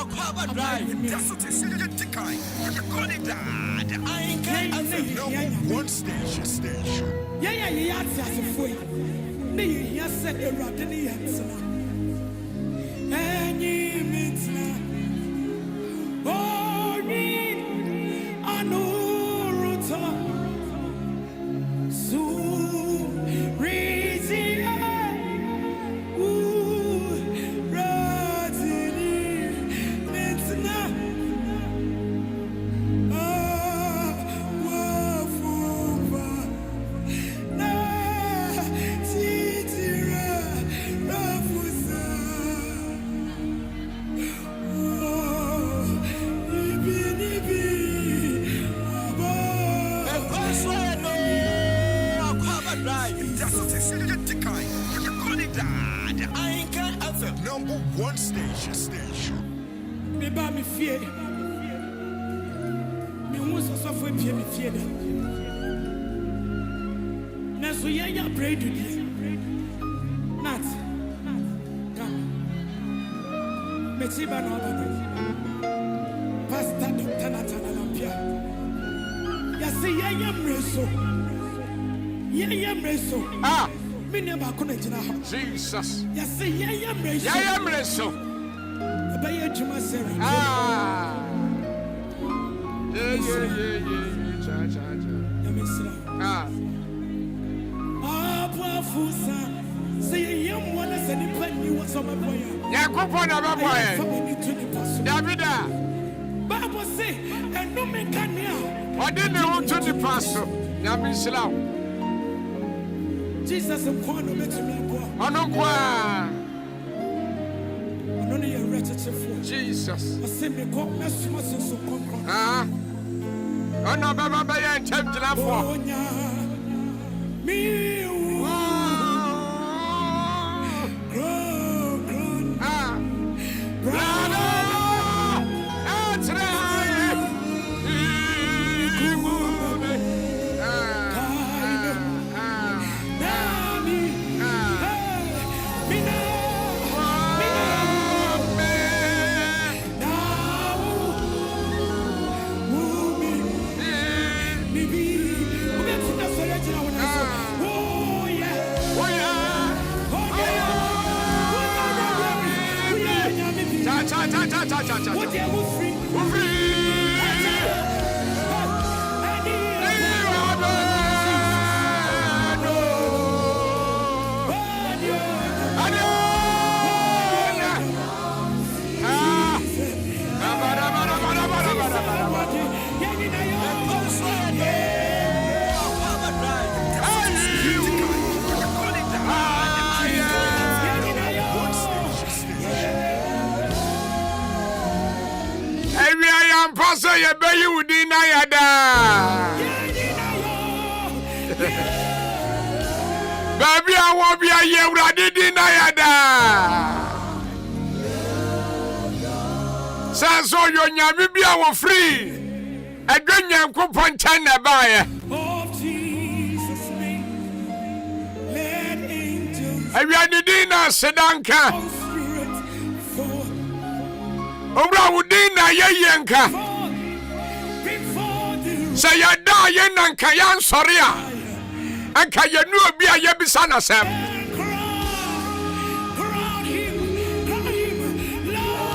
Akwaaba drive. That's what you said. You call it that. Ahenkan FM. One station. Yeah, that's a fool. Me, yes, said the Rodney answer. And you means now. Oh, me, I know Ruta. So, raising Number one station. Me ba me fear. Me wants to suffer me fear. Na so ya pray to you. Nat. Come. Me chiba no ba. Pastor Dr. Nathan Lampia. Ya say ya mreso. Ya mreso. Ah. Jesus. Yes, say yeah, mreso. Ah. Yeah. Ah. Say yam one as any plan you was on my boy. Yakupona boy. Davida. Bible say and no man can now. What did they want to the pastor? Yamisla. Jesus and Kwano makes me go. Jesus. I say me go mess so come. Ah. Oh no, Baba and tempt for. Me. So you be you deny baby, I won't be a year ready deny so your Yamibia were free. A good young coupon China buyer. I read dinner, Sedanka. Obra Udina Yanka. Say ya die and Kayan Soria and Kayanu be a Yabisana Sam.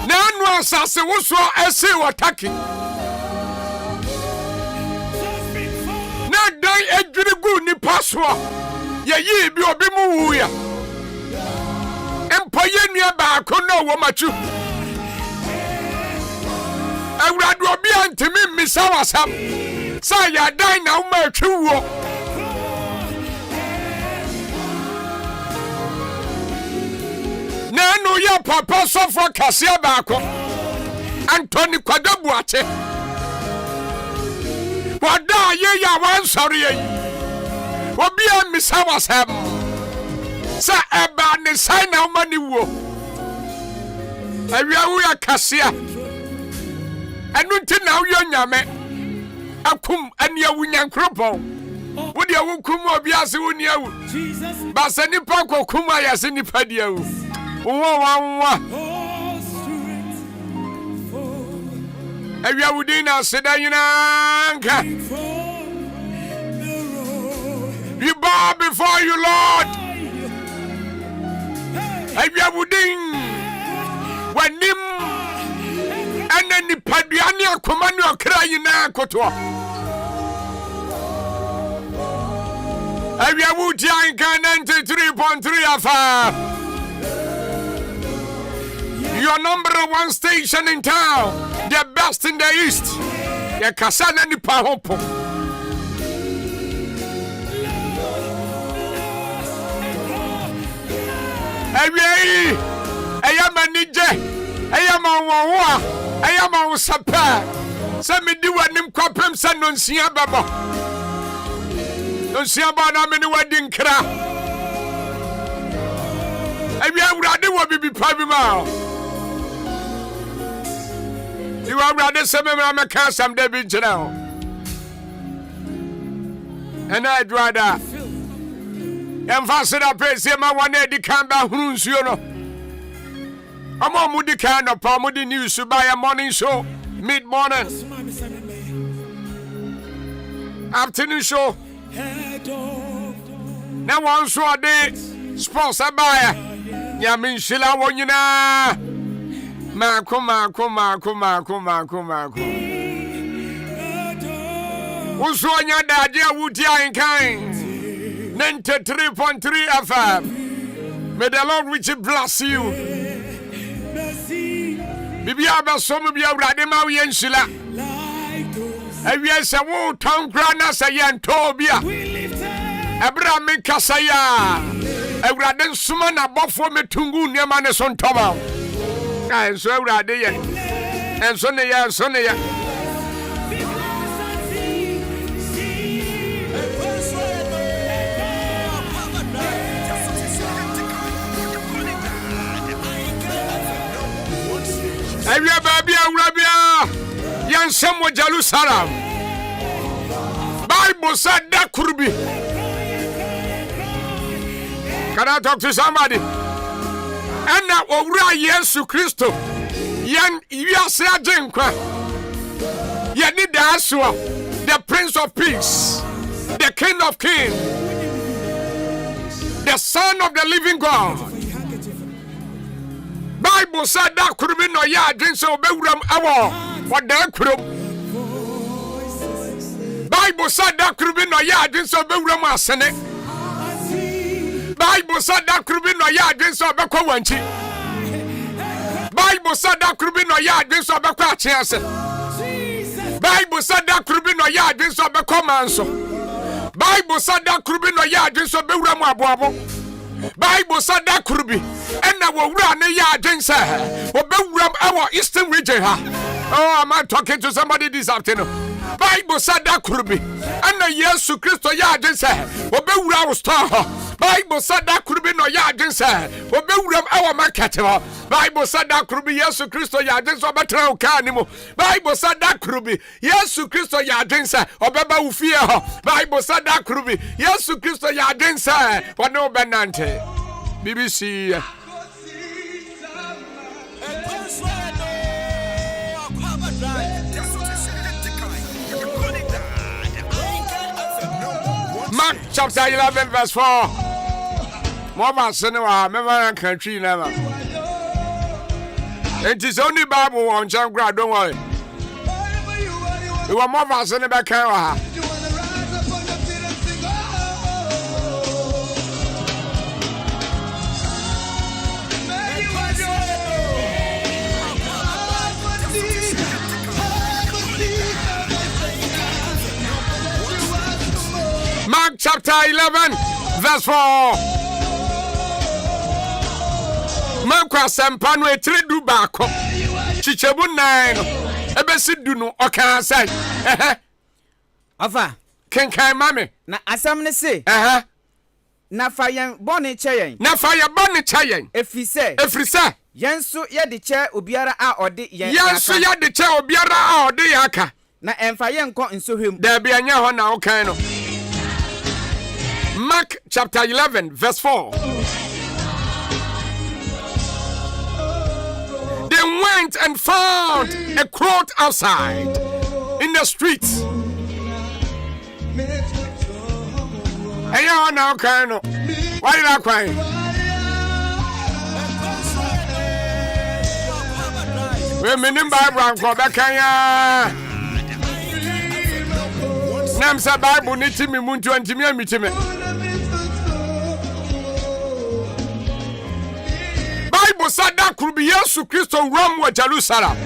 Nan was as a Wusso essay attacking. Not die a good ni password. Ye be obimuya. Empire near back, no womachu. I would be unto me, Miss Awasam. Say, ya die now, my true. Nano, ya papa, so for Cassia Bako. Anthony Quadabuate. What da ye ya one sorry? What be a Miss Awasam? Say, a bad sign now, money wo. I will Cassia. And until now, young yame. Akum and ya winyan cropo. Would you come or be as you knew? Jesus, Basani Paco Kuma Yasini Padio. Wow. Awia wudina seda yinanka. We bow before you, Lord. Awia wudin wanim anani paduane akomani okra yina koto. Awia wudi Ahenkan 93.3 FM. Your #1 station in town, the best in the East. Ya kasana ni pahopo. Ewi, ayama nije, ayama wawa, ayama usapa. Sa me di wanim kwapem sa nonsia babo. Nonsia ba na me ni wadi nkra. Ewi awurade wo bibi pa bi ma. You are rather some of my custom David now. And I'd rather Ambassador Pesima 180 Kamba Huns, you know. I'm on Moody Can of Palmody News to buy a morning show, mid morning, afternoon show. Now, one show a day, sponsored by Yamin Shilla Wonyina. Mako. Uswanya dadia wuti Ahenkan 93.3 FM. May the Lord richly bless you. Bibi abasomu bi awrade ma we nshila. Awia se wo tonkra na se yento bia. Ebra me kasaya. Awrade nsuma na bofo metungu niema ne so ntoma. And so awrade ye. And so ne ya. Awia baby awrabia yansem wo Jerusalem. Bible said that could be. Can I talk to somebody? And now owura Yesu Kristo yan wiase agenkwa. Ye need the Prince of Peace, the King of Kings, the Son of the Living God. Bible said that could be no drink so bewuram awo what the krum. Bible said that could be no drink so bewuram asene. Bible said that could be no drink so beko wanchi. Bible said that could be no drink so beko achiase. Bible said that could be no drink so beko manso. Bible said that could be no drink so bewuram aboabo. Bible said that could be. And now we're running yarding, sir. We're our Eastern region. Oh, am I talking to somebody this afternoon? Bible said that could be. And now yes, Christo yarding, sir. We're our star. Bible said that could be no yarding, sir. We're our market. Bible said that could be yes, Christo yarding, so better canimo. Bible said that could be yes, Christo yarding, sir. Or Baba Ufia. Bible said that could be yes, Christo yarding, sir. Or no Benante. BBC. Mark chapter 11 verse 4. Mama Senewa, member country never. It is only Bible on Changra, don't worry. You are more than Seneca. Mark chapter 11 verse 4. Mankwa sempano etredu bako. Chichebu 9. Ebesidu no okan say. Afa. Kenkai mame. Na asam ne se. Na fa yen bone cheyen. Efrise. Yenso ye de che obiara a ode yen. Yaka. Na emfa yen ko nsohwem. Da bia nya ho na okan no. Mark chapter 11 verse 4. went and found a crowd outside in the streets. And you are now crying. Why are you not crying? We're meaning Bible and Akwaaba. Namsa Bible niti mi muntu antimi amitime. Bible said that could be Yesu Kristo ram wa Jerusalem.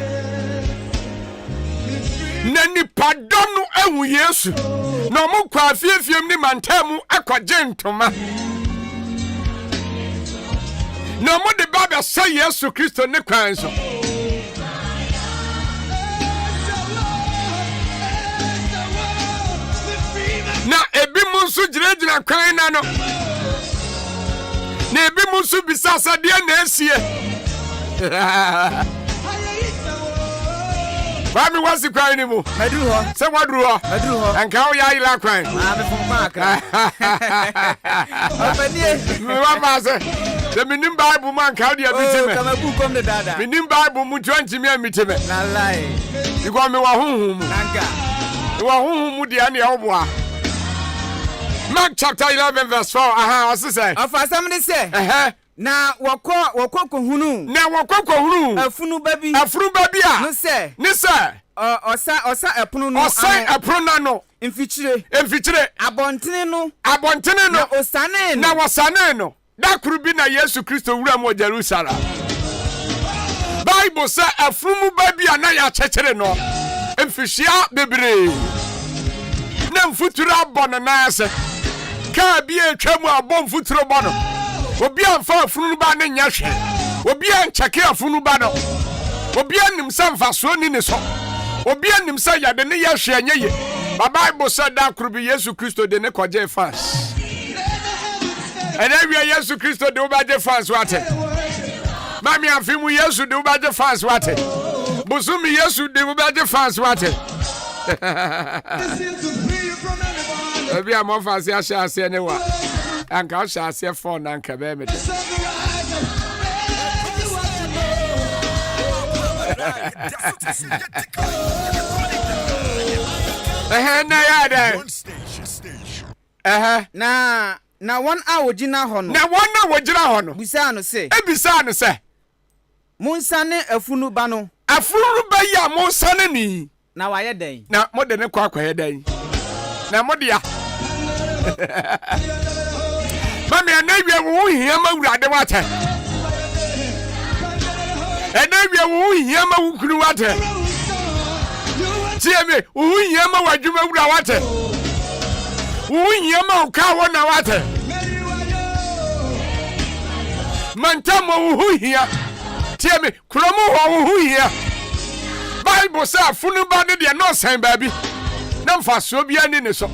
Na nipa donu ewu Yesu. Na mo kwa afiefiem ni mantamu akwaje ntoma. Na mo de baba say Yesu Kristo ne kwan so. Na ebi munsu jirejina kwan na no. Na ebi munsu bisasa de na esie. Bami wasi kwan ni mu. Maduru ho. Se waduru ho. Maduru ho. Anka o ya ila kwan. Me fun maka. Opanie. Me wa ba se. The minim Bible man ka o dia bitime. Kama bu kom de dada. Minim Bible mu 20 mi amitime. Na lie. Iko me wa hunhum mu. Anka. Wa hunhum mu dia na e oboa. Mark chapter 11 verse 4. What's it say? Afa samne se. Na wako kohunu. Na wako kohunu. Afunu babi. Afunu babi a. No se. Ni se. Osa epunu no. Osa epunu no. Mfichire. Abontene no. Na osane no. Na wasane no. Da kurubi na Yesu Kristo wura mo Jerusalem. Bible say afunu babi a na ya chechere no. Mfishia bebre. Na mfutura abona na ase. Ka bi etwa mu abon futuro ba no obi anfa afunu ba ne nya hwe obi ancheke afunu ba no obi anim sanfa so ni ne so obi anim sa yade ne ya hwe anya ye Bible said that could be Yesu Kristo de ne koje fans and every Yesu Kristo de obaje fans wate mami afimu Yesu de obaje fans wate bosumi Yesu de obaje fans wate Obi a mo fa se ase ne wa anka o sha ase phone anka be me na ya da na one hour gina ho no na one hour gina ho no bisa no se Munsane afunu ba no afunu ba ya munsane ni na wa ye den na mo de ne kwa ye den na mo de ya Mami anawie wo hia ma wurade wate anawie wo hia ma wukuru wate tie me wo hia ma wadwuma wura wate wo hia ma uka wona wate mantamo wo hia tie me kromo wo hia Bible say afunu ba ne de no san ba bi na mfa so bia ni ne so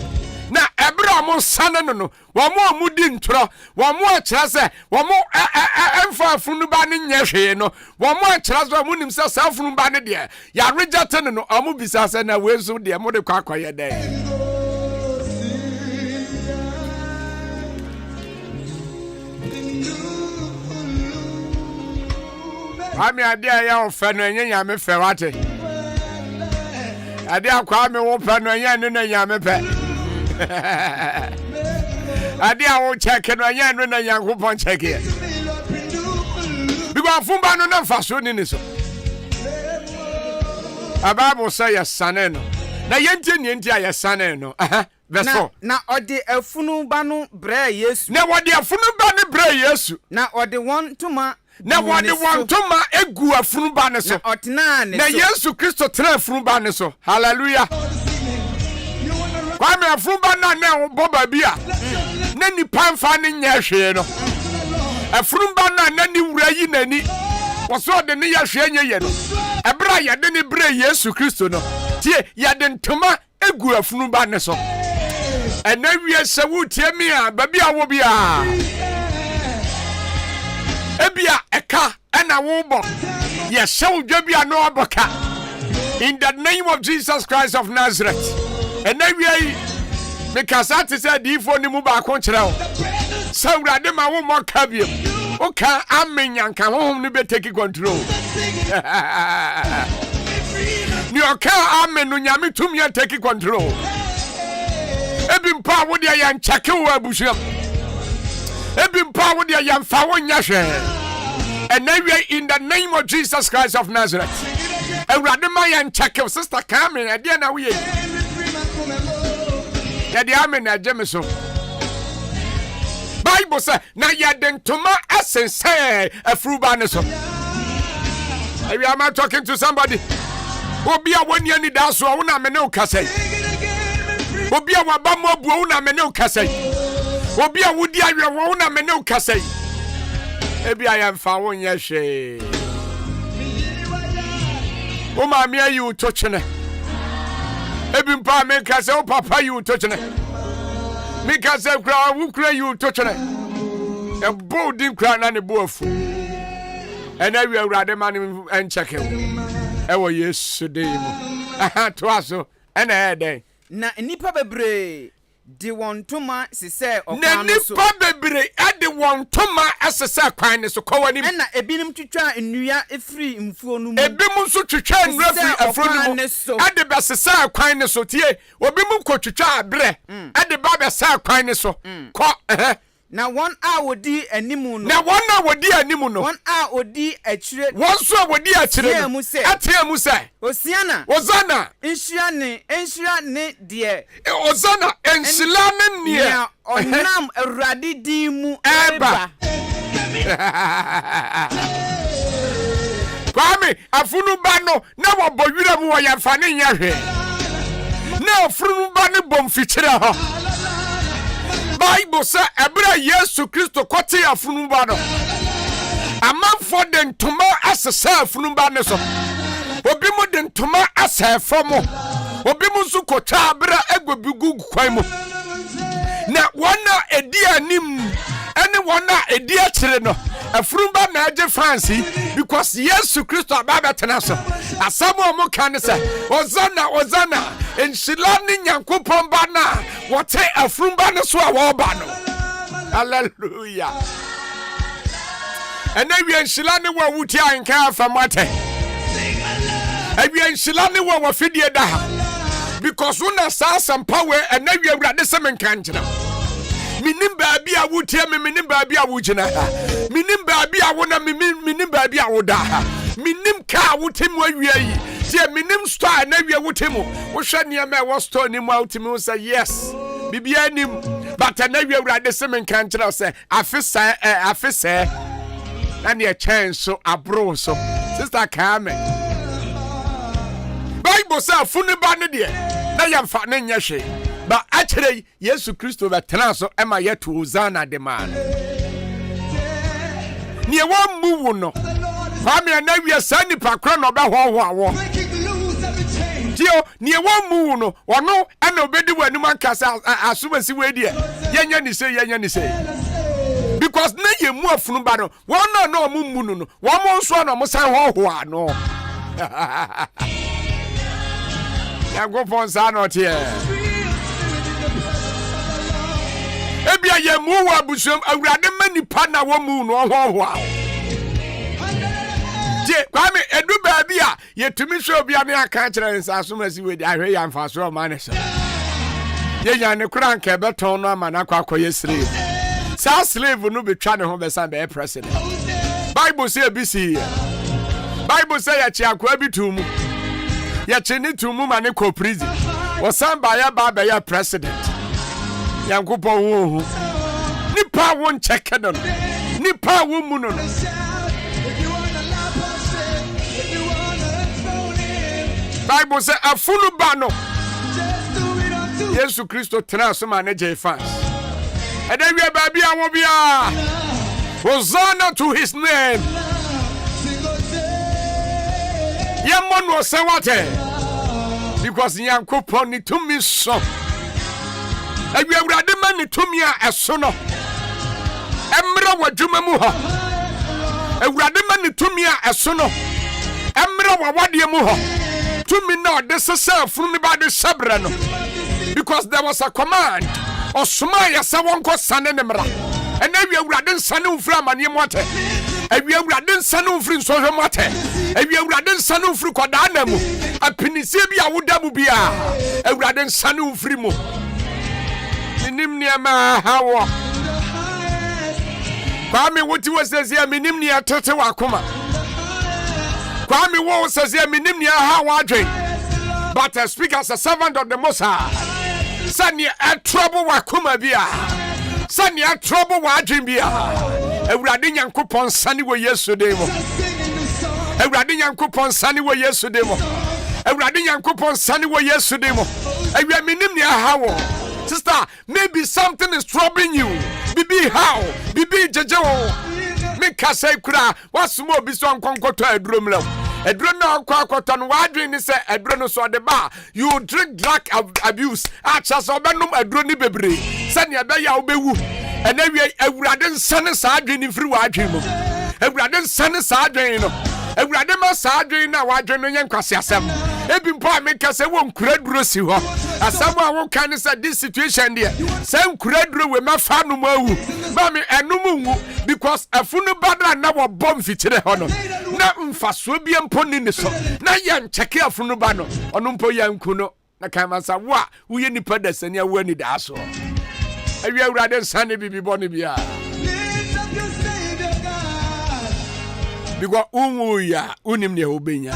na ebra mo sane no wo mo amudi ntro wo mo akira se wo mo emfa afunu ba ne nyehwe no wo mo akira so mo nim se sa afunu ba ne de ya reject no amu bisa se na we so de mo de kwakwaye de ami ade ya ofa no enya me fe wate ade akwa me wo fa no enya no na nya me pe ade a wo check no anya no na Yankopon check here because fumba no na faso ni so Bible say yesane no na yenti a yesane no verse 4 na ode afunu ba no bre Yesu na ode afunu ba ne bre Yesu na ode won tuma na ode won tuma egu afunu ba ne so na otena ne na Yesu Kristo tena afunu ba ne so hallelujah Kwame afumba na boba bia na nipa mfa ne nyehwe no afumba na ni wura yi nani woso de ne yahwe nye no ebra ya de ne bre Yesu Kristo no tie ya de ntoma egu afumba ne so ena wie se wutie mi a ba bia wo bia ebia eka ena wo bo ye shew dwa bia no oboka in the name of Jesus Christ of Nazareth. And then we because that is a defo ni mu ba ko kire o so urade ma wo mo ka biem o ka amen yanka ho ni be take control Ni oka amen no nyame tumi take control. Ebi mpa wo de ya nchake wo abusuam. Ebi mpa wo de ya mfa wo nyahwe. And now we are in the name of Jesus Christ of Nazareth. Awurade ma ya nchake sister Carmen ade na wo ye. Ya de amen na jeme so. Bible say na ya den toma asense afruba ne so. Am I talking to somebody? Obi a woni ani da so wo na me ne ukasai. Obi a waba mo abu wo na me ne ukasai. Obi a wudi awe wo na me ne ukasai. Ebi ayam fa wo nya hwe. O ma me ayi uto chene. Ebi mpa me kase o papa yi uto chene. Me kase kra wo kra yi uto chene. E bo din kra na ne bo afu. Ena wi awurade ma ne encheke wo. E wo Yesu de mu. Aha to aso ena e den. Na nipa bebre di won toma sese okwan so. Na nipa bebre ade won toma asese kwan ne so kowani. Na ebinim twitwa nnua efri mfuo no mu. Ebimu so twitwa nnua efri afro no mu. Ade be sese kwan ne so tie. Obimu ko twitwa abre. Ade ba be sese kwan ne so. Ko na one a wodi animu no. Na one a wodi animu no. One a wodi achire. One so wodi achire. Atiamu se. Osiana. Ozana. Enhira ne de. Ozana enhila ne ne. Onam awurade din mu eba. Kwame afunu ba no na wo boyura mu wo yamfa ne nyahwe. Na afunu ba ne bom fikyire ho. Bible say ebra Yesu Kristo kwete afunu ba no. Amanfo de ntoma asesa afunu ba ne so. Obi mu de ntoma asefo mo. Obi mu su kota abra egwebigu kwan mu. Na wana edi anim ene wana edi akire no. Afunu ba na age France because Yesu Kristo ababa tena so. Asamo mo kan se Ozana enshilani nyankopon ba na wote afunu ba ne so a wo ba no. Hallelujah. And then we enshilani wa wuti Ahenkan famate. And we enshilani wa fidie da. Because una sa some power and then we awurade semen kanjina. Minim baabi a wutie me minim baabi a wujina. Minim baabi a wona minim baabi a woda. Minim ka wutim wa wiei. Tie minim store na wie wutimu. Wo hwe niam e wo store ni mu awutimu say yes. Bibia nim but na wie awurade semen kanjina say afisa and your chance so abro so sister Carmen. Bible say funu ba ne de na yamfa ne nyehwe ba akire Yesu Kristo be tena so ema yeto Ozana de man ne wo mu no kwame na wie sani pakro no be hoho awo dio ne wo mu no ono ena obedi wanu mankasa asubasi we de yenya ni say because na ye mu afunu ba no won na omu no no won mo nso na mo san hoho ano ya go fon sa no tie ebia ye mu wa busum awurade manipa na wo mu no hoho je kwame edu ba bia ye tumi so bia me aka kire nsa asomasi we di ahwe ya mfa so ma ne so ye nya ne kura nka beton no ama na kwakoye slave sa slave no betwa ne ho besan be president. Bible say BC. Bible say ya chi akwa bitumu. Ya chi ni tumu ma ne ko prison. Wosan ba ya president. Yankopon wo hu. Nipa won cheke no. Nipa wo mu no. Bible say afunu ba no. Yesu Kristo tena so ma ne je fans. And then we are baby and we are Hosanna to his name. Yamon was say what? Because Yankopon ni to me so. And we are ready man to me as sono. Emra wa juma muha. And ready man to me as sono. Emra wa wadi muha. To me now this is from the body sabrano. Because there was a command. Osuma ya sa wonko sane ne mra ena wi awurade nsane ufra mane mote Awia Awurade nsa no mfiri nsɔhwɛ mu atɛ. Awia Awurade nsa no mfiri kwadaa na mu. Apinisie bi a woda mu bia. Awurade nsa no mfiri mu. Minim niema hawo. Kwame wuti wosese minim nia tete wakoma. Kwame wo sese minim nia hawo adwen. But I speak as a servant of the Most High. Sani a trouble wakoma bia. Sani a trouble wa adwen bia. Awurade Nyankopɔn sani wo Yesu de mo. Awurade Nyankopɔn sani wo Yesu de mo. Awurade Nyankopɔn sani wo Yesu de mo. Awia minim nia hawo. Sister, maybe something is troubling you. Bibi how? Bibi jejewo. Me kase kura. Wasumo biso ankonkoto edrom lew. Edrom na ankonkoto no wadwen ni se edrom no so de ba. You drink drug abuse. Acha so benum edrom ni bebre. Se ne be ya obewu. Ene wie Awurade nsane sa adwen ni firi wadwen mu. Awurade nsane sa adwen no. Awurade ma sa adwen na wadwen no yen kwase asem. Ebi mpo a me kase wo nkura duro si ho. Asem a wo kan say this situation there. Say nkura duro we ma fa no mawu. Ma me enum nwu because afunu badra na wo bom fitire ho no. Na mfaso bi mpo ni ne so. Na ye ncheke afunu ba no. Ono mpo ya nku no. Na kan masa wo a wo ye nipa da sani a wo ani da so. Awi Awurade nsane bibi boni bia. Because unwu ya unim ne obenya.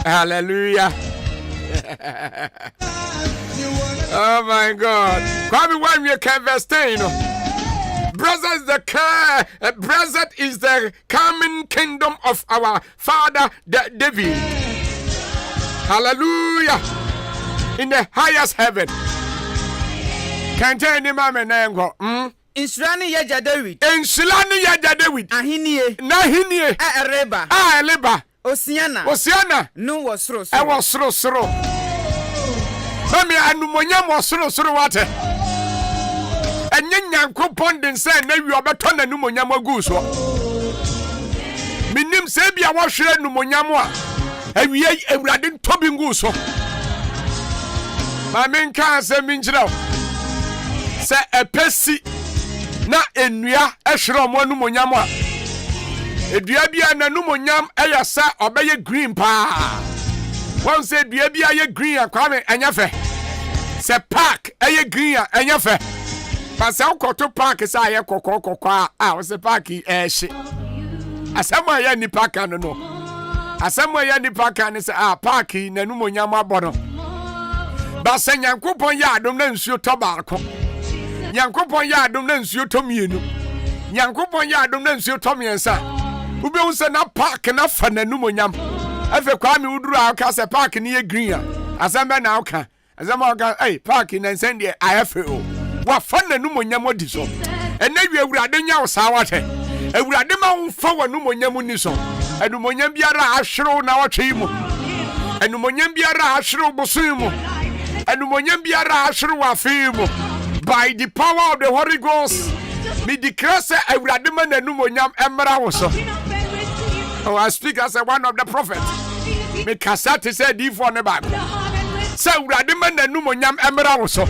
Hallelujah. Oh my God. Kwame when you can verse 10, Blessed is the coming kingdom of our father David. Hallelujah. In the highest heaven. Can't tell any mama nango. Insulani yaja David. Insulani yaja David. Ahinie. Nahinie. Ereba. Eleba. Osiana. No was sro. I was sro. Mami anumonyam was sro wate. Enye Nyankopɔn den sɛ na wi obɛtɔ nanumonyam agu so. Minim sɛ bia wo hwere numonyam a awie Awurade ntobi ngu so. Mami nka sɛ minkyerɛ sɛ epesi na enua ehwere omo numonyam a edua bia nanumonyam eyasa obeye green pa. Won say dua bia ye green akwame enyafe. Se park eye green enyafe. Pasa ukoto park sa ye kokokokwa a wo se park ehye. Asema ye ni park no no. Asema ye ni park ne se park nanumonyam abono. Ba se Nyankopon ya adom na nsuo to baako. Nyankopon ya adom na nsuo to mienu. Nyankopon ya adom na nsuo to miensa. Ube unse na park na fa nanumonyam. Efe Kwame uduru aka se park ni ye green a. Asamba na aka. Asamba aka park na nsende IFO. Wa fa nanumonyam odi so. Ena wi Awurade nya wo sa wate. Awurade ma wo fa wanumonyam ni so. Anumonyam biara ahwero na wotwe mu. Anumonyam biara ahwero boso mu. Anumonyam biara ahwero wa fe mu. By the power of the Holy Ghost, me declare say Awurade ma nanumonyam emra wo so. Oh, I speak as one of the prophets. Me kasate say di for ne bag. Say Awurade ma nanumonyam emra wo so.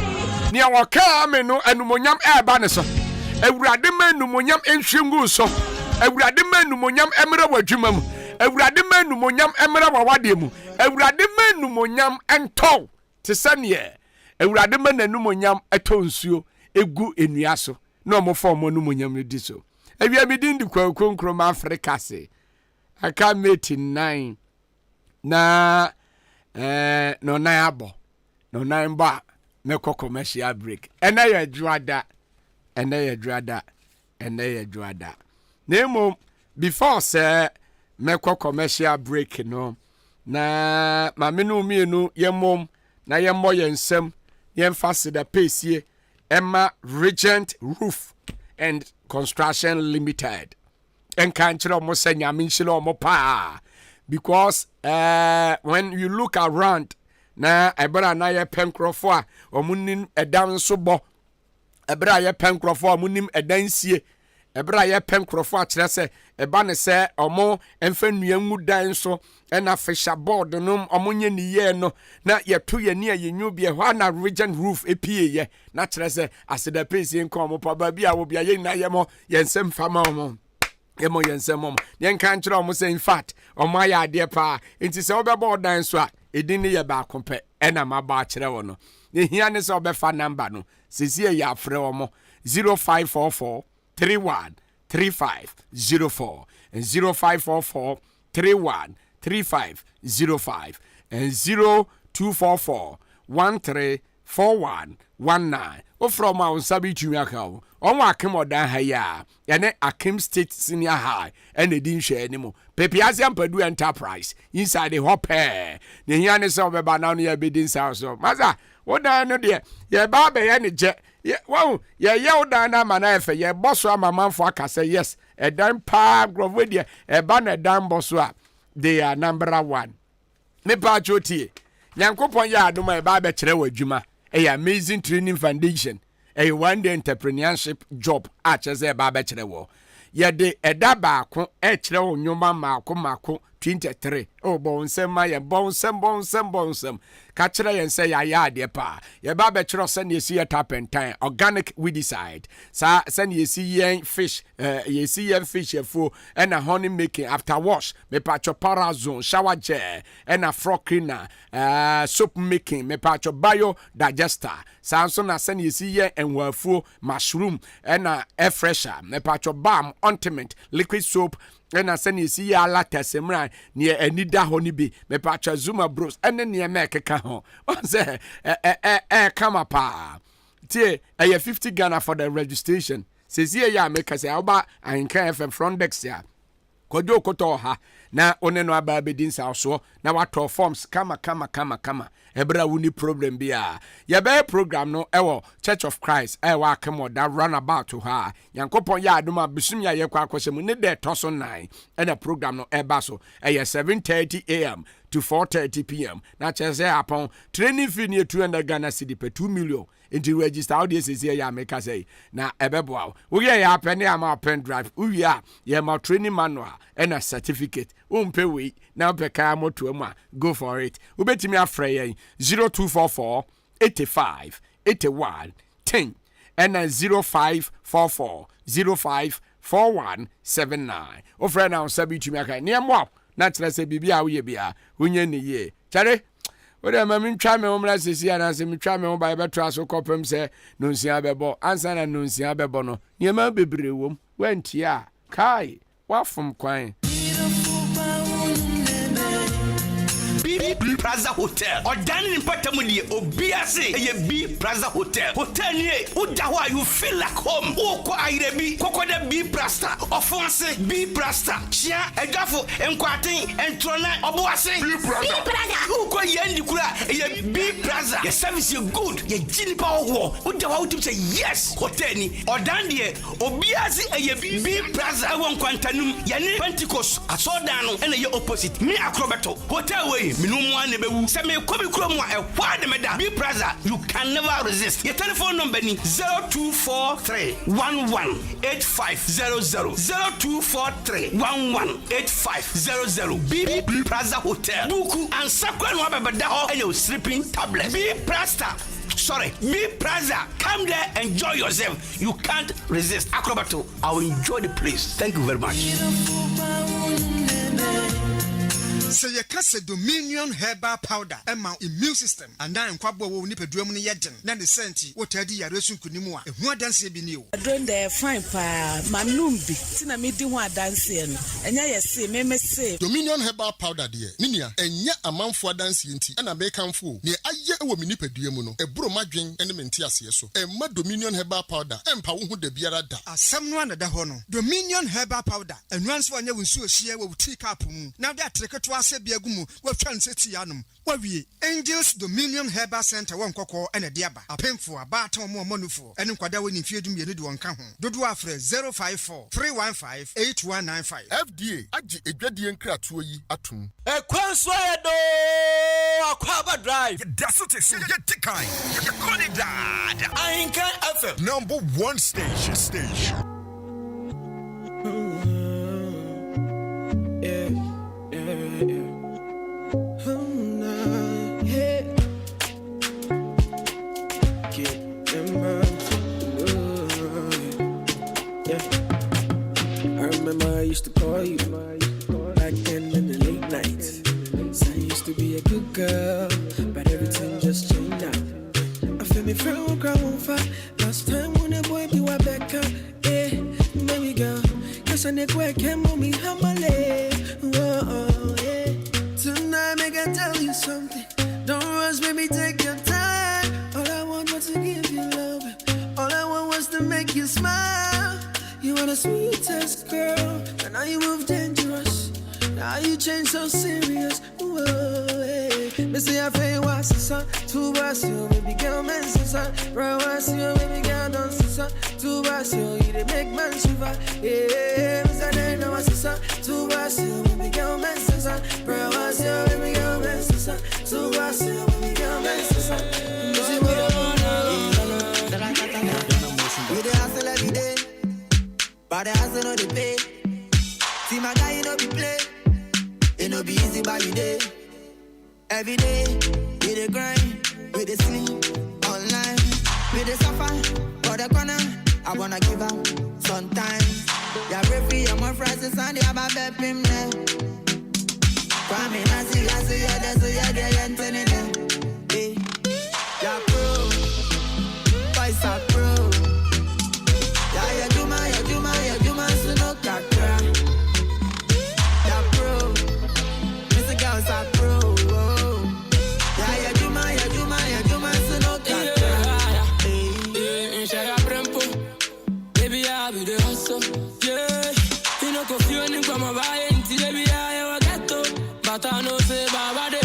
Ni awaka me no anumonyam eba ne so. Awurade ma nanumonyam enhwengu so. Awurade ma nanumonyam emra wadwuma mu. Awurade ma nanumonyam emra wawade mu. Awurade ma nanumonyam ento te sane Awurade ma nanumonyam etonsuo egu enua so. Na omofo omo nanumonyam di so. Awia me din di kwakonkro ma Africa se. Aka meti 9 na no na abo no na mba me commercial break ena ye dwada nemo before say me commercial break no na ma me no mienu yemom na yemmo yensem yemfase da pesie Emma Regent Roof and Construction Limited. Enkanchiro mo se nyame nhyilo mo pa because when you look around na ebra na ye penkrofo a omunim edan so bo ebra ye penkrofo a omunim edansie ebra ye penkrofo a kire se eba ne se omo emfa nuanwu dan so na fisher board no omonye ni ye no na ye to ye ne yenwu bia ho na Regent Roof epie ye na kire se aseda pesi nko mo pa ba bia wo bia ye na ye mo ye nsem fama mo emo yense mom yen kan kire omo say in fact omo ya ade pa nti se obebo dan so a edin ne ye ba kompe ena maba kire wo no ne hia ne se obefa number no sesi e ya frɛ omo 0544 31 3504 and 0544 31 3505 and 0244 134119. O from our Sabi Chumaka, on Wakim or Dahaya, and Akim State Senior High, and they didn't share anymore. Pepiazian Purdue Enterprise inside the hopper. The Yanis of a banana bidding house of Maza. What I know, dear, yeah, Baba and jet. Yeah, well, yeah, yell down, man, yeah, boss, my man for I say yes, a damn pa, Grovedia, a banner damn bosswa. They are number one. Me pa choti. Yankopon ya do my Baba Trewa Juma. A amazing training foundation. A one-day entrepreneurship job at as a Baba Trewo. Ya de a daba ko e trewo nyoma mako 23. Oh, bonsem my bonsem. Catcher and say, ya dear pa. Ya Baba Tro send you see a tap and time. Organic we decide. Sa send you see yen fish, ye see yen fish full and a honey making after wash. Me pacho parazone, shower gel, and a frog cleaner, soap making, me pacho bio digester. Samson send you see yen and were full mushroom and a air fresher. Me pacho balm, ointment, liquid soap. And I send you see ya latte semran near a nida honeybee, me pacha Zuma bros, and then near make a cajon. On say, come up, Tie, a 50 Ghana for the registration. Says here, ya make us Alba and KFM front decks ya. Kodo kotoha, na oneno ababedin so, na wato forms, kama. Ebra wuni problem bia. Ya be program no ewo Church of Christ ewa kemo da runabout to her. Yankopon ya aduma bisum ya ye kwa akwasemu ne de toso 9 and the program no eba so 7:30 a.m. to 4:30 p.m. Na chese upon training fee near 200 Ghana cedi per 2 million. Into register audience is here ya make us say na ebebo we ya penny am pen drive we ya ma training manual and a certificate pay we now pe car moto go for it we betimi afrey 0244 85 81 10 and 0544 05 4179 o friend now sabi tumi aka ne mo na tell say bibia we bia wonye ne ye chare Ode ma mi twa me homra sesi ana se mi twa me ho ba be tra so kopem se nonsia bebo ansa na nonsia bebo no niema bebre wom wantia kai wafum kwan B Plaza Hotel. Or dining in Patamudi, Obiase, a B Plaza Hotel. Hotel near Udawa, you feel like home. Oko Airebi, Cocoda B Plasta, Offense B Plasta, Chia, a gaffo, and Quatin, and Trona, Oboase, B Plaza. Uko Yandikura, a B Plaza. Your service is good. Your Gini Power War. Udawa to say yes. Hotel or Dandy, Obiase, a B Plaza. I want Quantanum, Yanni Pentecost, a Sodano, and your opposite. Me Acrobato. Hotel way. Minumwane bewu se me kobi kromo e kwa de meda B Plaza you can never resist. Your telephone number ni 0243 118500 0243 118500 B Plaza Hotel Buku and Sakwa no abeda ho and your sleeping tablet B Plaza. Sorry, B Plaza. Come there, enjoy yourself. You can't resist. Acrobato, I will enjoy the place. Thank you very much. Say your case Dominion herbal powder and immune system and then kwabo wo ni pedua mu ne yeden na ne senti wo tadi ya resu kunimu a ehu adanse bi ni o don dey fine pa manum bi tina me di ho adanse no enya yesi me say Dominion herbal powder de ninia enya amanfo adanse nti na be kanfo ne aye wo me ni pedua mu no eburo madwen ene menti ase so emma Dominion herbal powder empa wo hu da biara da asem no anada ho no Dominion herbal powder enwanso anya wonsu ohia wo tea cup mu na de atreketo ase biagumu wo twa nseti yanum wo wie Angels Dominion Herbal Center won kokko ene de aba apemfo abata mo monufo ene nkwada woni fiedum ye ne de wonka ho dodo afre 054 315 8195 FDA agi edwadie nkratoɔ yi atum Ekwanso edo Akwaaba drive Dasote so ye tikai ye call it that Ahenkan FM number 1 station me feel ground for. Last time when a boy be wa back up, baby girl. Cause I need work and mommy hamale. Whoa, yeah. Tonight make I tell you something. Don't rush, baby, take your time. All I want was to give you love. All I want was to make you smile. You are the sweetest girl, and now you move dangerous. Now you change so serious. Whoa, hey. Me say I feel what's the sun. Two bars you, baby girl, man, son. Right, what's you, baby girl, don't see son. Two bars you, you they make man shiver. Yeah, me say they know what's the sun. Two bars you, baby girl, man, son. Right, what's you, baby girl, man, son. Two bars you, baby girl, man, son. Me say we dey hustle every day, but the hustle no dey pay. See my guy, you know be play. It no be easy by the day. Every day, we dey grind, we dey sleep online, we dey suffer for the corner. I wanna give up sometimes. Yeah, referee, I'm on Francis and yeah, my bed him there. Kwame, Nasi, yeah, there's a yeah, they're entering there. Hey, yeah, pro, boys are pro. Yeah, you do my, so no kakra. Yeah, pro, Mr. Girls are pro. Yeah, you do my, so no kakra. Hey, share a prempo, baby, I be the hustle. Yeah, you know, confusion from my body, baby, I get to, but I know say Baba de.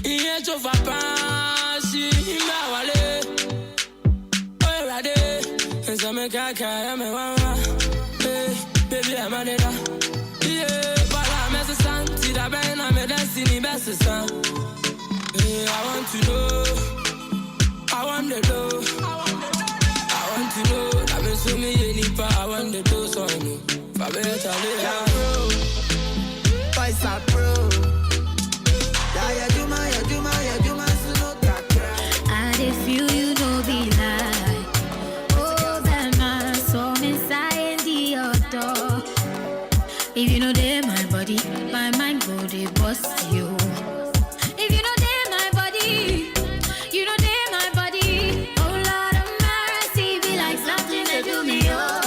He ain't so far past, he wale. Oh, rade, and some kaka, I'm a mama. Hey, baby, I'm a nigga. Yeah, but I'm a son, see that Ben, I'm a destiny best son. Hey, I want to know, I want to know, I want to know. I'm a so many nipa, I want to do so. I better live. Pro, boys are pro. Yeah, you do my, so no kakra. And if you know be like, oh, that man saw me inside the auto. If you know they my body, my mind go they bust you. If you know they my body, you know they my body. Oh Lord of mercy, be like something they do me, oh.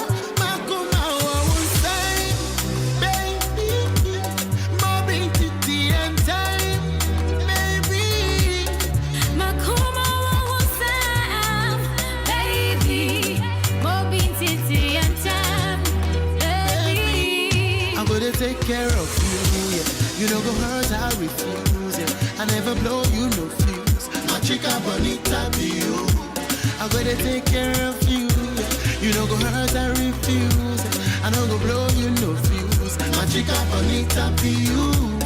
Take care of you, yeah. You know go hurt, I refuse, yeah. I never blow you no fuse. My chica bonita be you. I'm gonna take care of you, yeah. You know go hurt, I refuse, yeah. I don't go blow you no fuse. My chica bonita be you.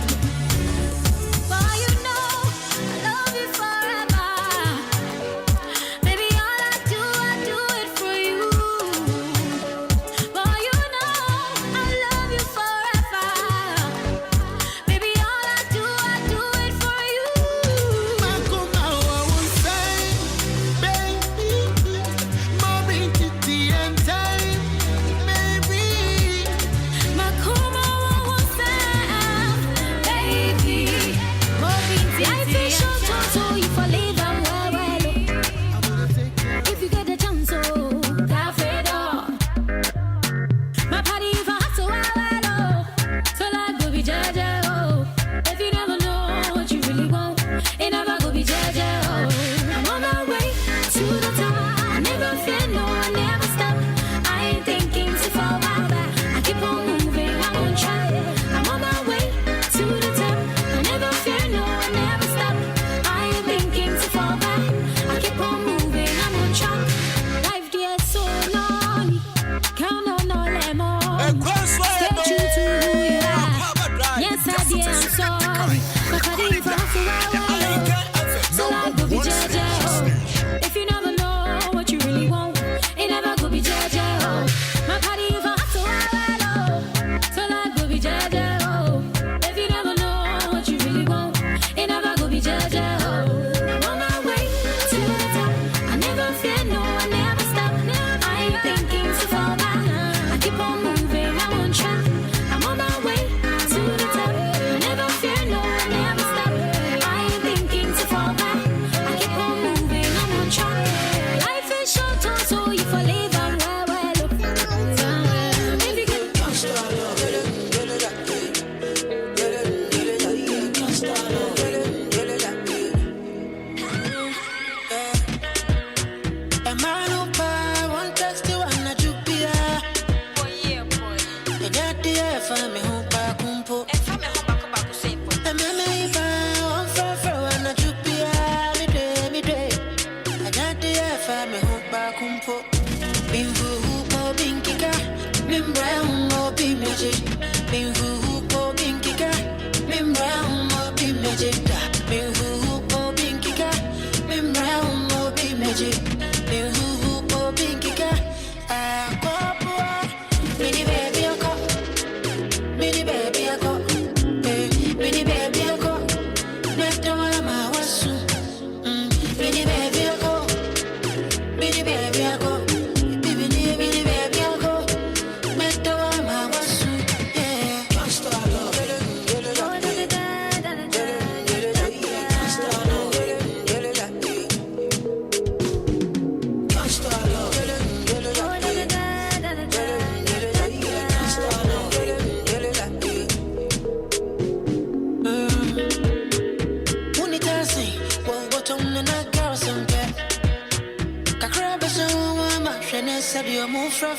said you move from.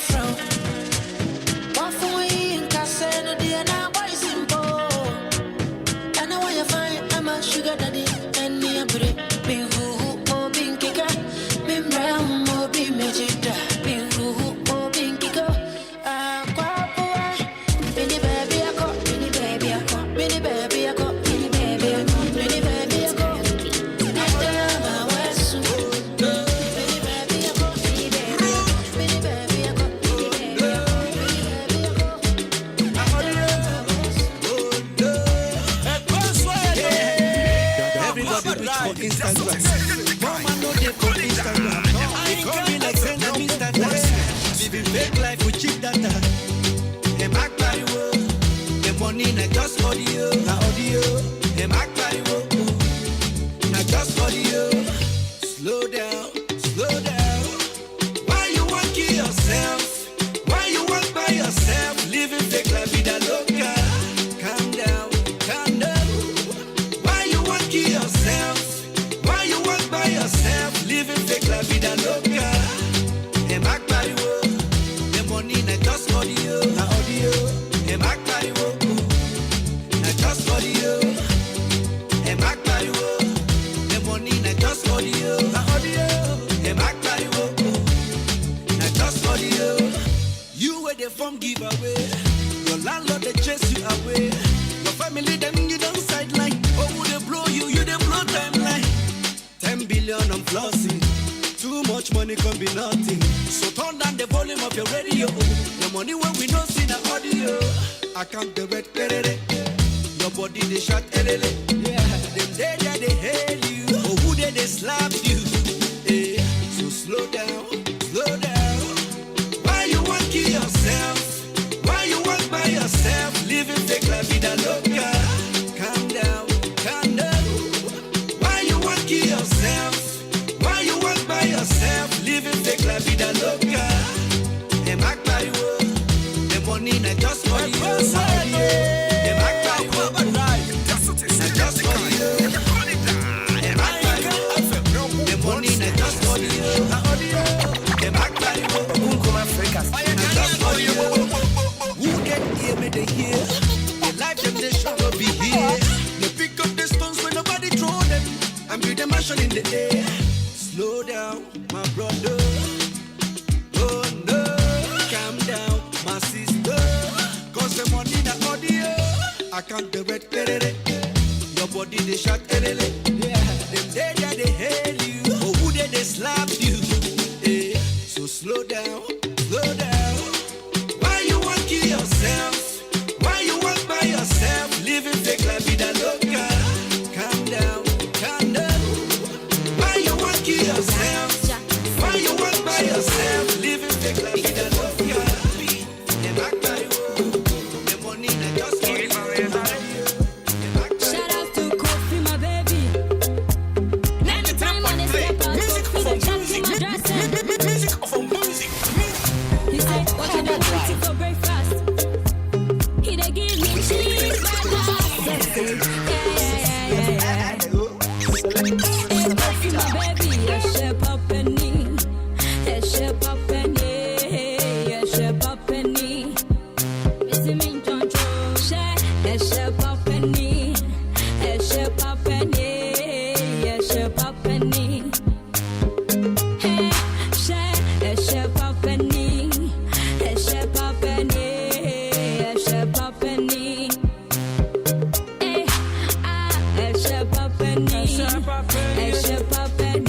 What for we in Casino, dear, now boy simple. And I want you find I'm a sugar daddy, and me a pretty, me who, oh, being kicker, me brown, oh, be magic, me who, oh, being kicker. Akwaaba, Benny baby, I got, Benny baby, I got, Benny baby, I got, Benny baby, I got, Benny baby, I got. Instagram. Mama know they for Instagram. They call me like send them Instagram. Living fake life with cheap data. Them act very well. The money not just audio. Na audio. Them act very well. Not just audio. Slow down, slow down. Why you want to kill yourself? Why you want by yourself? Living fake life with a loca. Calm down, calm down. Why you want to kill yourself? Why you walk by yourself, living fake la vida loca? Them act very well. The money not just audio, na audio. Them act very well. Not just audio. Them act very well. The money not just audio, na audio. Them act very well. Not just audio. You were the form giveaway. Your landlord they chase you away. Your family them you don't sideline. Oh, they blow you, you they blow timeline. 10 billion I'm flossing. Too much money can be nothing. So turn down the volume of your radio. The money when we don't see the audio. I count the red perere. Your body they shot elele. Yeah. Them there they hail you. Oh who they slap you. Yeah. So slow down, slow down. Why you want to kill yourself? Why you want by yourself? Living fake la vida loca. Calm down, calm down. Why you want to kill yourself? Why you want by yourself? Living fake la vida loca. Them act very well. The money not just for you. Them act very well. Not just for you. Them act very well. The money not just for you. Them act very well. Not just for you. Who get here may they hear? The life them they shall not be here. They pick up the stones when nobody throw them. And build a mansion in the air. Slow down, my brother. Oh no, calm down, my sister. Cause the money the audio. I can't the red perere. Your body they shot elele. Yeah. Them there they hail you. Oh who they slap you. Yeah. So slow down, slow down. Why you want to kill yourself? Why you want by yourself? Living fake la vida loca. Calm down, calm down. Why you want to kill yourself? Why you want by yourself? Living fake la vida loca. Them act very well. The money not just for you. Shout out to Kofi, my baby. Anytime when they step out, Kofi, the chat in my dressing. Music of a music. He said, what you don't eat for breakfast? He dey give me cheese breakfast. Yeah. Hey, Kofi, my baby, yeah, shape up and knee. Yeah, shape up and yeah, shape up and knee. Missy me control, yeah, shape up and knee. Yeah, shape up and yeah, shape up and knee. Hey, shape up and knee. Yeah, shape up and yeah, shape up and knee. Hey, shape up and knee. Shape up and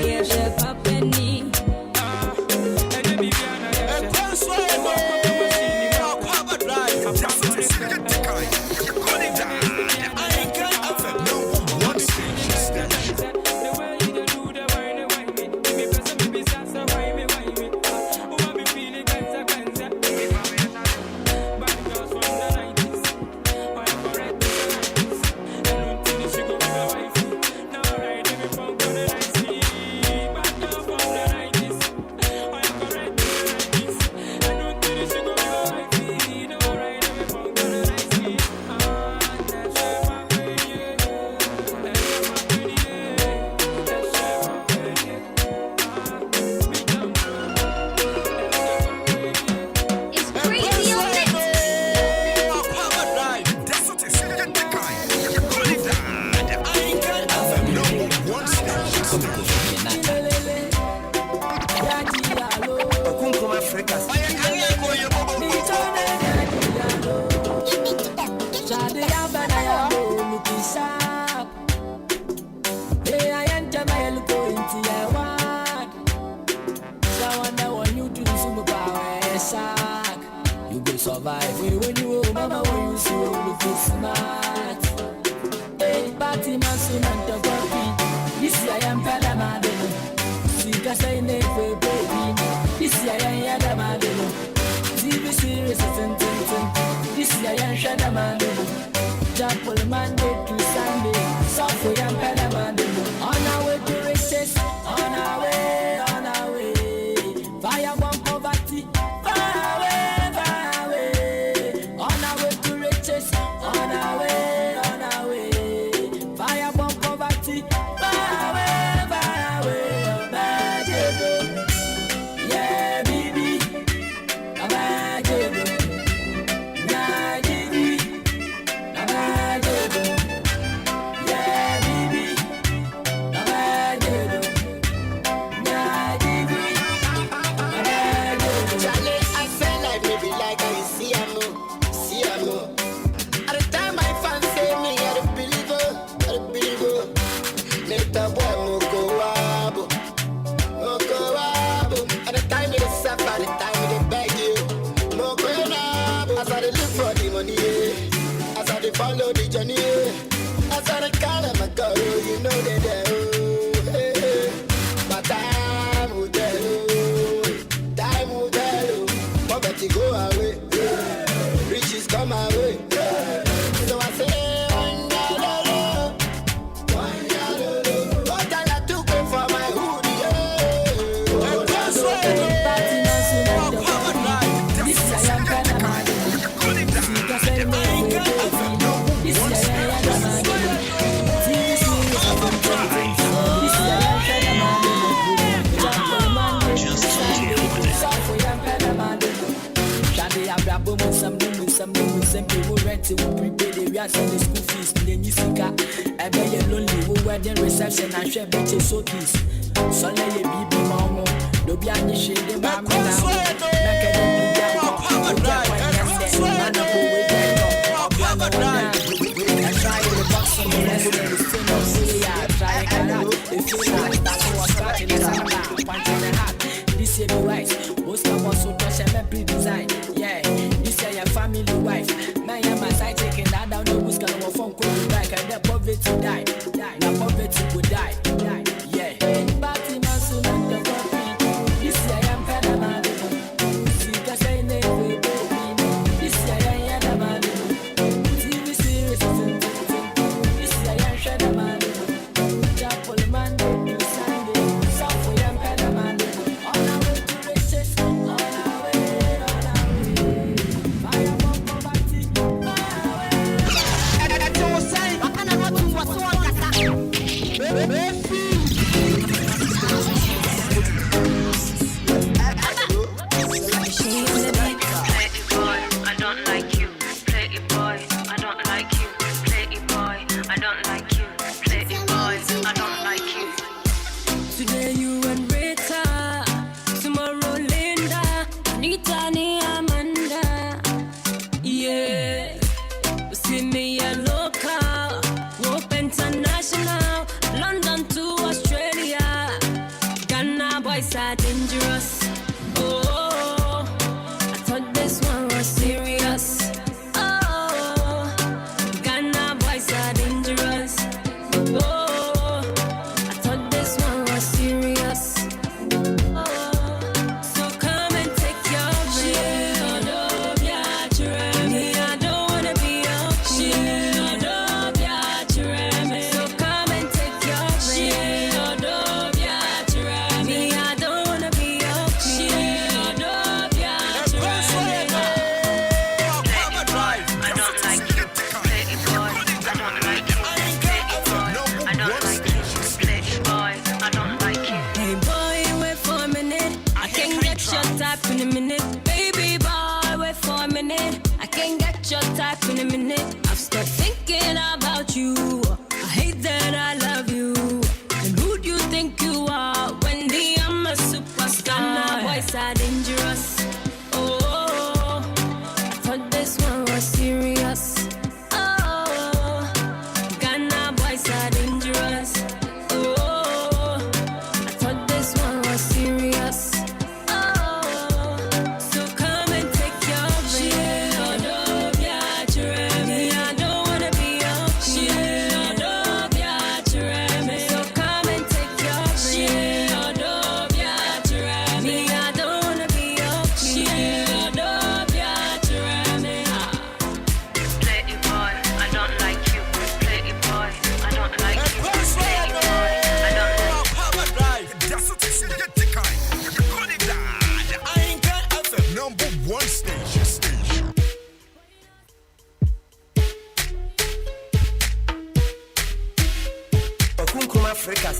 yeah, shape up and knee. survive. When you mama, when you see you look smart. Hey, party man, soon and the coffee. This year I am Palamadino. See, cause I never baby. This year I am Yadamadino. TV series, this year I am Shadamadino. Jump Monday to Sunday. Software and Palamadino. On our way to riches. On our way, on our way. Fire one poverty. Far away, far away. On our way to riches. On our way, on our way. Fire one poverty. Far away, far away. Magic. Yeah, baby. Magic. Magic. Magic. Yeah, baby. Magic. Charlie, I feel like maybe like I see I know. At the time I fancy me, I don't believe it. Later boy, moko wabo. At the time it is suffer, at the time it is beg you. Moko wabo. As I dey look for the money, as I dey follow the journey, as I dey call my girl, you know they there. My time will tell you. Time will tell you. Poverty go away. Riches come away. So I say, one yellow. What I took for my hoodie. Some people rent it, we prepare the real the school fees, then you see car. I bet you lonely, we wedding reception and share bitches so peace. So let you be mama, no be any shade, the man this year be wise, most of us so touch and pre-design, yeah. Your family wife, man, you're my side taking that down. The who's gonna phone call you back and the poverty die. The poverty would die. Yeah. Party man soon and the coffee. This year I am Palamadino. See, cause I never baby. This year I am Yadamadino. TV series, this year I am Africans.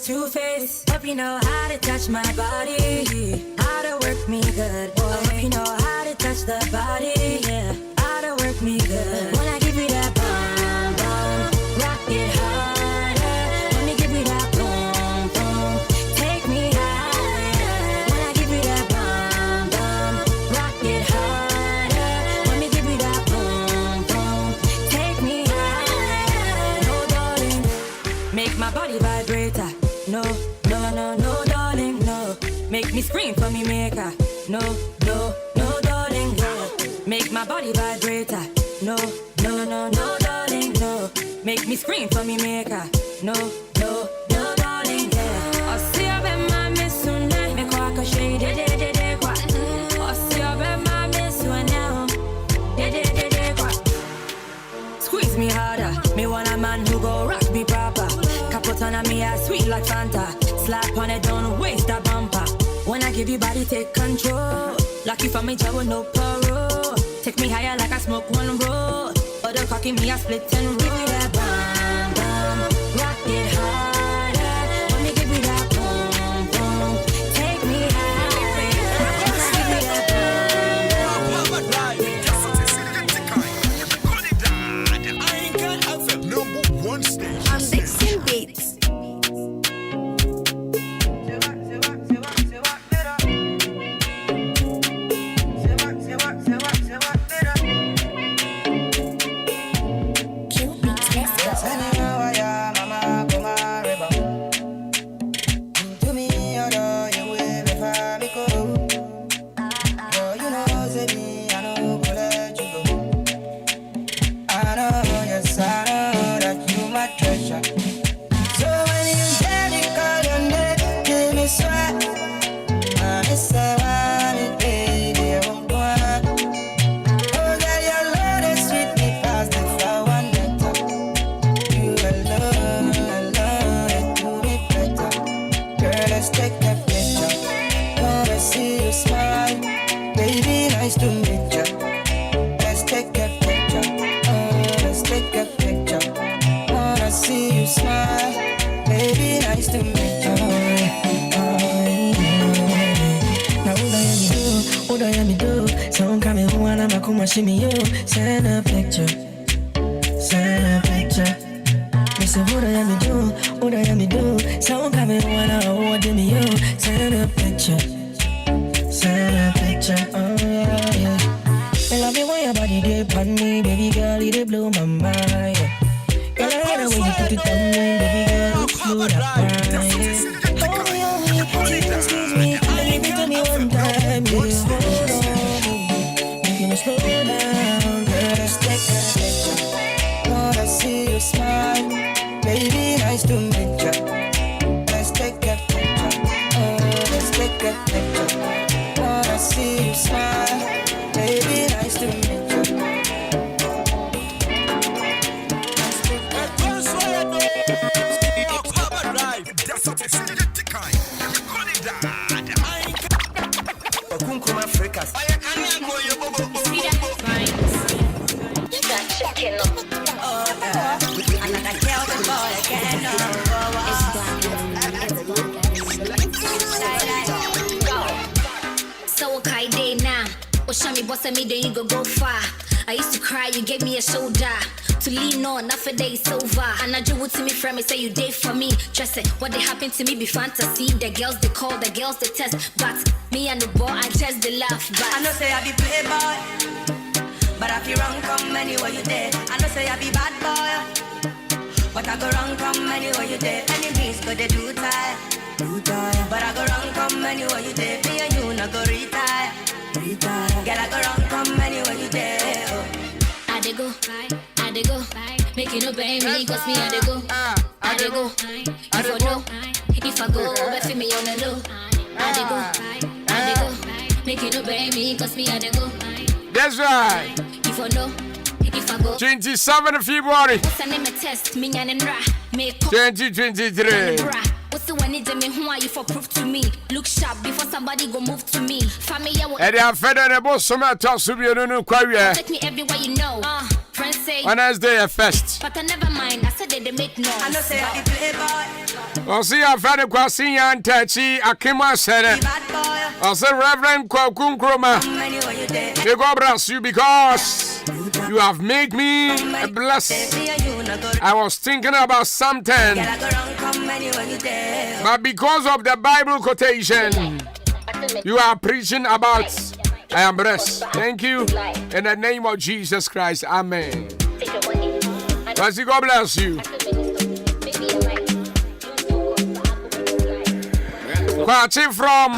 To face, hope you know how to touch my body, how to work me good. Boy, hope you know how to touch the body, yeah, how to work me good. When I give you that bum bum, rock it harder. When I give you that boom boom, take me higher. When I give you that bum bum, rock it harder. When I give you that boom boom, take me higher. No darling, make my body vibrator. No, no, no, no, darling, no. Make me scream for me maker. No, no, no, darling, no. Make my body vibrator. No, no, no, no, darling, no. Make me scream for me maker. No, no, no, darling, yeah. I see you when my miss soon. Me quack a shade, de quack. I see you when my miss soon now. De quack. Squeeze me harder. Me want a man who go rock me proper. Put on me ass sweet like Fanta. Slap on it, don't waste that bumper. When I give you body, take control. Lucky for me, job with no parole. Take me higher like I smoke one roll. Other cocky me, I split and roll. Give me that bum bum, rock it harder. When me give you that boom boom, take me higher. Give me that Ahenkan FM, #1 station. I'm mixing beats. Shimmy you, send a picture. Me say what I am me do. Someone coming wanna hold me you, send a picture. Oh yeah. I love you when your body dip on me, baby girl, it blow my mind. Girl, I love the way you put it on me, baby girl, it blew that mind. Oh yeah, excuse me, let me tell me one time, yeah. Slow down, girl, let's take a picture. Wanna see you smile, baby, nice to meet ya. Let's take a picture, let's take a picture. Wanna see you smile, baby, nice to meet ya. Let's take a Africans. So okay day now. Show me boss me then you go far. I used to cry, you gave me a shoulder to lean on, not for days over. And I do what to me from me, say you did for me. Trust it, what they happen to me be fantasy. The girls they call, the girls they test. But me and the boy, I just they laugh. But I know say I be playboy, but I feel wrong come anywhere you there. I know say I be bad boy, but I go wrong come anywhere you there. Enemies go they do tire, but I go wrong come anywhere you there. Me and you not go retire. Girl, I go wrong come anywhere you there. Oh. I dey go, make you no pay me, cause me I dey go, if I know, if I go, bet for me on the low. I dey go, make you no pay me, cause me I dey go. That's right. If I know, 27 February 2023. What's the one need me who are you for proof to me? Look sharp before somebody go move to me. Family, and I'm fed on a boss. Some toss to be a new career. take me everywhere you know. Friends say Wednesday a fest. but I never mind. I said they make noise. I know say I the playboy. I'll see a friend of Kwasi and Tachi Akima said. I'll say Reverend Kwakun Kroma. May God bless you because you have made me blessed. I was thinking about something, but because of the Bible quotation you are preaching about, I am blessed. Thank you. In the name of Jesus Christ. Amen. God bless you. Watching from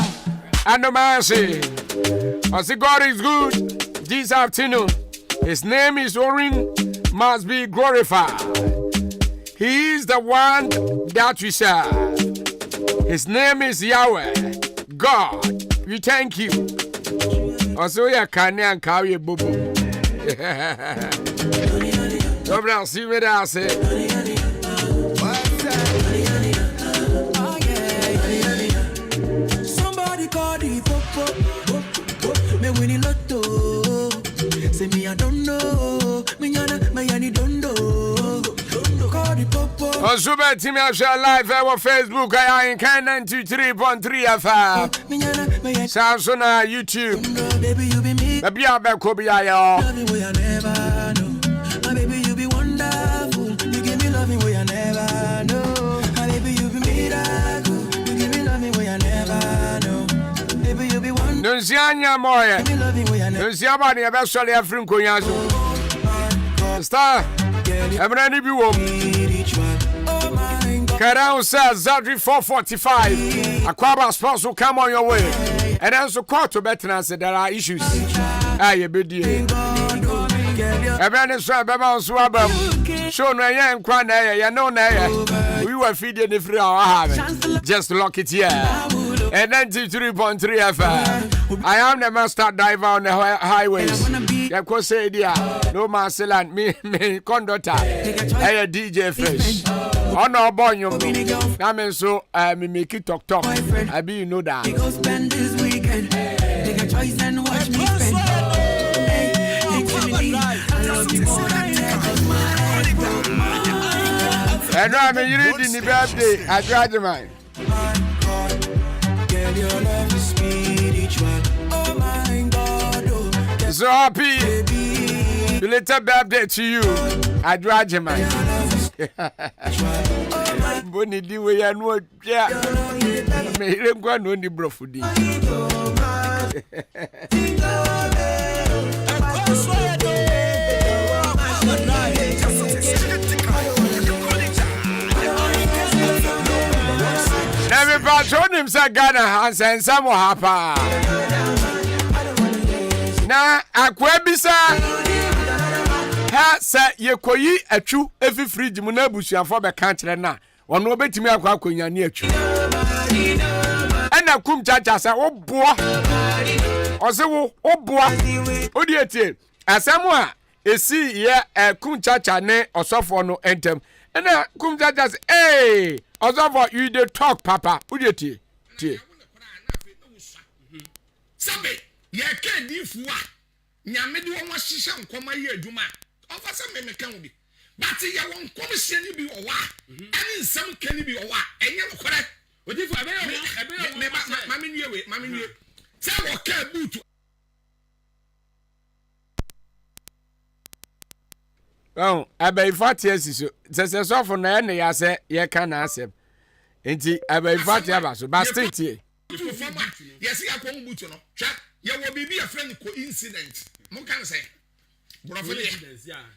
Andomasi. I say God is good this afternoon. His name is Orin, must be glorified. He is the one that we serve. His name is Yahweh. God, we thank you. Also, ya kane and carry a boo. God see what I say. Somebody call the popo. Me winning lotto. Say me I don't know. Me yani don't know. Call the popo. On Super Team Share Live on Facebook, Ahenkan 93.3 FM. Samsung YouTube. Baby, you be me. Baby, I be Kobe yo. Loving way I never know. My baby, you be wonderful. You give me loving way I never know. My baby, you be miracle. You give me loving way I never know. Baby, you be wonderful. Nunzianya moye. Nunziaba ni ebe sole afrin konyaso. Star. Ebrani bi wo. Karao says Zadri 445. Akwaaba sports will come on your way. And also call to better say there are issues. Aye, bedi. Ebrani so beba so abam. Show no ye nkwa na ye no na ye. We were feeding the free our have. Just lock it here. And 93.3 FM. I am the master diver on the highways. You could say there, no Marcelan, me conductor, I DJ Fresh. Oh no, boy, you I mean, so me make it talk. I be you know that. Go spend this weekend. Take a choice and watch me spend. And I mean, you read in the birthday, I tried to mine. Girl, your love is spiritual. Oh my God, oh. So happy. Belated birthday to you. I tried to mine. Bonnie, the way I know, yeah. May you go on the brofudi. Every patron himself Ghana has and some will happen. Now, Akwabisa has said, you could eat a true every fridge Munabush and for the country now. One will bet me a quack near you. And I come judge as oh boy. Or so, oh boy. Oh dear, as someone is see here a cum chacha ne or so for no anthem. And I come judge as, hey. Other for you the talk, Papa. Who you tea? Sabe, ye can't do for what? Yamedi won was shisha and come here, Juma. Offer some me can be. But you won't come see be or what? And some can be or what? And you correct. What if I mammy you, mammy you? Say what can boot. Oh, I be 40 years. There's so for na ya say ye can answer. Enti I be 40 years but still here. Yes, I come boot no. Chat, you will be a friend coincident. Mo can say.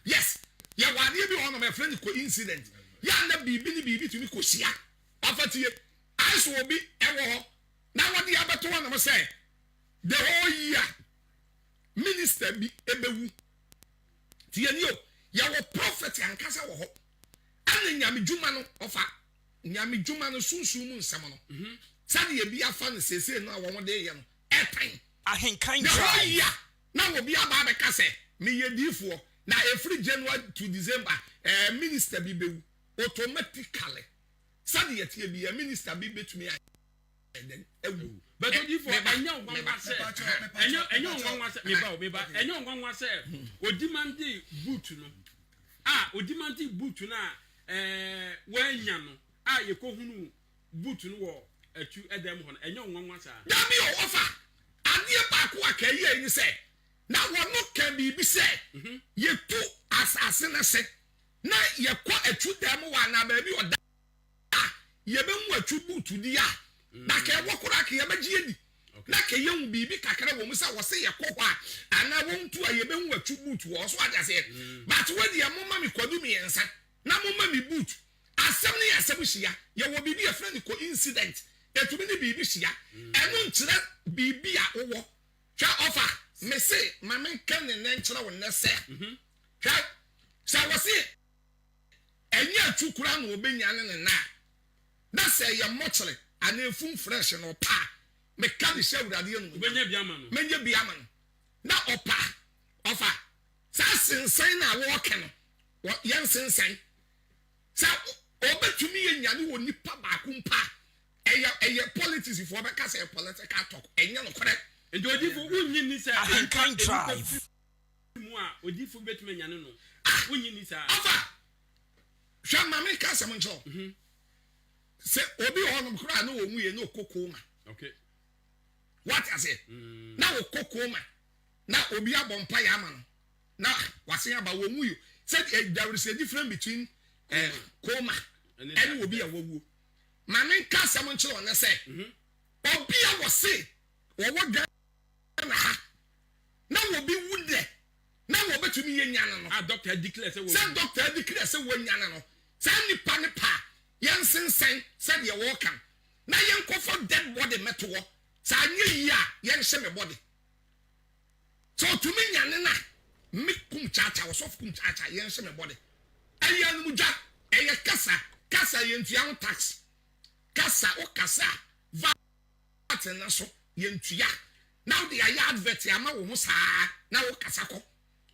Yes. Ya wa dey be on my friend coincident. Ya na bibi to me ko sia. Afati I so be ewo. Na what dey abeto na mo say. The whole year minister bi ebewu. Tieni o. Yawo prophet ankasa wo ho ane nyame dwuma no ofa nyame dwuma no sunsun mu nsam no sade ye bi afa no sese no awon de ye no Ahenkan try na wo bi aba be ka se me ye difo na every January to December minister bi bewu automatically sadi yeti bi minister bi betumi and then ewu but odi for enya ngwanwa se enya ngwanwa se meba enya ngwanwa se odimandi boot no odimandi boot na wanya no ye ko hunu boot no wo atu edem ho enya ngwanwa sa da bi o ofa ade ba ko akaye ni se na wono kan bi se ye tu asase na se na ye kwa atu dem wa na ba bi oda ye be mu atu boot di ya na ke wokura ke ye magye di na ke ye hu bibi kakra wo mu sa wo se ye kokwa ana wo ntu a ye be hu atu boot wo so aja se but we di amoma mi kwadu mi ensa na moma mi boot asem ne asem hia ye wo bibi ye friend ko incident etumi ne bibi hia enu nkyere bibi a wo twa offer me say mama kan ne nkyere wo ne se twa sa wo se enya atu kura no obenya ne na say ye mochele ana fun fresh no pa me ka di shawurade no obenya biama no menye biama no na opa offer sa sensen na wo ke no yen sensen sa obetumi ye nyane wo nipa ba ko mpa eye politics for be ka say political talk enya no correct and odifo unyi ni sa Ahenkan drive mu a odifo betumi nyane no unyi ni sa offer hwa mama ka say moncho se obi honom kura na wo mu ye no kokoma okay what I say na wo kokoma na obi abompa ya ma no na wase aba wo mu yo said there is a difference between coma and obi a wo mama ka say moncho on say obi a wo say wo ga na ha na wo bi wude na wo betumi ye nyana no doctor declare say wo doctor declare say wo nyana no sa nipa ne pa yensen said ye walk na yen ko for dead body meto sa anye yi a yen hye me body so to me nyane na me kum chacha wo so kum chacha yen hye me body ayi anu muja eye kasa yen tua tax kasa o kasa vat na so yen tua now the advert ama wo musa na wo kasa ko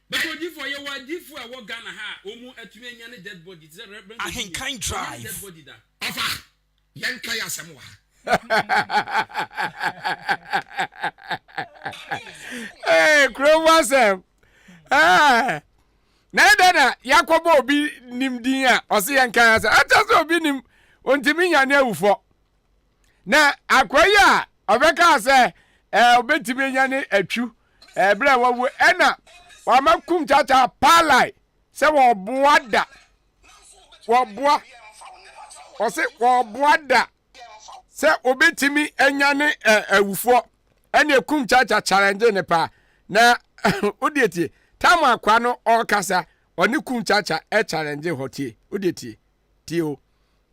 but odifo ye wa difo a wo Ghana ha omu atumi anya ne dead body ze Ahenkan drive dead body da ofa yen kai asem wa Hey, Krowasem. Na Yakobo obi nim din a ose yankan asa. Acha so obi nim ontimi nya na awufo. Na akoyi a obeka ase obetimi nya ne atwu. Bra wawu ena wa makum chacha palai se wo boada. Wo boa. Ose wo boada. Se obetimi enya ne awufo. Ene ekum chacha challenge ne pa na odietie tamu akwa no okasa oni kum chacha challenge hotie odietie tio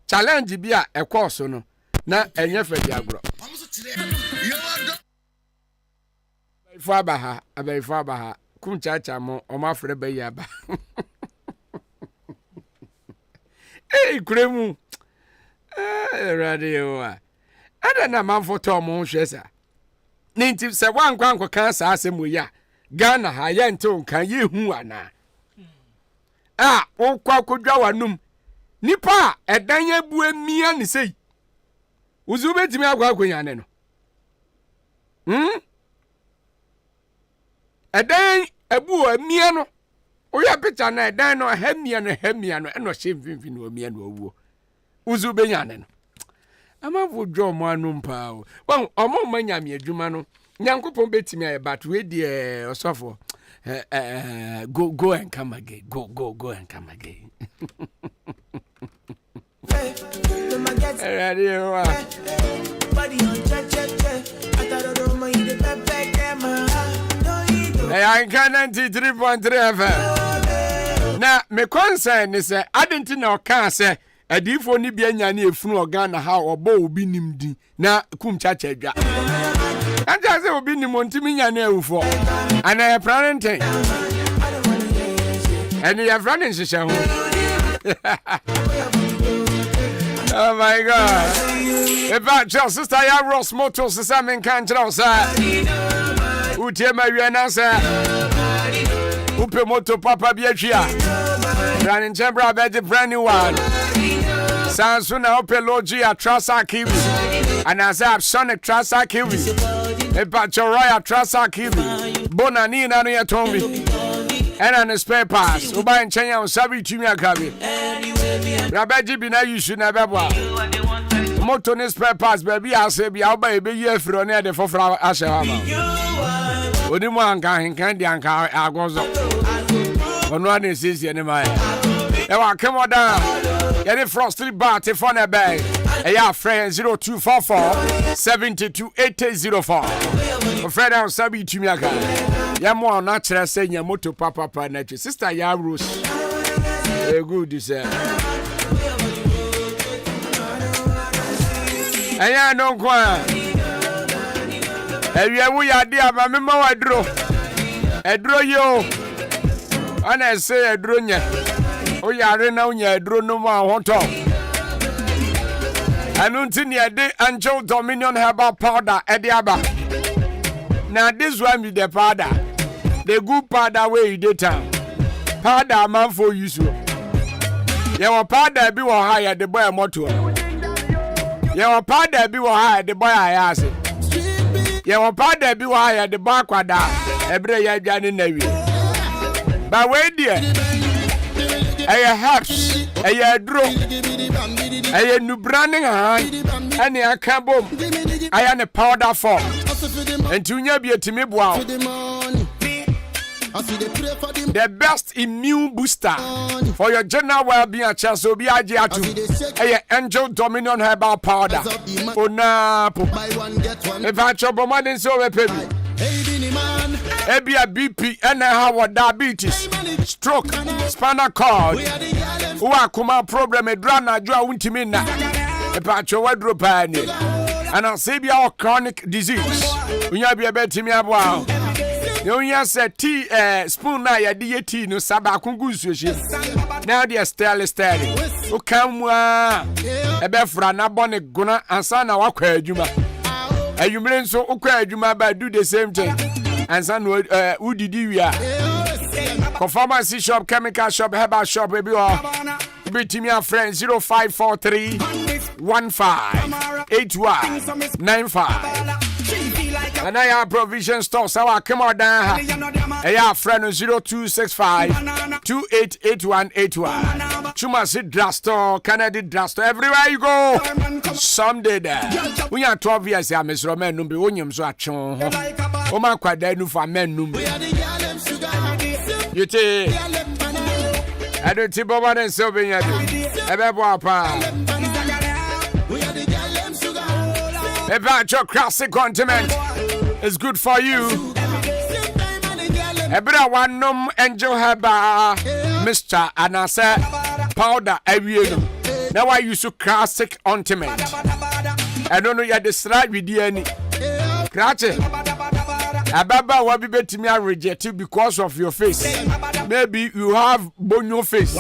challenge bi a ekoso no na enye fadi agro Abaifo abaha kum chacha mo omafre bayi aba kuremu radio ada na manfo to mo hwesa ninti se wankwanko kan sa asemu ya Ghana ha ye nto kan ye hu ana wokwa kodwa wanum nipa edan ye bu emia ni sei uzu betimi akwa akonya ne no edan ebu emia no oya picture na edan no hamia no eno hye no emia no owuo uzu benya ne no amafo dwo mo anu mpa o bon omo manyame adwuma no nyankopon betimi aye but we die osofo go and come again go and come again Ahenkan 93.3 FM na me concern is adenti na oka se adifo ni bia nya na efunu Ogana ha obo obi nimdi na kum chacha adwa anja se obi nim ontimi nya na ewufo ana plantain eni ya frane shisha ho oh my god eba chel sister ya Ross Motors se men kan chira sa utie ma wi na sa Upe moto papa biachia. Brand chambra bed brand new one. Sansuna upe logia trasa kiwi. And as I have Sonic trasa kiwi. Epa choroya trasa kiwi. Bonani na ya tombi. And on the spare pass. Uba in Chenya on Sabi Tumia Kabi. Rabaji bina you should never wa. Moto ne spare pass baby I say be out by a year from near the 4 Ashama. Odimu Ahenkan di anka agozo. Ono ane sisi ene mai. Ewa kemo da. Yene frosty bar te phone e bay. Eya friend 0244 728004. Friend on Sabi Tumia Kabi. Yamo na chere say nya moto papa na che. Sister ya Rose. Good say. Aya no kwa. Ewie wu ya de aba mema wadro. Edro yo. Ana say edro nya. O yare na unya edro no ma hoto. Anu ntini ade Angel Dominion Herbal Powder ede aba. Now this one with the powder. The good powder where you dey town. Powder man for use. Your powder be one higher the boy motor. Your powder be one higher the boy I ask. Your powder be one higher the boy kwada. Every year Johnny Navy. But wait there. Aye herbs. Aye draw. Aye new branding and a carbon. I am a powder form. And to be a timid wow. The best immune booster for your general well-being. Chance will be a Angel Dominion Herbal Powder. Oh, no. If I chop a man in so a baby. Maybe a BP and a Howard diabetes, stroke, spinal cord. Who are come problem a drana draw wintimina. A patch of wardrobe and I'll say be our chronic disease. We have be a better me about. You say tea spoon na ya di tea no saba kungusu. Now they are still steady. O kamwa e be fra na bone guna ansa na wakwa adwuma. Ayumre nso okwa adwuma ba do the same thing. Ansa no udidi wi a. Pharmacy shop, chemical shop, herbal shop be o. Be me a friend 0543 158195. And I have provision store, so I come out down. I have friend 0265 288181. Chuma sit drugstore, Canada drugstore, everywhere you go. Someday there. We are 12 years, I'm Miss Roman Numbi, William Swatchon. Oma Quadenu for men Numbi. You take. I don't tip over and so being a about your classic continent is good for you. Ebra one num Angel Heba, Mr. Anasa powder every. Now I use classic ointment. I don't know you had the slide with any. Cratch. Ababa will be better me reject you because of your face. Maybe you have bonyo face.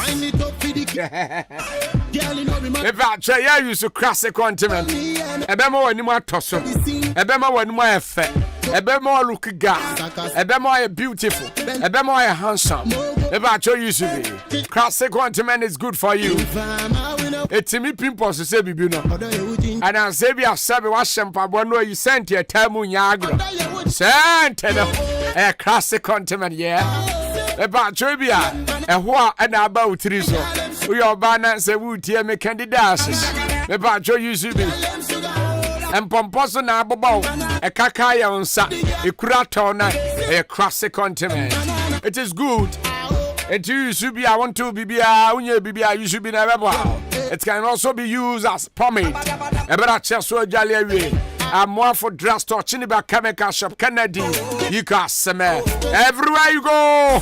If I try you use a classic continent, a bemo anymore tosso, a bemo one more effect, a bemo look gas, a bemo beautiful, a bemo handsome. If I try you to be classic continent is good for you. It's me pimples to say bibuno. And I say we have seven wash and pabono you sent your tamu yagro. Sent a classic continent, yeah. About trivia, and what and about Triso. We are banner say would hear me candidates. About your UCB and Pomposo Nababo, a Kakaya on Sa, a Kuratona, a classic continent. It is good. And you should be, I want to be, you should be never. It can also be used as pomade. A better chest so jolly. I'm more for drugstore, Chiniba chemical shop, Kennedy. You can smell everywhere you go.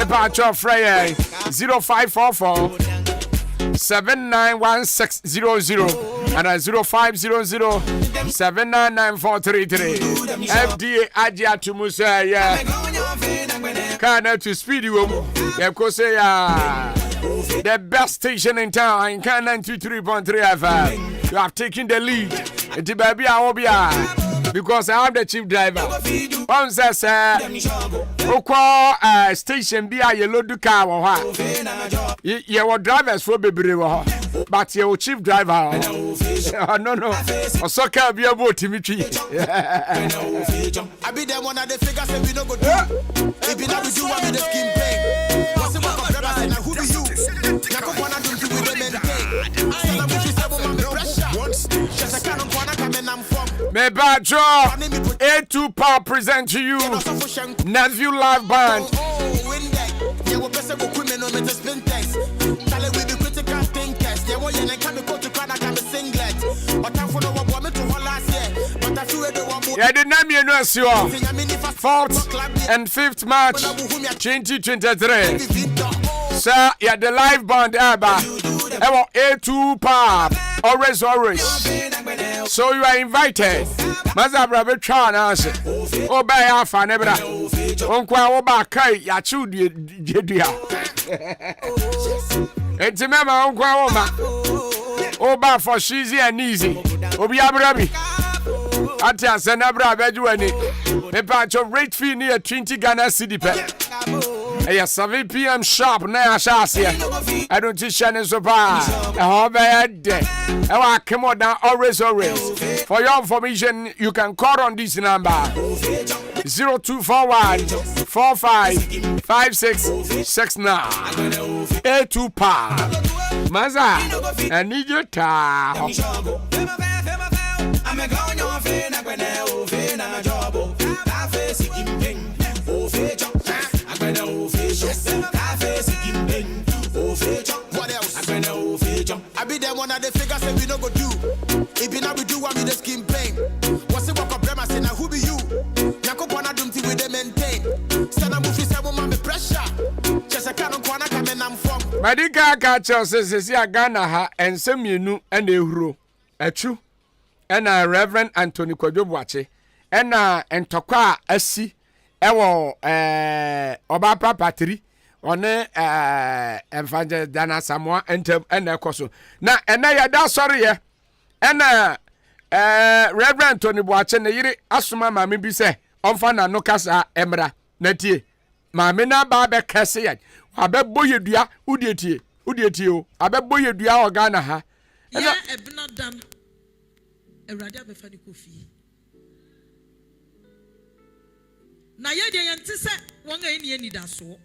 About your Freya 0544 791600 and 0500 799433. FDA Adia to Musa, yeah. Can't to speed you. Of course, the best station in town, Ahenkan 93.3 FM. You have taken the lead. It's baby, I will be because I am the chief driver. One says, Oko station be a yellow car or you were drivers for baby, but you chief driver. No. A soccer be a boat, Timothy. I be there one of the figures and we don't go do. If you never do what with the skin pain. What's the work of brothers and who be you? Nako wanna do with the maintain. Sana wifi sabo mami pressure. Just a canon wanna come and I'm from. Me bajo A2 Power present to you Nephew Live Band. Oh, win that. Yeah, we best go women on the spin test. Tell we be critical thinkers. Yeah, we ain't come go to Canada come singlet. But I'm for no one me to hold last year. But I feel the one. Yeah, the name you know, 4th and 5th March 2023. Sir, yeah, the live band ever A2 Pop, always. So you are invited. Mazabra Betrana, oh, by our fan, ever. Unqua Oba Kai, Yachu, Jedia. It's a member, Unqua Oma. Oba for sheezy and easy. Obiabrabi. Atia Senabra Beduani. The patch of rate fee near 20 Ghana City Pet. 7 p.m. sharp now, Shasia. I don't teach Shannon so far. I hope day. I come on down always. For your information, you can call on this number 0241 45 5669. A2 Pa. Maza, I need your time. I'm a going on fin, I'm going to fin, I'm a job. I face it in pain. Oh, face up. I'm going to face up. I face it in pain. Oh, face up. What else? I'm going to face up. I be there one of the figures and we don't go do. If you not we do, I be the skin pain. What's the work of them? I say, now who be you? Nako Pona don't think we they maintain. Stand up with yourself, mommy pressure. Just a canon corner coming, I'm from. Madika catcher says, yeah, Ghana ha, and some you know, and a hero. A true. Ena Reverend Anthony Kwadwobuache ena entokwa asi ewo oba papatri one Evangel Dana Samoa entem ena ekoso na ena yada sorry ye ena Reverend Anthony Buache ne yiri asoma maame bi se onfa na no kasa emra na tie maame na ba be kase ye abebbo yedua udietie o abebbo yedua ogana ha ya ebnadam Erade abefa ni kofi na ye de yente se won ga eni da so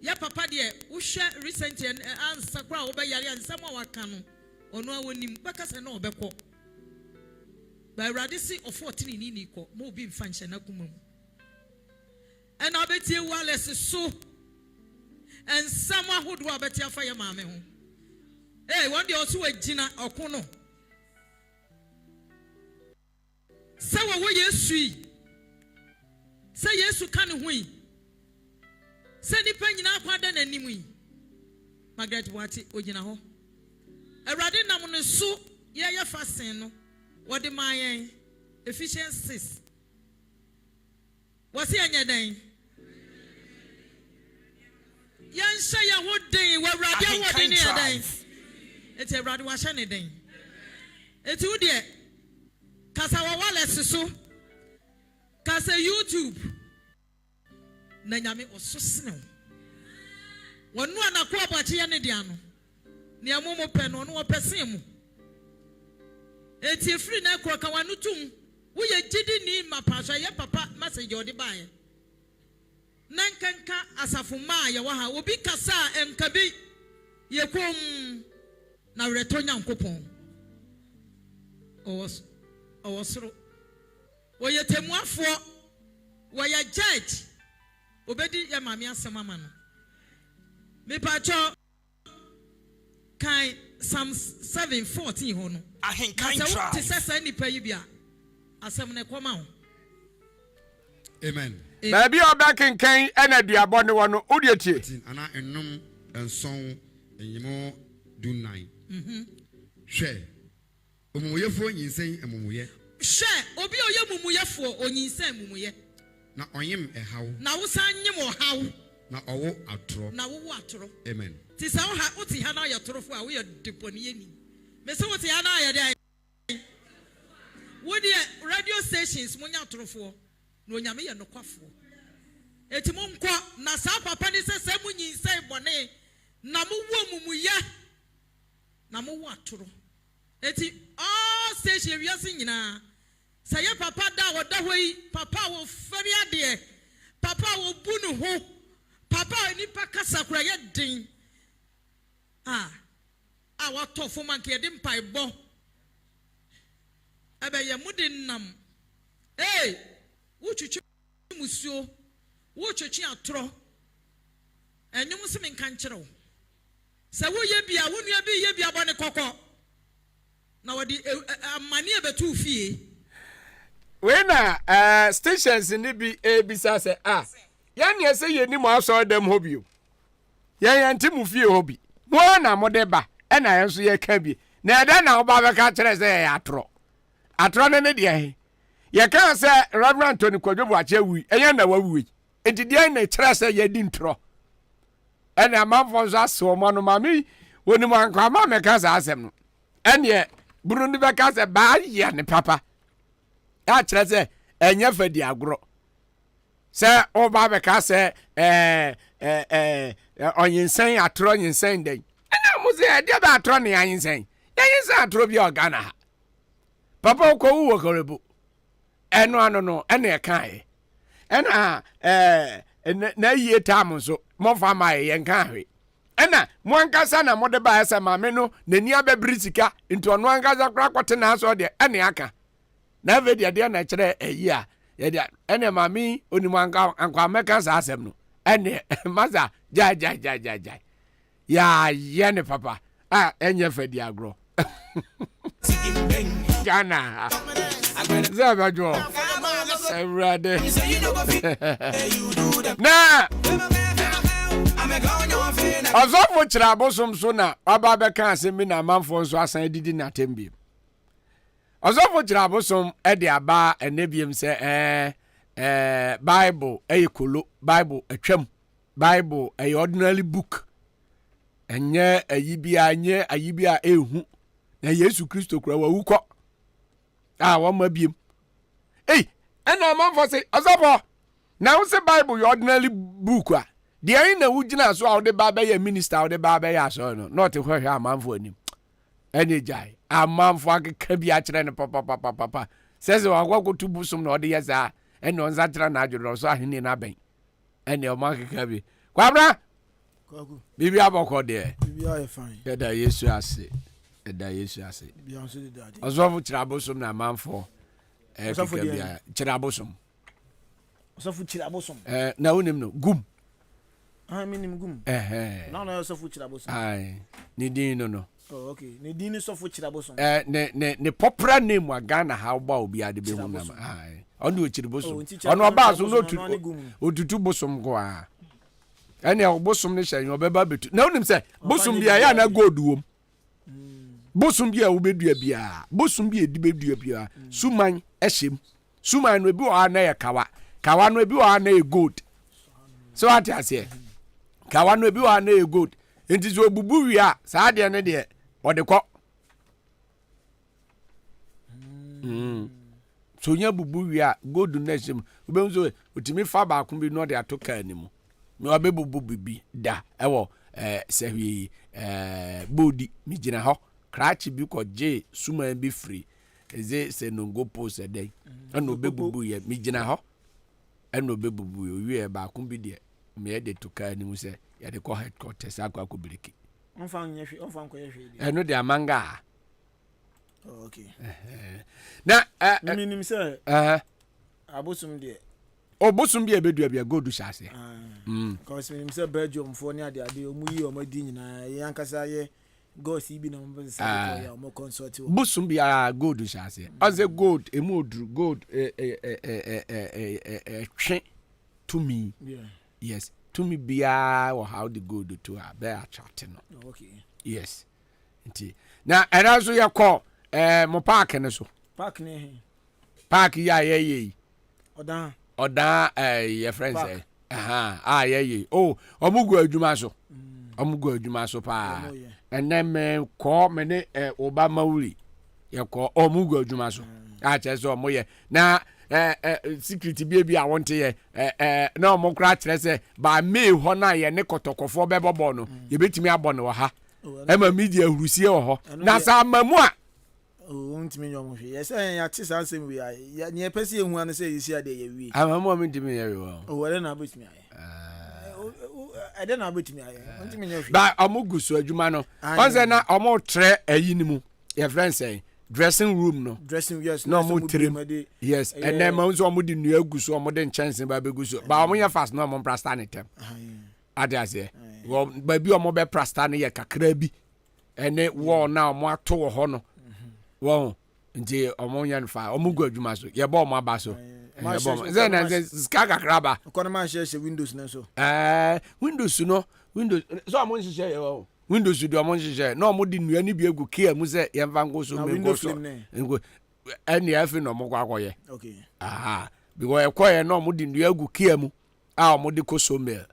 ya papa de wo hwe recent answer kra wo be yare ansam a waka no ono awonim baka se na obekọ ba erade si of 14 ni ko mo obi mfa nche na kuma mu ena obetie wales so ensam ahodo abetie afa ye maame ho won de oso agina okono Say what Yesu. Say Yesu can win. Say the penny now pardon and nimu. Margaret Wati Ojinaho. A radin namun so ya fasten. What the my Ephesians 6. What's he on your day? Yan say ya would day where Radia what in your day. It's a Radwashan day. It's who dear. Kasa wawale so kasa YouTube na nyame ososene wonu anakwa abache ya ne dia no ne amomo pe no no opesen mu eti free na ekro ka wanu tum wo ye gidi ni mapasha ye papa message odi bae nankanka asafo ma ye wa ha obi kasa enkabi ye kom na retonya nkopon Osoro. Woye temuafo. Woye judge. Obedi ya mami asema mano. Me pacho kan Psalm 7:14 ho no. Ahenkan try. Te sesa ni pa yibia. Asem ne koma ho. Amen. Baby oba kenkan ena duabo ne wono odietie. Ana enum enson enyimo dunnan. Hwe omuyefo nyinsen emumuye. She obi oye mumuyefo onyinsen mumuye. Na onyim ehaw. Na wo san nyim ohaw. Na owo atro. Na wo atro. Amen. Ti sa wo ha oti ha na ya torofo a wo ye deponi yeni. Me se wo ti ha na ya dai. Wo de stations munya atorofo no nyame ye nokwafo eti mo nkọ na sa papa ni se munyi sai bone na mo wo mumuya na mo wo atoro eti all station wiase nyina saye papa da wo da hoyi papa wo fari ade papa wo bunu ho papa ni pakasa kura ye din wa tofo man ke din pai bo ebe ye mudin nam wo chuchu musuo wo chuchu atoro enyum se men kan kire wo se wo ye bia wo nua bi ye bia bo ne kokko na wodi amani ebetu fie we na stations ni bi ebisa se yan ye se ye ni mo aso dem hobio yan timu fie hobi mo na mo de ba na yan so ye ka bi na eda na oba be ka kire se ya atro ne de he ye ka se Reverend Tony Kwadwobu ache wi eyan na wawi entidia na kire se ye di ntro ena amamfo so aso mo no mami woni mo anka ma me ka sa asem no ene Burundi be ka se ba ye ne papa a kire se enya fadi agro se oba be ka se onyensen atro nyensen den ena mo se e de ba atro ne anyensen yensen atro bi ogana papa ko wu korebu eno ano no ena e kan ena na yie tam so mo fa mai ye nkan hwe ena mo ankasa na mo de ba esa ma me no nani abebrisika into ono ankasa kra kwete na so de ena aka na vedia de na kire eyi a ye de ena ma mi onimo anka meka sa asem no ene maza ja ya ye ne papa enye fadi agro Ghana Zabajo Everade na Azofo chirabosom so na aba be kan asemi na manfo so asan didi na tembi Azofo chirabosom e de aba enebiem se Bible kolo Bible atwam Bible ordinary book enye ayibia ehu na Yesu Kristo kura wa wukọ wa mabiem ena manfo se Azofo na wo se Bible your ordinary book a de ayi na wugina so a wo de ba be ya minister wo de ba be ya so no not hwehwe amanfo anim ene jai amanfo akeka bi a kire ne papa sese wa gwako tubusum na wo de yesa ene onza kire na adworo so ahene na ben ene o makeka bi kwabra kwaku bibi aboko de bibi aye fine da Yesu ase bi on so de daddy Azofo chirabosum na amanfo ekeka bi a chirabosum Azofo chirabosum na wonim no gum minim gum na Azofo chirabosum ni din no oh okay ni din Azofo chirabosum ne popra name wa Ghana how ba obi ade be hunam onu chirabosum onu oba so no otutu bosom go ene obosom ne hye obeba betu na wonim se bosom bia ya na goduom bosom bia obedua bia bosom bia edibedua bia suman ehyem suman no ebi wa na ye kawa no ebi wa na ye gold so ati ase kawa no ebi wa na ye gold enti so obubu wi a saa de ne de odekọ so nya bubu wi a gold na ehyem obenzo otimi fa ba akun bi no de atoka animu me obebubu bibi da ewo sehwi bodi mi gina ho krachi bi ko je suman bi free eze se nongo post dey eno bebubu ye mi gina ho eno bebubu ye wi e ba kun bi de me de toka ni mu se ya de ko headquarters akwa ko biriki onfan ko ye hwe eno de amanga okay na minim se abosum de obosum bi ebedua bia godu shase cause minim se Belgium fo ni ade omuyi omadi nyina yankasa ye gosi bi na mo se ya mo consult bosum bia godu shase as a gold emodru gold twen to me yes to me bia or how the gold to a be a chat no okay yes nti na erazo ye call mo park ne so park ne park ya ye oda your friends ye omugu adwuma so pa and then me call me ne Obama wuri ye call omugu adwuma so a kyerɛ sɛ ɔmo yɛ na security bi a wɔnte yɛ na ɔmo kora kyerɛ sɛ ba May hɔ na yɛ ne kɔtɔkɔfoɔ bɛbɔbɔ no yɛbɛtumi abɔ no wɔ ha ɛma media ahurusie wɔ hɔ na saa amamu a ntimi nyɛ ɔmo hwɛ yɛsɛ yɛate saa asɛm wi a neɛ pɛ sɛ yɛhu ano sɛ yɛsi ade yɛwie amamu a mentimi yɛ wɔ wɔde na abɛtumi ayɛ ɛdɛ na abɛtumi ayɛ ntimi nyɛ hwɛ ba ɔmo gu so adwuma no ɔnsɛ na ɔmo trɛ ayi no mu yɛfrɛ nsɛn dressing room no yes na ɔmo tirim yes ɛnɛ ma nso ɔmo de nnua gu so ɔmo de nkyɛnse ba bɛgu so ba ɔmo yɛ fast na ɔmo prasta ne tɛm ade aseɛ baabi ɔmo bɛ prasta ne yɛ kakra bi ɛne wɔɔ na ɔmo ato wɔ hɔ no wɔn nti ɔmo nyɛ no fa ɔmo gu adwuma so yɛbɔ ɔmo aba so sɛ na sika kakra ba kɔnɔ ma nhyehyɛ windows ne so windows so ɔmo nhyehyɛ yɛ wɔ windows de ɔmo nhyehyɛ na ɔmo de nnua ne bi egu kia mu sɛ yɛmfa nko so menko so ɛne afi na ɔmo kɔ akɔyɛ because ɛkɔyɛ na ɔmo de nnua egu kia mu a ɔmo de kɔ so mail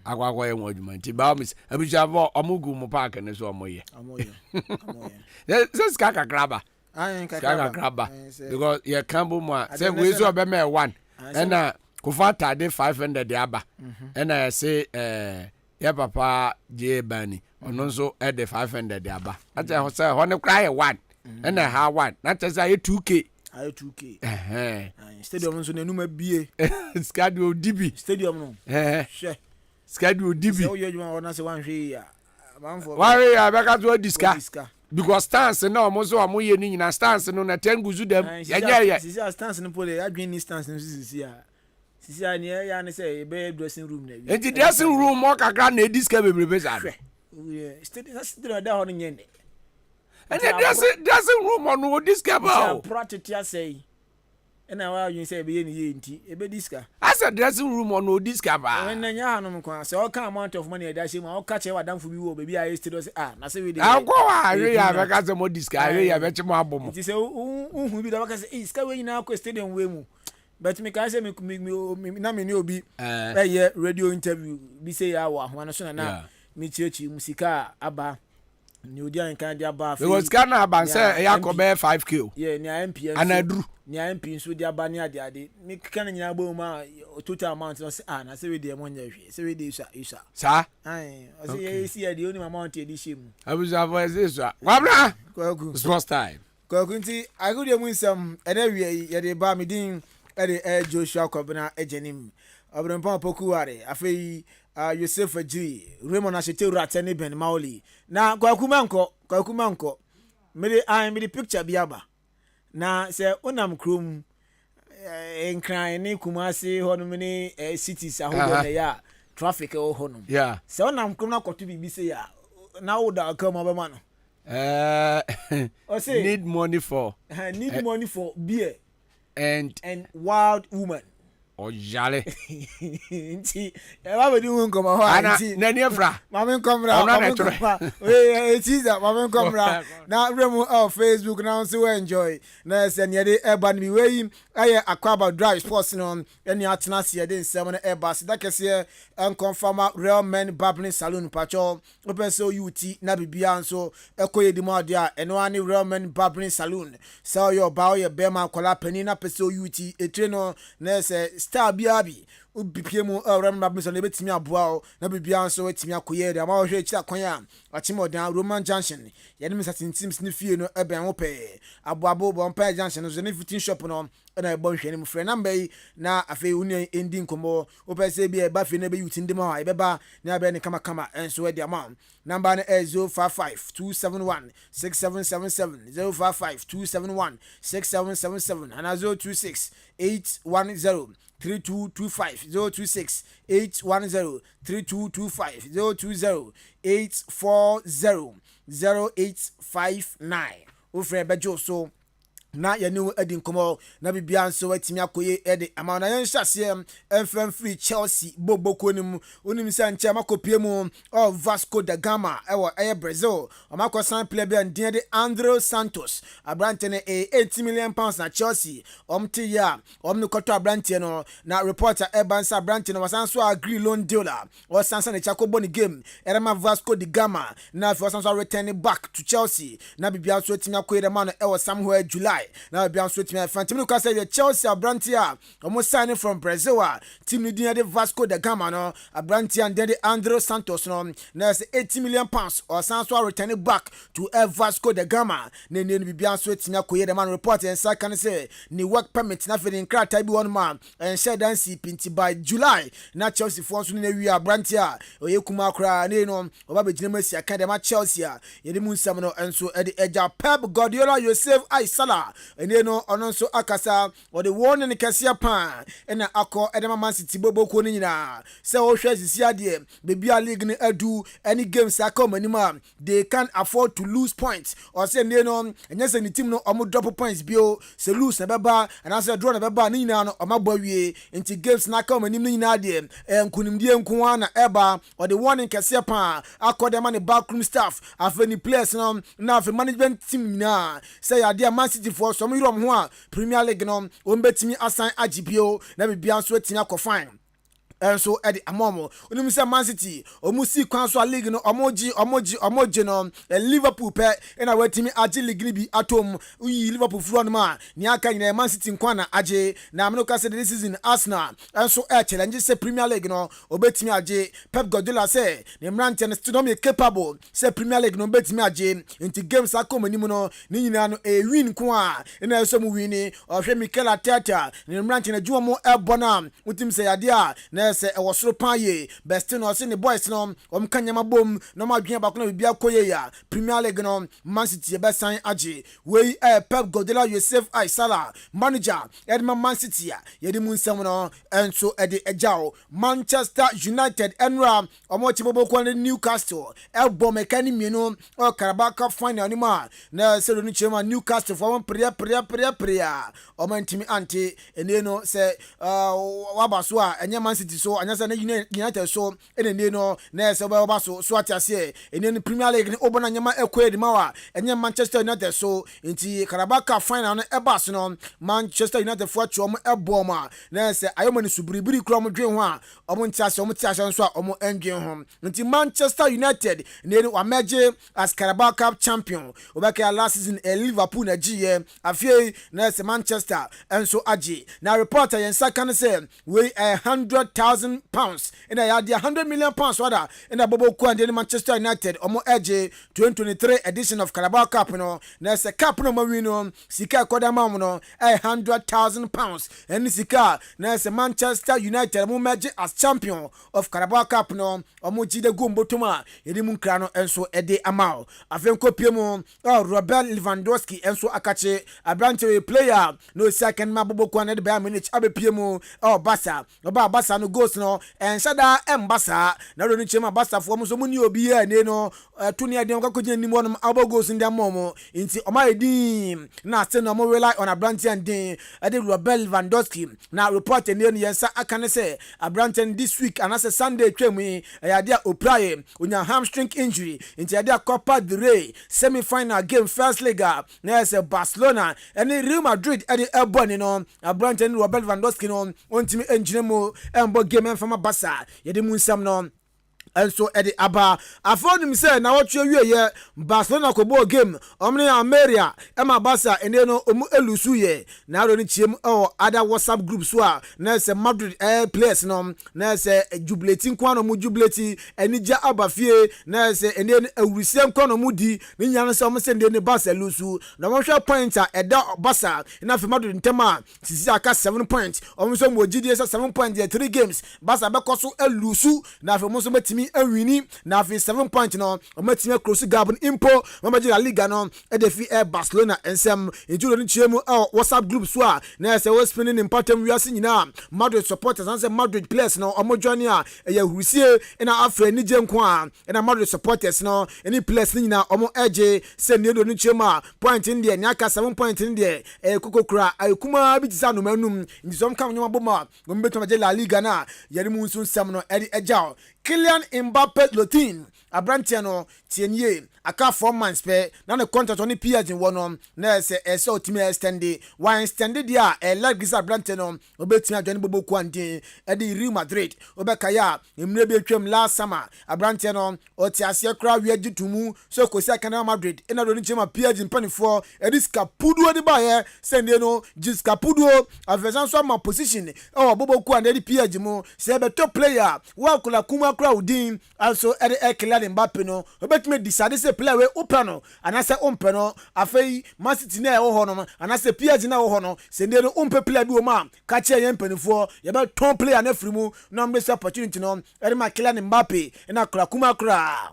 akɔyɛ wɔn adwuma nti baa mi abusuafo ɔmo gu mu paaki ne so ɔmo yɛ sɛ sika kakra ba sika kakra ba because yɛ kan bo mu a sɛ wei so ɔbɛma ɛ 1 ɛna kofa ataade 500 aba ɛna yɛse yɛ papa gye bani ɔno nso ɛde 500 aba akyɛ sɛ hɔ ne kora yɛ 1 ɛna ha 1 na kyɛ sɛ ayɛ 2k stadium nso n'anum abie sika de odi bi stadium no hwɛ sika de odi bi sɛ woyɛ adwuma wɔna sɛ wanhwɛ yi a wanhwɛ yi a bɛka so adi sika because stance na ɔmo so ɔmo yɛ ne nyina stance no na 10 guzu dɛm yɛnyɛ sisi a stance no pole adwene ni stance no sisi a ne ya ne say be dressing room na wi enti dressing room mo kakra na ediska bebrebe sa no stadium da ho no nyɛ ne enti dressing room no ediska ba o practice say na wa yin say be ye ne ye enti e be diska asa dressing room no ediska ba when na nya ha no kwa say all kind amount of money e da she ma all catch e wadamfo bi wo baby a stadium say na say we dey akwa awe ya be ka say mo diska awe ya be che mo abom enti say hu bi da ba ka say iska we nyina akwa stadium we mu but me can say me na me ni obi radio interview bi say ya wa ho so na me chiechi musika aba ni odi an kan dia ba fe because kana aba say ya ko be 5k ni MP anadru ni MP so dia ba ni ade me kana nyina gbo ma total amount no say na say we dey mo nya hwe say we dey isa sa o say ye see the only amount e dey shame abuja for isa kwabra sports time nti I go dey mu nsam ene wie ye dey ba me din Joshua Kobina ejenim Abrempa Pokuare afei Yosef Ajiri Raymond Ashete Ratene Ben Mauli na kwakumanko me the picture biaba na se onam krom enkran ne Kumasi hono me ne cities ahodo na ya traffic hono se onam krom na koto bibi se ya na woda akama be ma no need money for beer and wild woman jale nti e ba be di won koma ho nti na ne fra mama komra mama komra na remu Facebook na so enjoy na se ne de eba ni we aye Akwaaba drive sports no eni atena se de nsem na eba se da kese confirm real men barbering salon pacho open so UT na bibia nso ekoye di mo de a eno ani real men barbering salon sell your bow your bema kola pani na peso UT etre no na se star biabi ubipie mu remember me so na betimi aboa na bibia nso etimi akoye de ama hwe ekira kwan a achimodan Roman Junction ye ne misatintim sne fie no eben wo pe aboabo bompa junction no ne fitin shop no na e bon hwe ne mfre number yi na afi uni ending komo wo pe se bi e ba fi na be yutin de ma e be ba na be ne kama enso e de ama number no 055-271-6777 055-271-6777 and 026-810-3225 026-810-3225 020-840-0859 ufre bejo so na yanu edi nkomo na bibia nso watimi akoye edi ama na yen hyase emfem free Chelsea boboko nim onim se nche makopie mu Vasco da Gama ewo Brazil amakosan player bi ndin de André Santos abrante ne 80 million pounds na Chelsea omte ya omni koto abrante no na reporter Ebansa abrante no wasan so agree loan deal wasan ne chako boni game erema Vasco da Gama na wasan so return back to Chelsea na bibia nso watimi akoye de ma no ewo somewhere July July na bia so timi fan team no ka say Chelsea abrantia almost signing from Brazil team no din de Vasco da Gama no abrantia and then the André Santos no na say 80 million pounds or sanso returning back to Vasco da Gama na ne bia so timi akoye the man report and say can say ni work permit na feeding krata bi one man and share dance pinti by July na Chelsea for so na wi abrantia oye kuma kra ne no oba be gina masi academy Chelsea yede mu nsam no enso e de eja Pep Guardiola Joseph Aisala ene no ono nso akasa o de warning ne kase pa ena akọ edema Man City boboko ni nyina se o hwe sisi ade bebia league ne adu any games akọ manima they can't afford to lose points or say ne no enye se ni team no omo drop points bio se lose na beba and as draw na beba ni nyina no omagba wie into games na akọ manim ni nyina ade enkunimdie nkunwa na eba o de warning kase pa akọ de man backroom staff afeni players no na afi management team na say ade Man City for some Europe ho a Premier League no o mbetimi assign agibio na bibia nso atimi akọ and so Eddie Amomo unim say Man City omusi kwan so league no omoji no Liverpool pe na watimi age league ni bi atom uyi Liverpool flo no ma ni aka nyina Man City nkwan na age na amno ka say this season Arsenal and so challenge say Premier League no obetimi age Pep Guardiola say the Mranten no still not capable say Premier League no betimi age into games akoma ni mu no ni nyina no e win kwa na so mu win o hwe Mikel Arteta the Mranten adwuma mo ebona utim say ade a na se e wosoro paye best no se ne boys no kanyama bom no madwen ba ko na bibia koye ya Premier League no Man City be san age we Pep Guardiola Joseph Aisala manager Edman Man City ya yedi mu nsam no enso ede ejao Manchester United enra omo chibobo ko ne Newcastle elbo mekani mienu o Carabao Cup final ni ma na se do ni chema Newcastle for prayer omo ntimi anti ene no se wabaso a enye Man City so anyasa na United so ene no na se ba so atiase ene Premier League ni obona nyama ekwedi mawa enye Manchester United so nti Carabao Cup final no ebas no Manchester United fo atwo mo ebo ma na se ayomani subribiri kro mo dwen ho a omo ntiase nso a omo endwen ho nti Manchester United ne wa meje as Carabao Cup champion obaka last season Liverpool na giye afie na se Manchester enso age na reporter yensa kan say we 100,000 pounds in a yard 100 million pounds wada in a bobo ku and Manchester United omo age 2023 edition of Carabao Cup no na se cup no ma win no sika koda mam no 100,000 pounds and sika na se Manchester United mo meje as champion of Carabao Cup no omo jide gombo tuma yedi mu nkra no enso ede amao afenko piemu Robert Lewandowski enso akache abrante player no second ma bobo ku and Bayern Munich abepiemu Barca oba Barca no goals no enshada embasa na do ni chema Barca fo mo so mu ni obi ya ne no tuni ade ko kogye ni mo no abo goals ndi amomo nti oma edin na se no mo rely on abrante and din ade Robert Lewandowski na report ne no yensa akane se abrante this week and as a Sunday twemu ya dia opraye onya hamstring injury nti ade Copa del Rey semi final game first leg na se Barcelona and Real Madrid ade eboni no abrante Robert Lewandowski no ontimi enjine mo embo game enfama Barca yede mu nsam no enso ede aba afọdum say na wotwe wieye Barcelona ko bo game omne Ameria ema Barca ene no omu elusu ye na aro ni chiem other WhatsApp groups wa na se Madrid players no na se jubilating kwa no mu jubilati enija abafie na se ene awurisiam kwa no mu di ni nyane se omo se ene Barca elusu na mo hwe point a eda Barca na fe Madrid ntema sisi aka 7 points omo so mo gidi 7 points 3 games Barca be koso elusu na fe mo so metimi awini na fi 7 point no omatime cross gabon impo mamaji la liga no e de fi Barcelona ensem ejulo ni chiemu WhatsApp group so a na se we spinning important wiase nyina Madrid supporters and say Madrid players no omojoni a ya hurusie na afa ni je nko a na Madrid supporters no any players nyina omo eje se ne do ni chiemu a point in there ni aka 7 point in there kokokura kuma bi tisa no manum ndisom kam nyoma boma gombeto maji la liga na yari mu nsun sam no edi ejao Kylian Mbappe Lotin abrantia no tienye aka 4 months pe na ne contract on PSG wono na se ultimate extend one extended dia like this abrantia no obetimi adwane boboku ande e di Real Madrid obekaya emre bi atwam last summer abrantia no otiase kra wi agitumu so kosi akana Madrid ina do ni chema PSG mpanifo e di skapudo di baye sende no jiskapudo avesan so ma position boboku ande di PSG mo se be top player wa kula kuma kra udin also e Kylian Mbappe no obetime decide say player we open no anase ompe no afei Man City na e ho no anase PSG na ho no sende no ompe player bi o ma ka che ye mpanifo ye be ton player na frimu no mbe opportunity no e ma Kylian Mbappe na kula kuma kra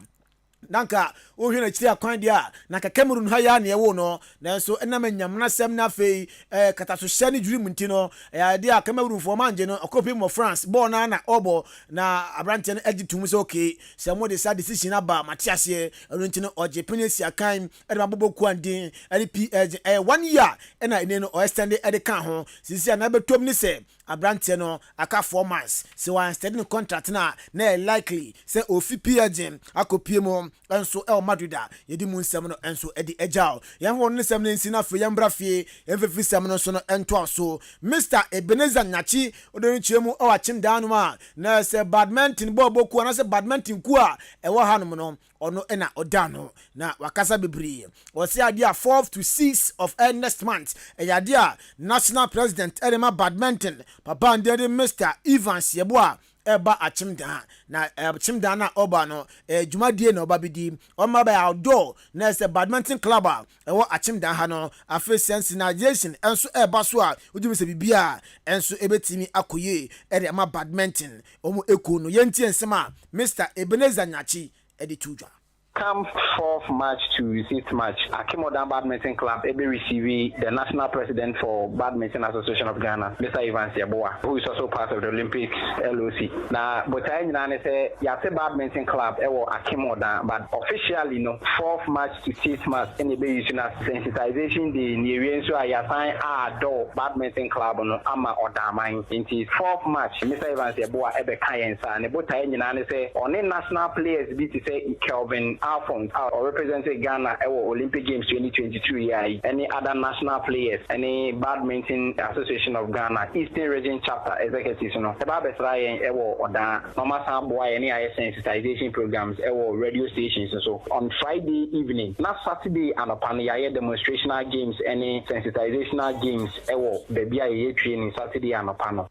nanka ohwe na chiri akwan dia na Cameroon ha ya na ewo no nanso enam nyamna sem na fei kataso hye ni juri munti no ya dia Cameroon fo manje no okopi mo France ball na obo na abrante no agitum so okay se mo de sa decision aba matiase ronti no oje penesi akan e de maboboku andin e PSG 1 year na ene no o extend e de kan ho sisi na betom ni se abrante no aka 4 months se one extend contract na likely se ofi PSG akopie mo enso Madrid yedi mu nsem no enso edi ejao yan won nsem ne nsina fe yan brafie enfefi sem no so no ento so Mr. Ebenezer Nyachi odon chiemu o achim dan no a na se badminton boboku na se badminton ku a e wo hanom no ono ena odano na wakasa bebri o se ade 4 to 6 of next month e yade a national president Edema badminton papa ndede Mr. Evans Yeboa eba achimda na achimda na oba no dwumadie na oba bidi o ma ba outdoor na se badminton club a ewo achimda ha no afi sensitization enso eba so a udumi se bibia enso ebetimi akoye ede ma badminton omo eko no yenti ensema Mr. Ebenezer Nyachi edi tudwa. Come 4th March to 6th March, Akimodan Badminton Club will be receiving the National President for Badminton Association of Ghana, Mr. Evans Yeboa, who is also part of the Olympics LOC. Now, but I say Yate Badminton Club ewo Akimodan, but officially no 4th March to 6th March in the using as sensitization the near so I assign do Badminton Club no ama odamine. Into 4th March, Mr. Evans Yeboa ebe kayensa, and but I say on national players be to say Kelvin Alphonse or represented Ghana at Olympic Games 2022 year. Any other national players, any Badminton Association of Ghana, Eastern Region Chapter Executives, no. The Babes Ryan ewo oda Mama Samboy any sensitization programs ewo radio stations and so on Friday evening. Not Saturday and upon the demonstrational games, any sensitizational games ewo baby I training Saturday and upon.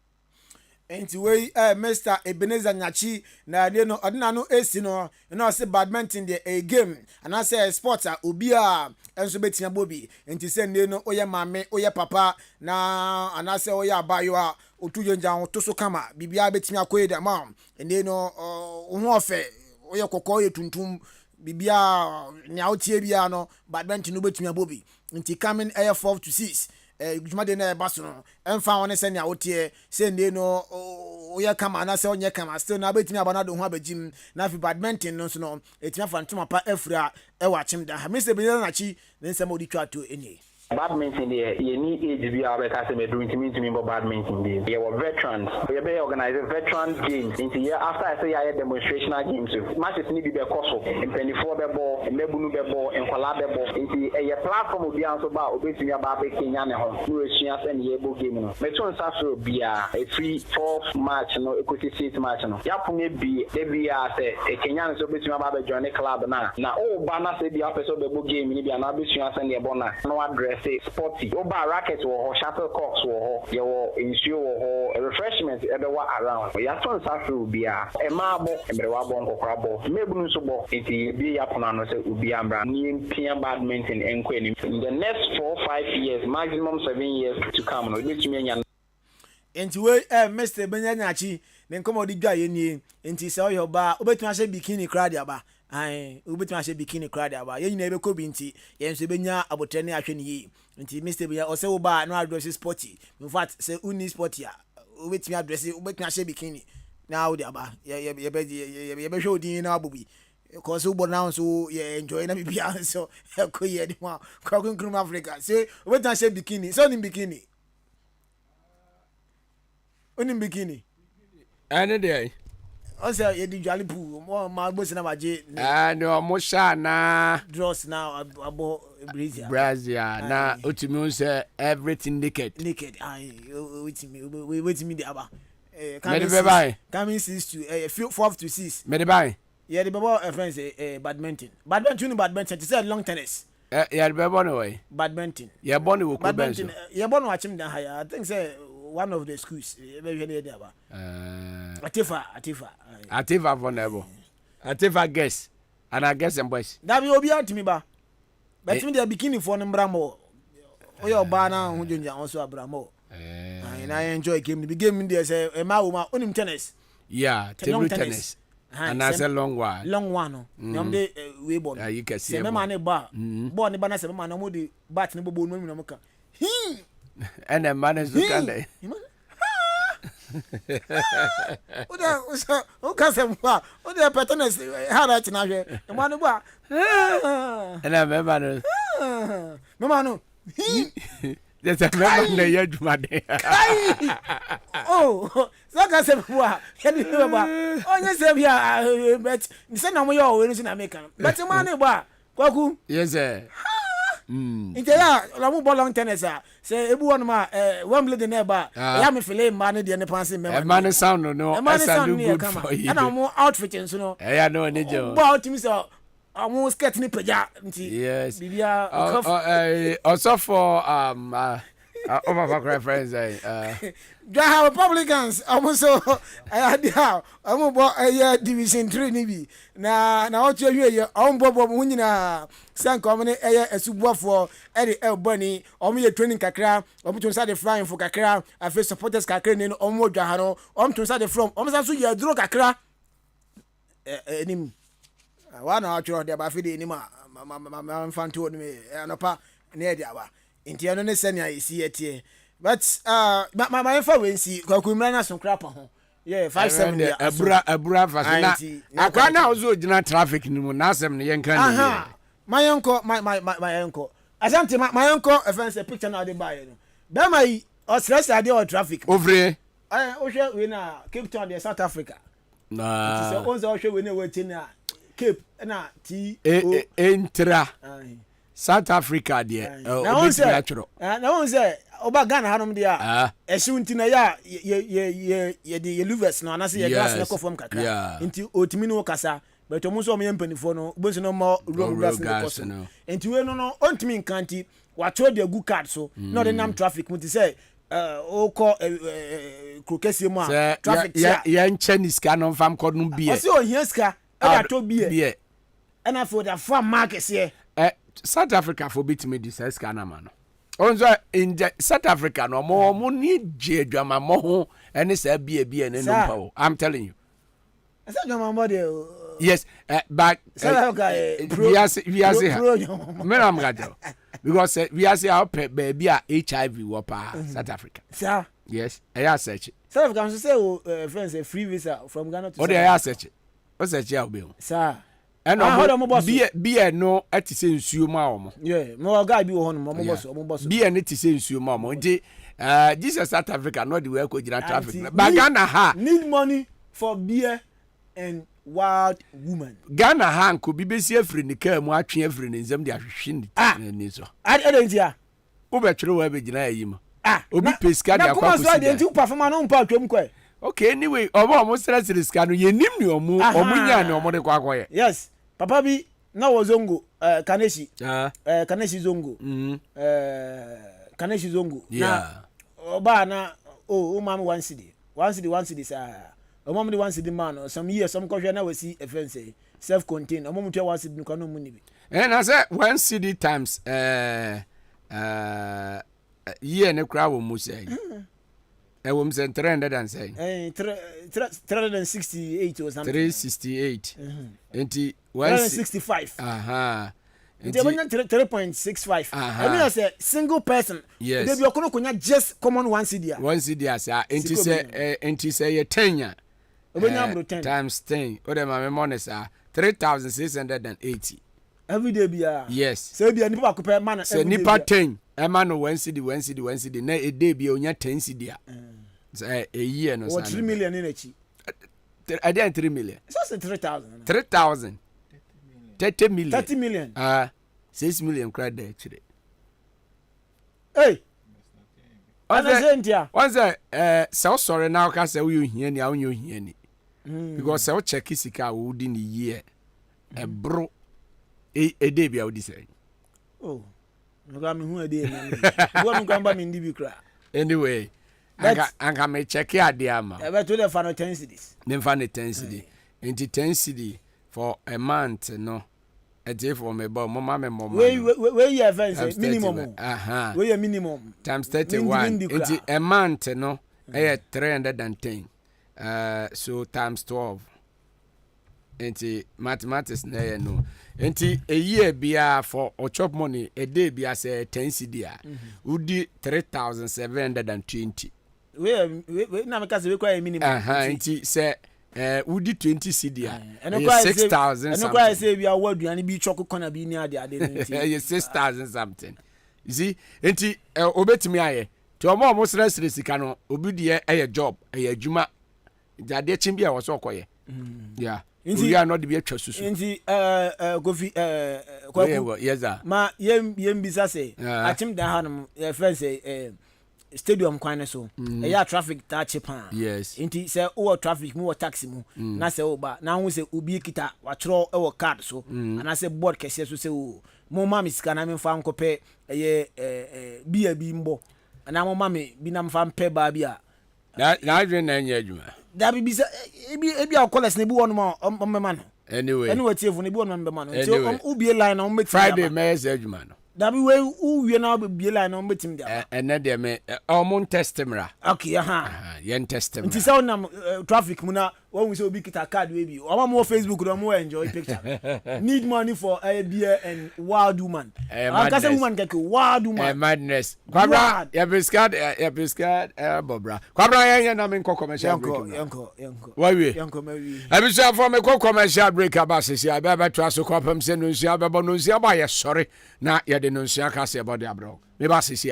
Enti we Mr. Ebenezer Nyachi na de no odina no esi no na say badminton de a game and I say sports a obi a enso betia bobi enti say ne no oye mame oye papa na and I say oye abayo a otujo njan to so kama bibia betimi akoye da ma ene no ho ofe oye kokko ye tuntum bibia nya otie bia no badminton no betimi bobi enti coming air 4 to 6 jumade na baso no emfa won se nya wotie se ne no oya kama na se onye kama still na betimi abana do ho abagim na fi badminton no so no etima fa ntoma pa afura e wa chimda ha Mr. Ebenezer Nyachi ne nsem odi twa to eni Badminton there, you need age be our because me doing to me badminton there. You were veterans. You be organizing veterans games. Into year after I say I demonstrational games. Matches need to be course in 24 be ball, in Mebunu be ball, in Kwala be ball. Into a platform will be answer about obeti me about Kenya ne home. You chance and yebo game no. Me tun saso be a free 4th match no equity 6th match no. Ya pu me be say a Kenyan so obeti me about join the club na. Na o bana say be person be game ni be na be chance and yebo na. No address say sporty oba rackets or shuttlecocks or your ensure or refreshment everywhere around ya ton safu bia e maabo emrewa bon kokrabo mebunu so bo enti bi ya pona no say obi ambra ni pia badminton enko ni in the next 4-5 years maximum 7 years to come no betumi anya enti we Mr. Ebenezer Nyachi ne nkomo di gwa ye ni enti se oyo ba obetumi ahye bikini crowd aba ai ubetumi ahye bikini crowd aba ye nyina ebeko bi nti ye nso benya abotre ne ahwe ni yi nti Mr. Ebenezer o se wo ba no address sporty in fact se uni sporty a ubetumi address ubetumi ahye bikini na wo di aba ye be hwe odin na abubi cause we now so yeah enjoy na bibia so ko ye di ma ko kun Africa se ubetumi ahye bikini so ni bikini oni bikini ane dey Ose ye di jali pu mo ma bo sina baje. No mo sha na draws now abo Brazil na otimi say everything naked. Ai wait me the aba. Coming 6 to 4 to 6. Me the buy. Yeah, the babo friends badminton. Badminton it say long tennis. Yeah, the babo no way. Badminton. Yeah, born wo ko benzo. Yeah, born watch him down higher. I think say one of the schools maybe there aba. Atifa vulnerable. Atifa guess. And I guess them boys. That be obi out me ba. But me dey bikini for nbramo. Oyo ba na hu jonja also abramo. And I enjoy game. The game there say e ma wo ma onim tennis. Yeah, table tennis. And I say long one. Long one no. Nyom de we born. Yeah, you can see. Se me ma ne ba. Bo ne ba na se me ma na mo de bat ne bobo no mu na mo ka. And the man is looking. O ka se mwa. O de petenes ha na chi na hwe. E ma no ba. And I remember no. Mama no. There's a member na ya dwuma de. Oh, so ka se mwa. Ya di ba. Onye se bia but se na mo yo we no si na make am. But ma no ba. Kwaku. Yes sir. Intia la mu long tennis say ebu won ma Wembley de neba ya me fele ma ne de ne panse me man sound no sound do good for you and mo outfit nso no ya no ne jo ba otimi so amu skirt ni peja nti yes bibia also for my friends Jaha Republicans almost idea amu bo division 3 ni bi na otu ehwe ombobo mu nyina san komne esubuafo de elbani omu ye training kakra omu tun sa de flying for kakra afi supporters kakra ni omu Jaha no omu tun sa de from omu sa so ye duro kakra enim wa na atro de ba fi de enim ma fanto ni anopa ne de aba intia no ne senia isi etie but my info we see kwakumra na so krapa ho yeah 57 abura fasina akwa na ozo gina traffic ni mu na asem ne yenka ni my uncle asante my uncle offense picture na dey buy no be my o stress ade o traffic ovre o hwe we na Cape Town dey South Africa na so onzo o hwe we na we na Cape na T entra South Africa there obetimi atro na won say oba Ghana hanom dia ehwe ntina ya ye de luvers no anase ye glass na kofom kakra nti otimi no kasa but omo so me mpanifo no bosi no mo glass na koso nti we no ontimi nkanti wa cho de good card so no the nam traffic muti say o ko krokesi mu a traffic ya Chinese ka no fam ko no bie o se o hia ska e to bie and for the farm market here South Africa for bitimi di say ska na ma no onzo in South Africa no mo ni je adwama mo ho ene sa bie ne no pa o I'm telling you I said your mama there yes but we are me am gado because we are say our baby a HIV wo pa South Africa sir yes I search South Africa say friends a free visa from Ghana to South Africa search o search ya obi sir beer no atise nsuo ma omo yeah no guy bi wo ho no mo boss beer ne tise nsuo ma omo nti Jesus South Africa no the way ko gira traffic but Ghana ha need money for beer and wild woman Ghana ha nko bibesi afri ni ka mu atwe afri ni nzam de ahwehwe ni so adentia wo betwere wa be gina ayi mu obi peska de akwa kusi na nti perform na mpa atwam kwa okay anyway omo stress risk no ye nim ni omo nya ni omo de kwa akoye yes papa bi na wozongo kaneshi kaneshi zongo kaneshi zongo na oba na o mama one city sa o mama one city man some years some kohwe na wasi efense self contained o mama 1 city no mu ni bi and I say 1 city times year ne kra wo mu say wo mu say 300 and say 368 or something 368 enti 165 3.65 I mean as a single person yes they be okono konya just common 1 cedi as enti say ye 10 obenya amro 10 times 10 o de ma me money sa 3680 every day bia yes say bia nipa akopɛ man say nipa 10 e ma no 1 cedi na e day bia onya 10 cedi a say e year no sa 3 million in echi I didn't 3 million. It's 3,000. 3,000. 30 million. 30 million. 6 million credit there today. Hey. Once so sorry now can say we here ni awon you here ni. Because say check sika wo di ni year. E bro e dey bia wo di say. Oh. Nga me hu e dey na. Wo no kan ba me ndi bi kra. Anyway, Anka me check ade ama. E be to the fan 10 cedis. Them fan 10 cedi. Into 10 cedi for a month no. A day for me but mama me mama. Where you advance minimum. Where you minimum times 31. Into a month no. 310. So times 12. Into mathematics na no. Into a year bia for or chop money a day bia say 10 cedi. Would 3,720. We na me ka say we kwa minimum. Into say would 20 cedi. 6,000 something. And say we are world and be choco corner be near the 6,000 something. You see, enti obetimi aye. To omo almost rest sika no obi de a job, a juma. Jade chimbia was okoye. Yeah. We are not the be atwa susu. Enti Kofi kwaku. Yes sir. Ma yem bisa say atim da hanum friend say stadium kwan so ya traffic ta chepa. Yes. Inti say o traffic mu o taxi mu na say o ba na hu say obi kita wa tro e wo card so na say board kese so say o mo ma mi sika na me fa nkope bia bi mbo na mo ma me bi na mfa mpe ba bia na adwen na nya adwuma da bi say ebi a collect na bi won mo mema no anyway tiefo na bi won mema no so ubi line na mo Friday may say adwuma no da bi we uwie na be line na mo betim dia na de me mon testimra okay yen testimra nti say na traffic mu na won say obi kita card we bi o ma Facebook do mo enjoy picture need money for a beer and wild woman I say woman keke wild woman madness kwabra ya biscard bobra kwabra yen na me commercial break yanko wawie yanko mawi abisa for me commercial break abasisi ababa traso kwapam se no nsia bebo no nsia ba ye sorry na ye de no nsia ka se about the abro me basisi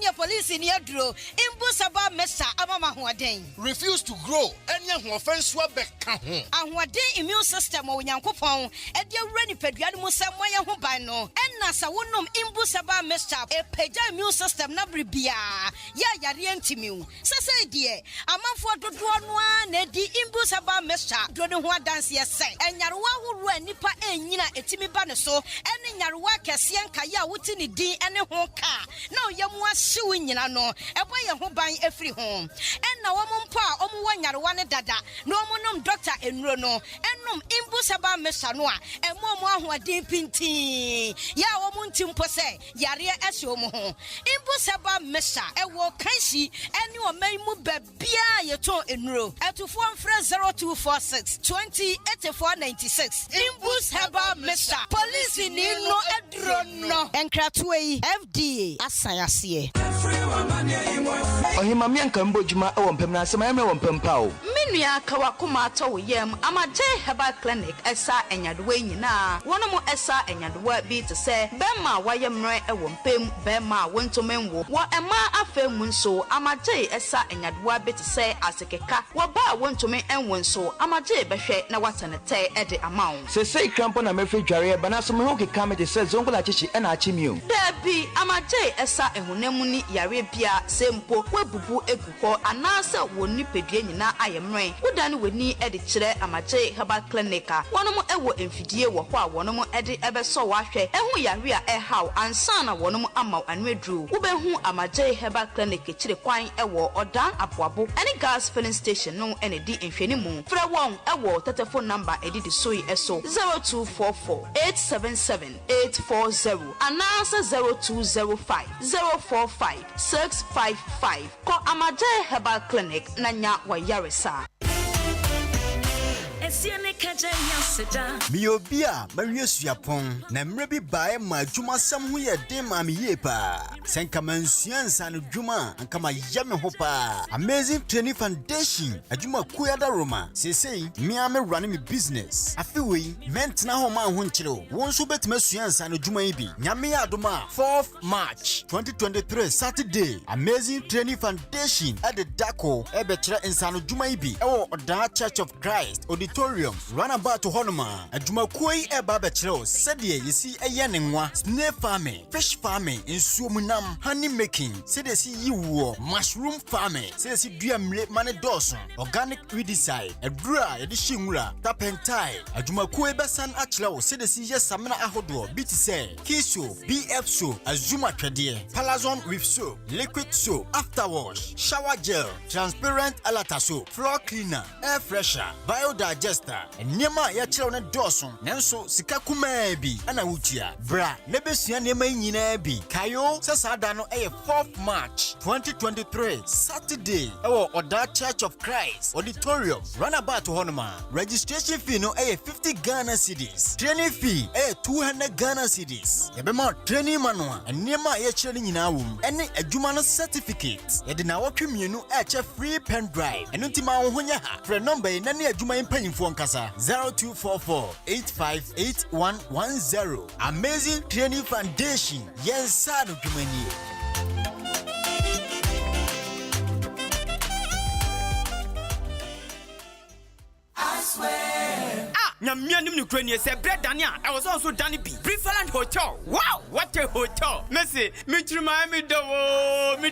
a police in your draw, Imbusaba Mesa Amama Huaden. Refuse to grow, any offense were back. And what day immune system or Yankopon, and your ready pediatric Samoya Hubano, and Nasa Wunum Imbusaba Mesa, a peja immune system Nabribia, Yarientimu. Sasa dear, a month for the one, Eddie Imbusaba Mesa, Dronua dance yes, and Yarwa who ran Nipa and Yina Etimi Banaso, and in Yarwa Cassian Kaya Wutini D and a honka. No, Yamwa suing you know, a boy who buying every home. And now I'm pa, one dada, no monum doctor and Rono, and num Imbusaba Mesanoa, and Momo who are deep in tea. Ya womuntim pose, Yaria Esomo. Imbusaba Mesa, a walk Kansi, and you are may move bia your tone in row. At to 0246 20 8496. Imbusaba Mesa, police in no edrono, and Kratway FDA, Asayasi. Ohima mianka mbojuma e wompem na asema eme wompem pa o. Menua kawakoma to yem amaje herbal clinic esa enyadewa nyina. Wonomo esa enyadewa bi te se bema wayemre e wompem bema wontomenwo. Wo ema afemu nso amaje esa enyadewa bi te se asekeka. Wo ba wontomen enwo nso amaje behwe na watanete e de amawo. Se sei krampo na mefri dware ba na so me ho keka me de se zongola chichi e na achimi o. Dabi amaje esa ehunemu ni yare bia sempo webubu eguko anase woni pedue nyina ayemre wodane weni ede kire amaje herbal clinic wonomo ewo emfidie wo ho a wonomo ede ebeso wahwe ehu yare a ehaw ansana wonomo amaw anwedru wobehu amaje herbal clinic kire kwan ewo odan aboabo ene gas filling station no ene di enfeni mu frɛ won ewo telephone number edidi soi eso 0244 877 840 anase 0205 045 655. Call Amaje Herbal Clinic Nanya Wayaresa. Esiene Miobia, Maria Suapon, Namrebi by my Juma somewhere, dear mammy yepa. Sankamansians and Juma, and Kama Yami Hopa. Amazing Training Foundation, a Juma Kuyada Roma. Say, me am running my business. A few way, meant now my hunchero. One subet Messians and Juma Ibi. Yami Adoma, 4th March 2023, Saturday. Amazing Training Foundation at the Daco, Ebetra in San Juma Ibi, or the Church of Christ Auditorium. Run about to Honoma, a Jumakui Eba Bechero, said ye see a yaningwa, snare farming, fish farming, in Sumunam, honey making, said they see you war, mushroom farming, says you dream money Dawson, organic redeside, a dry edishimura, tap and tie, a Jumakui Basan Achlo, said they see yes, Samana Ahodo, BT say, Kiso, BF soap, a Zuma Tradia, Palazon with soap, liquid soap, after wash, shower gel, transparent alata soap, floor cleaner, air fresher, biodigester, and Nema Yachon Dawson, Nanso, Sikakumebi, Anautia, Bra, Nebesia Nema Yinebi, Kayo, Sasadano, 4th March 2023, Saturday, or that Church of Christ Auditorium, Runabout to Honoma, registration fee no 50 Ghana cedis, training fee 200 Ghana cedis, Yabema training manual, and Nema Yachon in our womb, any a Jumano certificate, Yadina Wakimunu free pen drive, and Untima Hunyaha, for a number in any Juma in penny phone casa 0244-858110. Amazing Training Foundation, yes, Sadu Jumani. I swear. Nyamianim no krani say bread Dania. I was also Danny B. Preferland Hotel. Wow, what a hotel. Messi, Mitrimami do. Me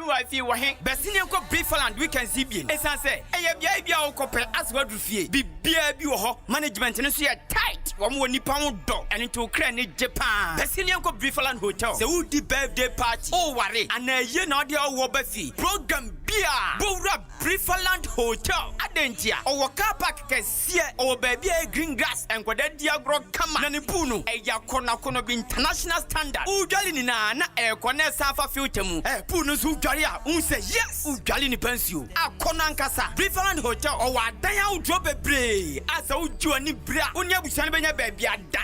wife you wahin. Besinia ko Preferland weekend CBN. Esan say, bia o kope as wadu fie. Bia bi wo ho. Management no so tight. Wo mo nipa mo do. And into krani Japan. Besinia ko Preferland Hotel. Say who di birthday party. Oh worry. And ye na dia wo ba fi. Program bia. Bowra Preferland Hotel. Adentia. O car park kesi or baby green grass and kwa diagro kama na nipunu eya kona bi international standard ujali ni na kone safa filter mu punu su ujali a unse yes ujali ni pensio akona nkasa Preferland Hotel o wa dan ya udro bebre asa uju ani bra onya busan benya baby ada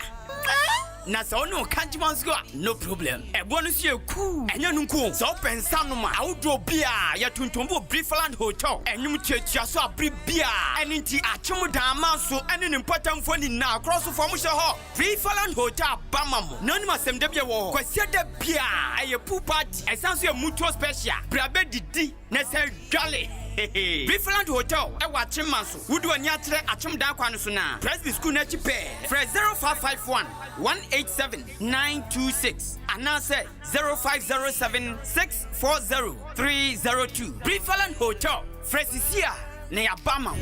na so no kanjimansko no problem bonus ye ku enya nunku so pensa no ma awdo bia ya tuntumbo Preferland Hotel enyum chetia so abri bia eninti achum dan manso ene ne mpatamfo ni na cross form hye ho Preferland Hotel bamamo nani masem de bia wo kwase de bia eye pool party esanso ye mutual special brabe didi na se dwale Preferland Hotel ewa chimanso wudu ani atere achum dan kwa no so na Presby school na chipe 0551 187-926 and now say 0507-640-302. Preferland Hotel, Fresisia, Neabama.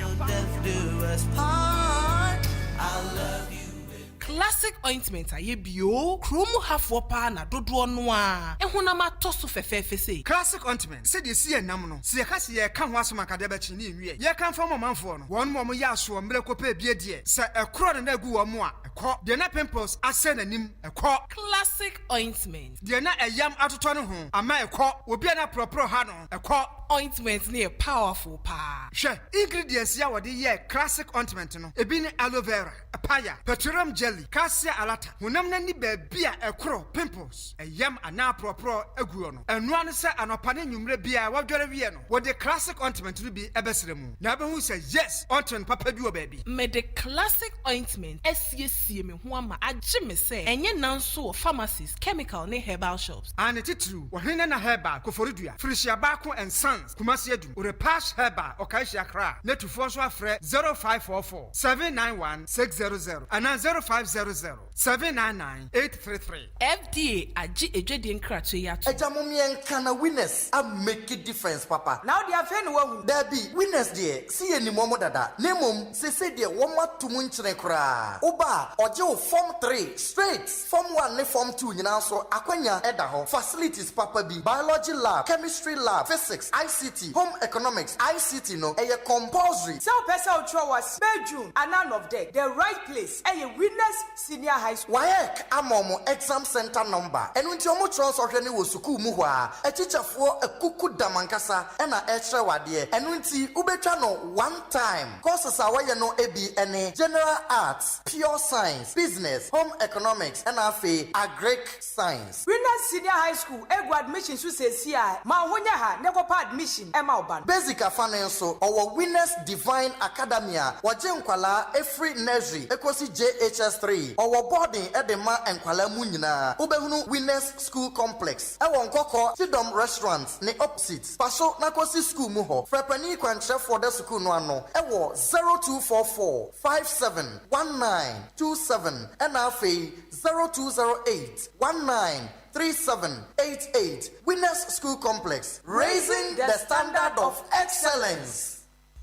Classic ointment aye bio chromo half wapa na dodo no a ehunama toso fefefe sei classic ointment se de sie nam no se ka se ye ka ho asoma ka de ba chi ni nwie ye kan fa manfo no won mo ya so mre ko pa bie de se ekro ne na gu wo mo a ekọ de na pimples ase nanim ekọ classic ointment de na eyam atoto no ho ama ekọ obi na propro ha no ekọ ointment ne powerful pa hwe ingredients ya wode ye classic ointment no ebi ne aloe vera apaya petroleum jelly cassia alata honam na ni ba bia ekro pimples eyam ana propro aguo no enu anu se anopa ne nwumre bia wadware wie no wode classic ointment no bi ebesere mu na abehu se yes ointment papa bi o ba bi me the classic ointment esiesie me ho ama agye me se enye nanso pharmacies chemical ne herbal shops and titru wohene na herbal koforidua frisia ba ko and sons kumasi adum ore pass herbal okaisia kra netufo so afre 0544 791 600 and 0500-799-833. FDA aji ejedi nkrato ya to. Ejamomien kana winners a make a difference, Papa. Now they are fair no there be winners there. See any momo dada. Nemum se there one more to munchre kra. Oba ojo form 3 straight. Form 1 ne form 2 nyina so akwanya edaho. Facilities Papa B. Biology lab, chemistry lab, physics, ICT, home economics, ICT no a compulsory. So person was bedroom and none of that. The right place. A winners Senior High School. WAEC amomo exam center number. And when you transfer any was suku muwa, a teacher for a kuku damankasa and a extra wadie. And when you ubechano 1 time. Courses are why no ABNA, general arts, pure science, business, home economics, and agric science. Winners Senior High School, ego admission so say CI. Ma honya ha never pa admission Emma Oban. Basic financial our Winners Divine Academia, wajenkwala every nursery, ekosi JHS3, our boarding edema and kwala munyina. Ubehunu Winners School Complex. Ewo nkoko Sidom Restaurants ne opposite. Paso nakosi school muho. Frepani kwanche for the school no ano. Ewo 0244 571927 and afi 0208 193788. Winners School Complex, raising the standard of excellence.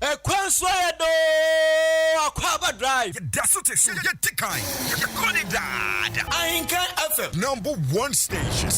Ekwansoedo Akwaaba Drive. That's what it's Tikai. You call it that. Ahenkan FM. #1 station.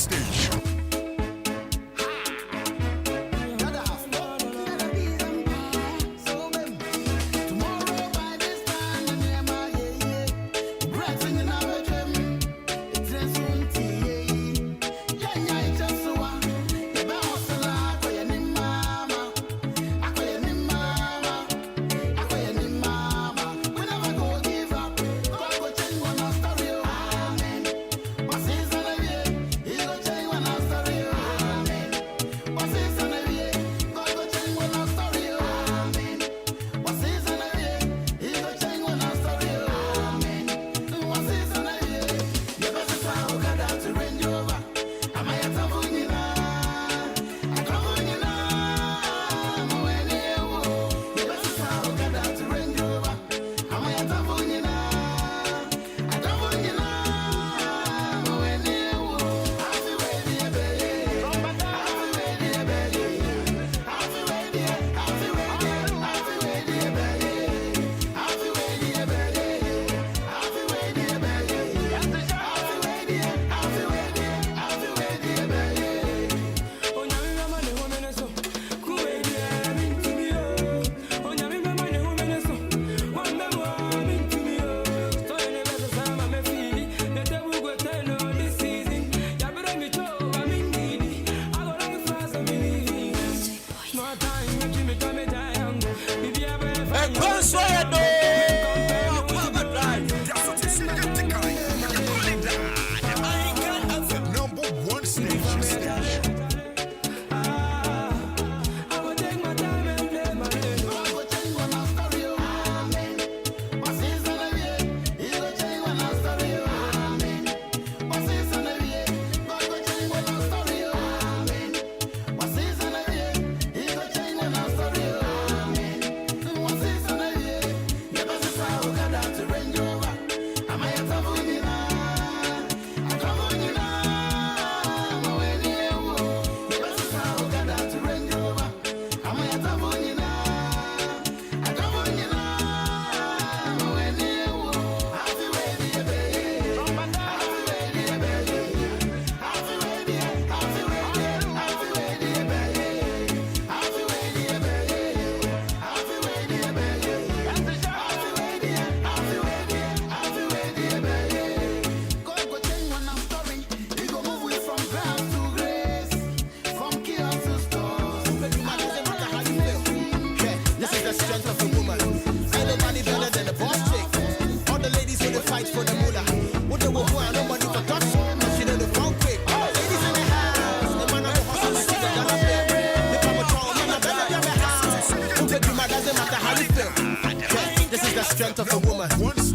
Strength of a woman.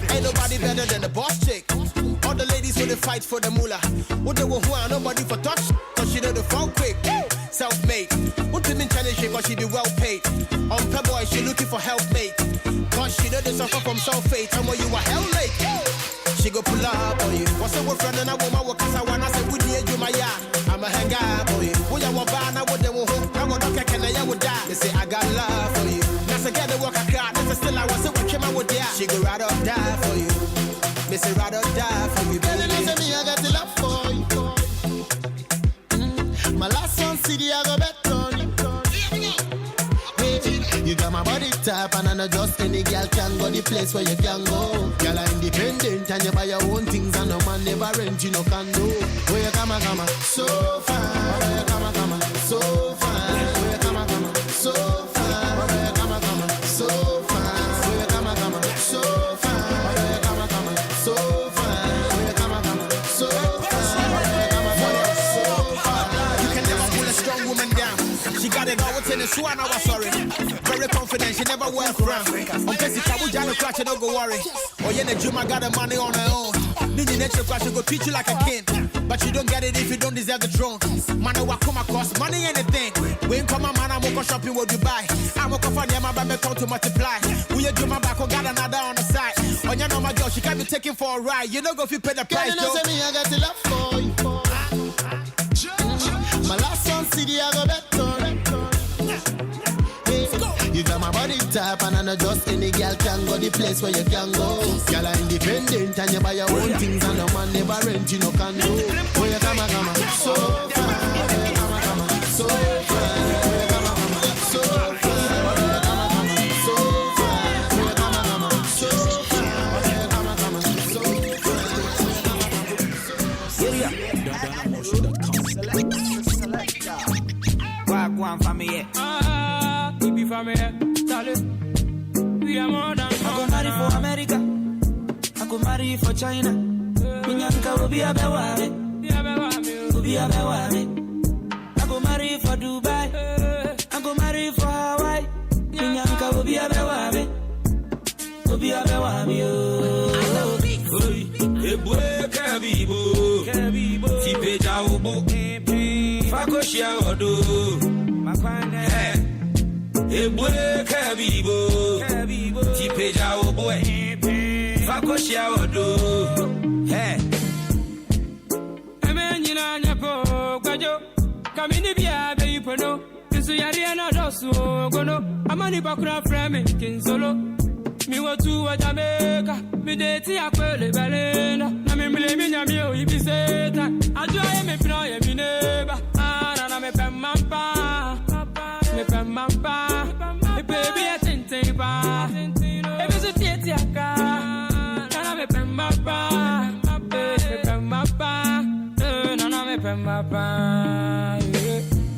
Ain't nobody better than the boss chick. All the ladies wanna fight for the moolah. What they want, nobody for touch. Cause she know the phone quick. Self-made. What the mean challenge she, but she be well paid. On per boy, she looking for helpmate. Cause she know the suffer from sulfate. And when you are hell late, she go pull up on you. What's up with friend and I want my work cause I wanna say would you my yard. I'm a hang up on you. When you want ban, I want them home. I want to kick and I would die. They say I got love for you. That's a get the work I cried. That's still I was a watch him I would die. She go right up die for you. Me say right up die for you. Baby, listen me, I got the love for you. My last one CD I go bet on you. Baby, you got my body type and I know just any girl can go the place where you can go. Girl are independent and you buy your own things and no man never rent you no condo. Where you come so far. Where you come so far. Where you come so far. Where you come so far. Where you come so far. Where you come so far. Where you come so far. You can never pull a strong woman down. She got it all within a swan, I was sorry. Very confident, she never wear frown. On Pessy Kabujano crash, don't go worry. Oh, yeah, the Juma got the money on her own. Nini nature crash, go treat you like a king. But you don't get it if you don't deserve the throne. Man, I come across money anything. When come a man, I'm going shopping what you buy. I'm going to find your man, but count to multiply. We are Juma back, got another on the side. On your know my girl, she can be taken for a ride. You know, go if you pay the price. You know, say me, I got to love for you. My last one, CD, I go better. You got my body type and I know just any girl can go the place where you can go. Girl are independent and you buy your own things and no man never rent you no condo. Where you come so far. Where you come so far. Where you come so far. Where you come so far. Where you come so far. Where you come so far. Be family, we are more than I go marry for America. I go marry for China. Minyanka will be a beware. Will be a beware. I go marry for Dubai. I go marry for Hawaii. Minyanka will be a beware. Will be a beware. Eboe kabibo, tipe jaobo, fakoshia odo, makwane. Ebwe kabibo, tipe jawo boy, fakoshia odo. Hey, emenyina nyapo kwajo, kamini bia be ipono. Isu yari na dosu gono, amani bakura frame kinsolo. Mi watu wa Jamaica, mi deti akwele balenda. Na mi mle mi nyami o ibiseta. Ajoye mi pino ye mi neba. Na me pemampa. Me pemampa. Me baby a tintin pa. E bisu tieti aka. Na me pemampa. Me pemampa. Na me pemampa.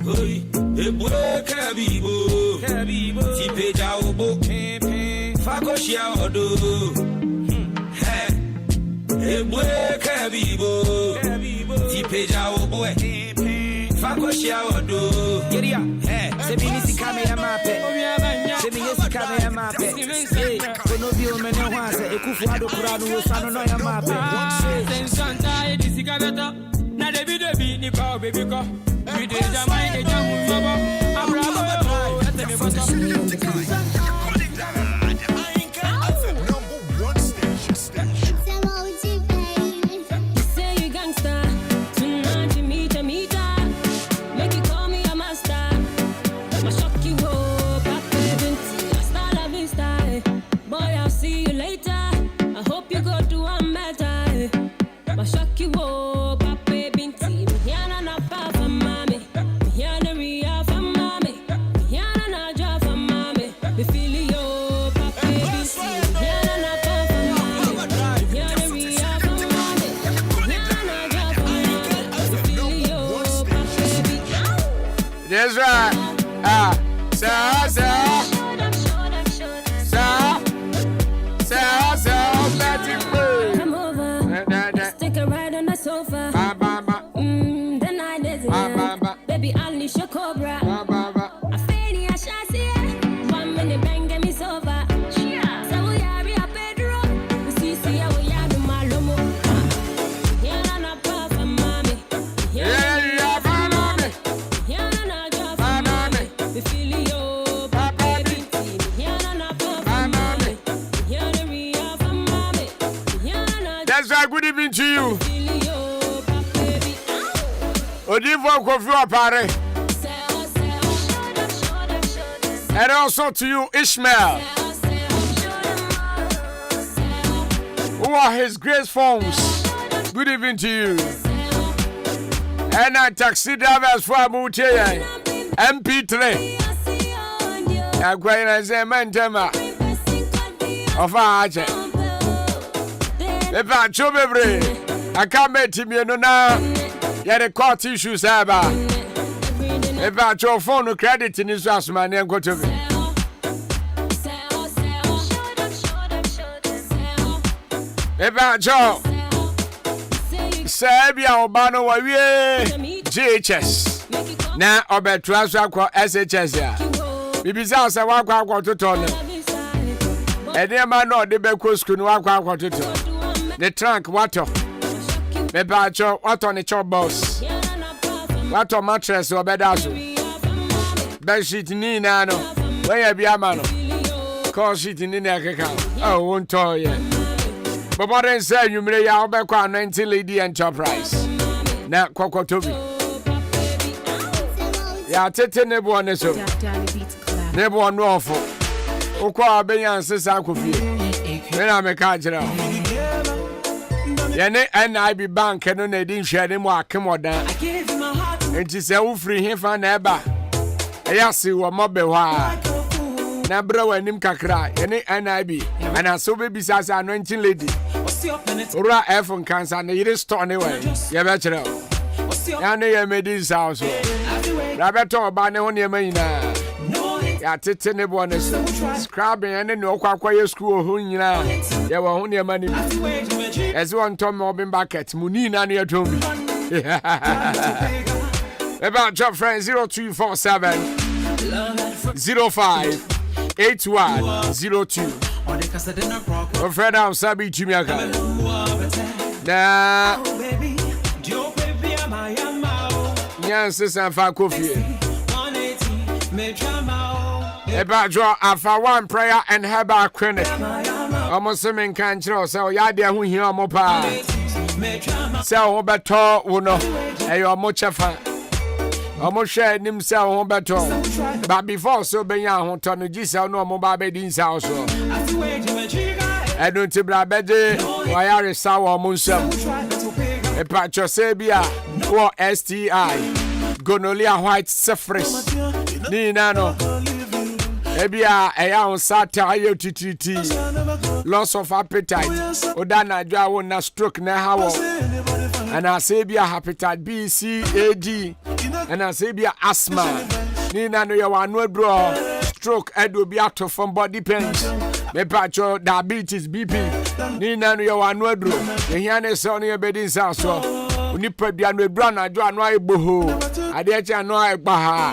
Oi, e bwe kabibo. Tipe jaobo. Fakoshia odo. Hey, ebwe kabibo. Tipe jaobo. Fakoshia odo. Yeria, hey, se mi nisi kame ya mape. Se mi nisi kame ya mape. Hey, kono biyo mene wanse. Ekufu ado kuranu usano no ya mape. Sensanta e disi kabeta. Na debi ni pa baby ko. We dey jamai de jamu sobo. Abrabo. Ete me boto. That's right. So, let it move. Come over, let's take a ride on the sofa. The night is young. Baby, unleash your cobra. I feel ya, shasi. 1 minute, bang, get me sober. So we are a bedroom. We see, we are the malomo. Yeah, na papa, mommy. Yeah, mommy. Yeah, na papa, mommy. We feel you, papa, baby. Yeah, na papa, mommy. Yeah, the real mommy. That's right. Good evening to you. Odivo Kofi Pare. And also to you, Ishmael. Who are his grace phones? Good evening to you. And taxi drivers for Mutian. MP3. Akwai say mentema. Ofa ache. Epa chobebre. Akame timi no na. Ya the court issues aba. Epa cho phone credit ni so asuma ne nkoto bi. Epa cho. Sabia obano wa wie. GHS. Na obetra so akọ SHS ya. Bibisa se wa akọ toto no. Ede ma no de be ko school no akọ toto. The trunk water. Me ba cho water ni cho boss. Water mattress obeda so. Bed sheet ni na no. When ya bi ama no. Call sheet ni na keka. Oh, won to ye. Bobore say nwumre ya obekwa 90 lady enterprise. Na kokotobi. Ya tete nebo one so. Nebo one ofo. Ukwa abenya nsesa akofie. Me na me ka kire o. Yene NIB bank no na di nhwere mu akemodan. Enti se wo free hefa na eba. Eya si wo mobe wa. Na bra wanim kakra. Yene NIB. Ana so be bisa sa anointing lady. Ora Ahenkan sa na yire store ne wa. Ye be kire o. Ya ne ye medin sa so. Rabeto ba ne ho ne manyina. Ya tete ne bo ne so. Scrubbing ene ne okwa ye school ho nyina. Ye wo ho ne mani. Ezi won tom obin bucket muni na ne atom bi. About job friend 0247 05 8102. Friend am sabi tumiaka. Na Nyanse Sanfa Kofi. About draw afa one prayer and herbal clinic. Almost semen can chill, so yadia who hear mopa. So better, uno, a your mochafa. Almost shared himself home better. But before so be young, Tony Gisa no mobile bedins house. I don't tip la bedde, why are you sour munsum? A patch of Sabia or STI, gonorrhea white suffrage. Nino. Ebia eya sata ayo tititi loss of appetite odana dwa wo na stroke na hawo ana sebia hepatitis B C A D ana sebia asthma ni na no ya wanu adro stroke edo bi ato from body pains me pacho diabetes BP ni na no ya wanu adro ehia ne se ono ye bedin sa so onipa bia no adro na dwa no ayeboho ade echa no ayegba ha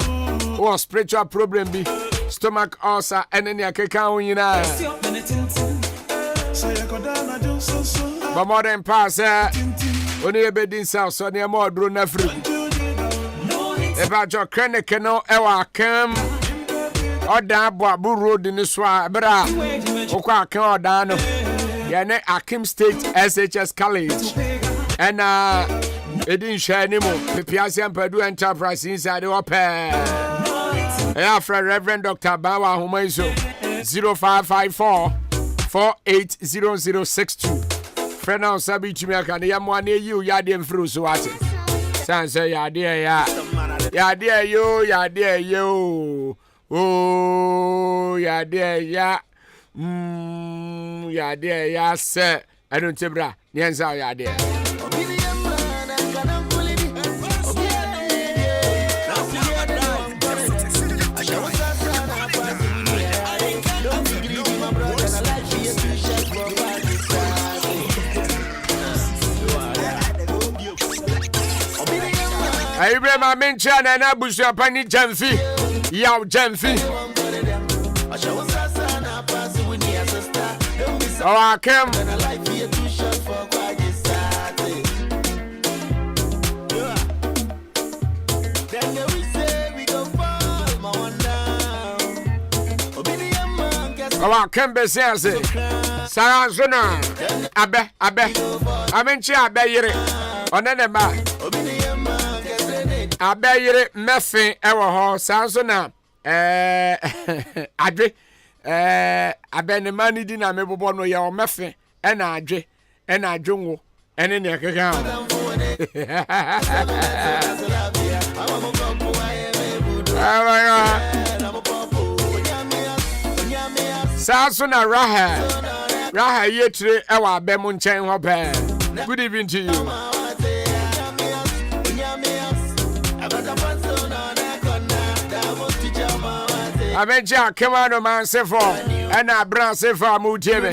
o spiritual problem bi stomach ulcer and any akeka unyina. But more than pass only a bed in south so near more drone free. About your clinic no ewa kem or da Babu road in the swa bra okwa kem or dano yane Akim State SHS College and it didn't share anymore. Pipiasi and Purdue Enterprise inside the open. Yeah, friend Reverend Dr. Bawa Humaiso 0554 480062. Friend now Sabi Chimiaka, the Yamwane you Yadim through so at it. Sansa Yadia ya. Yadia yo, Yadia yo. Oh, Yadia ya. Yadia ya, sir. I don't tibra. Nyanza Yadia. Ibrahim mention and Abuja Pani Jamfi. Yaw Jamfi. Oh, I came. Oh, I came. Bessie. Sarah Zona. Abe. Amenchi Abe Yere. Onenema. Abayire mefin ewo ho sanso na adwe abene mani di na mebobo no ye o mefin e na adwe nwo ene ne keka Saso na Raha yetre ewa abemu nchen ho pe. Good evening to you. Abenja kemano man sefo ena bran sefo amutiebe.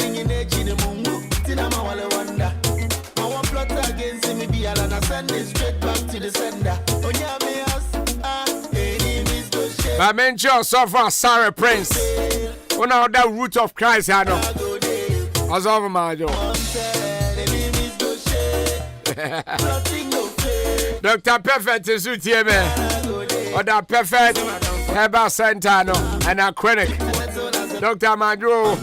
Bamenjo suffer Sarah Prince. Una the root of Christ I know. As over my job. Dr. Perfect is with you, man. Or the Perfect Herbal Center no and a clinic. Dr. Madro.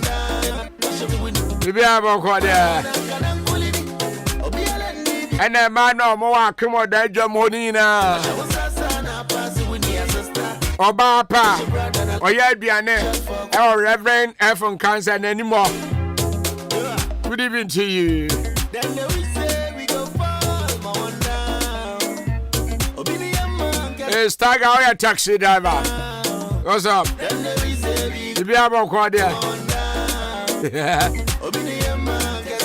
You be able to there. And a man no more come on that Jamonina. Obapa. Oyabiane. Or Reverend Ahenkan and anymore. Good evening to you. Hey, Stagger, how are taxi driver? What's up? You be able to call there.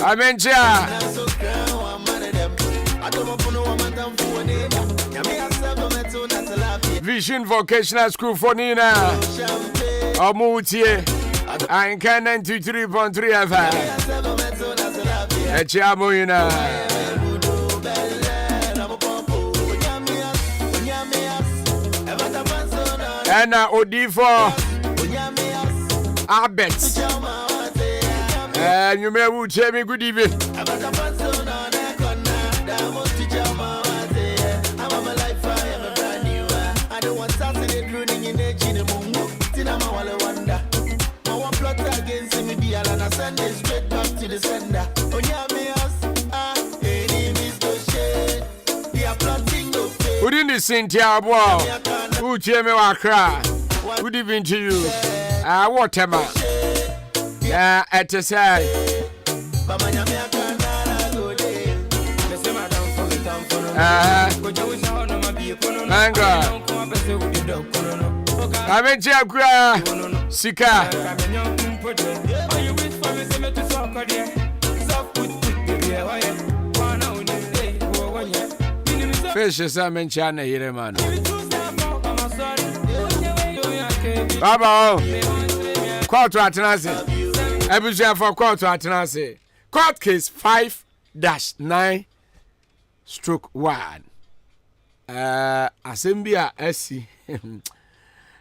I'm in chair. Vision Vocational School for Nina. Omutie. Ahenkan 93.3 FM. Echiamuina. Ena Odifo Abet. You may would tell me good evening. Wouldn't the Cynthia Boy? Who tell me what cry? Good evening to you. What am I? At the side. I'm in Jaguar Sika. Fish is a man, China here, man. Baba, court to Atenase. Ebusia for court to Atenase. Court case 5-9/1. Assembia SC.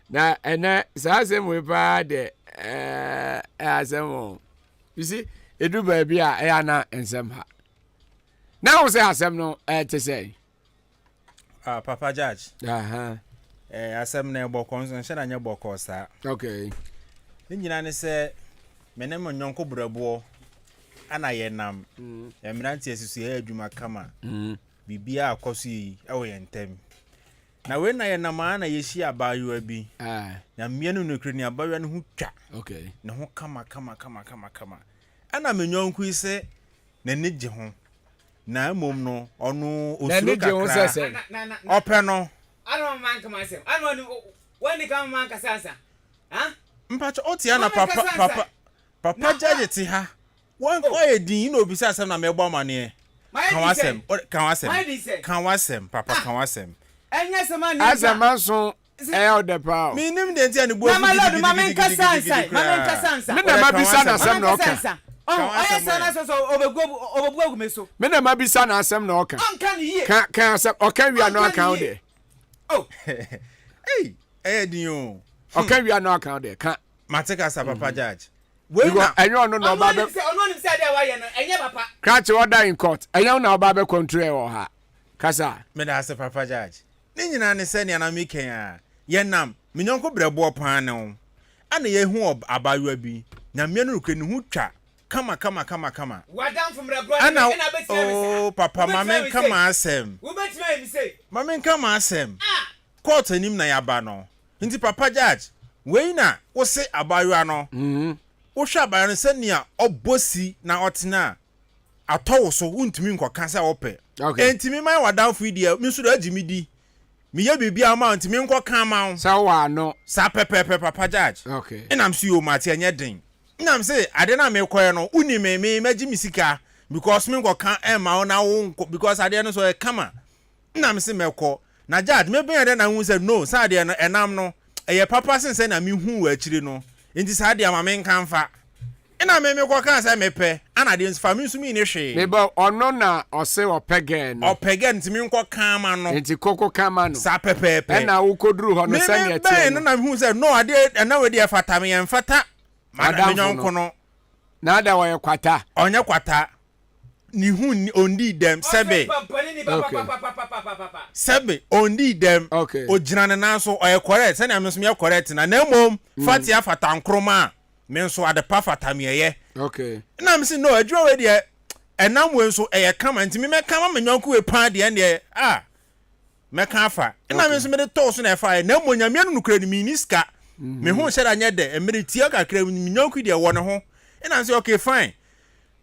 Na ena sasem we pa de asem. You see, edu baby a e ana ensem ha. Now say asem no to say. Papa Judge. Asem na ebo konso na nya boko sa. Okay. Ni nyina ne se menem nyonko brabo ana ye nam. Emranti asusu ye adwuma kama. Bibia akoso yi e wo yentem. Na we na ye nam ana ye shi abayo bi. Na mienu no kri ni abayo no hu twa. Okay. Ne ho kama. Ana menyonko ise na ne gye ho. Na mom no onu osuro kakra. Ope no. I don't man come myself. I don't know when they come man kasasa. Huh? Mpacho otia papa judge ti ha. Won koye din no bisa asem na mebo mane. Kan wasem papa kan wasem. Enya sema ni. Azama so e the power. Me nim de ntia ne bo. Mama lord mama nkasansa. Me na mabisa na asem na oka. Sana so obegu meso. Me na mabisa na asem na oka. Anka ni ye. Kan asem oka wi no account there. Oh. Hey, Eddie. Okay, we are not account there. Can't Mateka sa Papa Judge. We go, I know no babe. Catch order in court. I know no babe control her. Kasa. Me da say Papa Judge. Ni nyina ne se ne na me ken a. Ye nam, me nyonko brebo pan ne ho. Ana ye hu abayo bi. Na me no kre ni hu twa. Kama. Wadam from brebo. Ana oh papa mama kama asem. Wo betima mi say. Mama kama asem. Court anim na ya ba no. Nti Papa Judge, we na wo se abayo no. Wo hwa abayo no se nia obosi na otena. Atọwo so untimi nkoka se ope. Entimi man wadam fu dia, mi so do agimi di. Mi ye bibia ma ntimi nkoka ma wo. Sa wa no. Sa pepe Papa Judge. Okay. Enam si o mate anye den. Nam say ade na me koye no uni me maji misika because me go kan ma na wo because ade no so e kama. Nam say me ko na jad me ben ade na hu say no sa ade no enam no eye papa sen say na me hu wa akiri no. Enti sa ade ma me nkan fa. Ina me ko kan say me pe ana de fa me su mi ne hwe. Me ba ono na ose opegen. Opegen ti me nko kan ma no. Enti koko kan ma no. Sa pepepe. Na wo koduru ho no say ne tie. Me na hu say no ade na we de fata me mfata. Madam no. Na da wa kwata. Onye kwata. Ni hu ondi dem sebe. Okay. Sebe ondi dem. Okay. Ogina ne na so oye correct. Say na me so me correct na mom fati afata nkroma. Me nso adepa fata me ye. Okay. Na me say no adwo we de enam we nso eye kama ntimi me kama me nyonko we pan de ne me kan afa. Na me nso me de to so na fa na mo nyame anu nukura ni miniska. Me hu sheda nya de emiri tie kakra me nyonko de wo ne ho. Na say okay fine.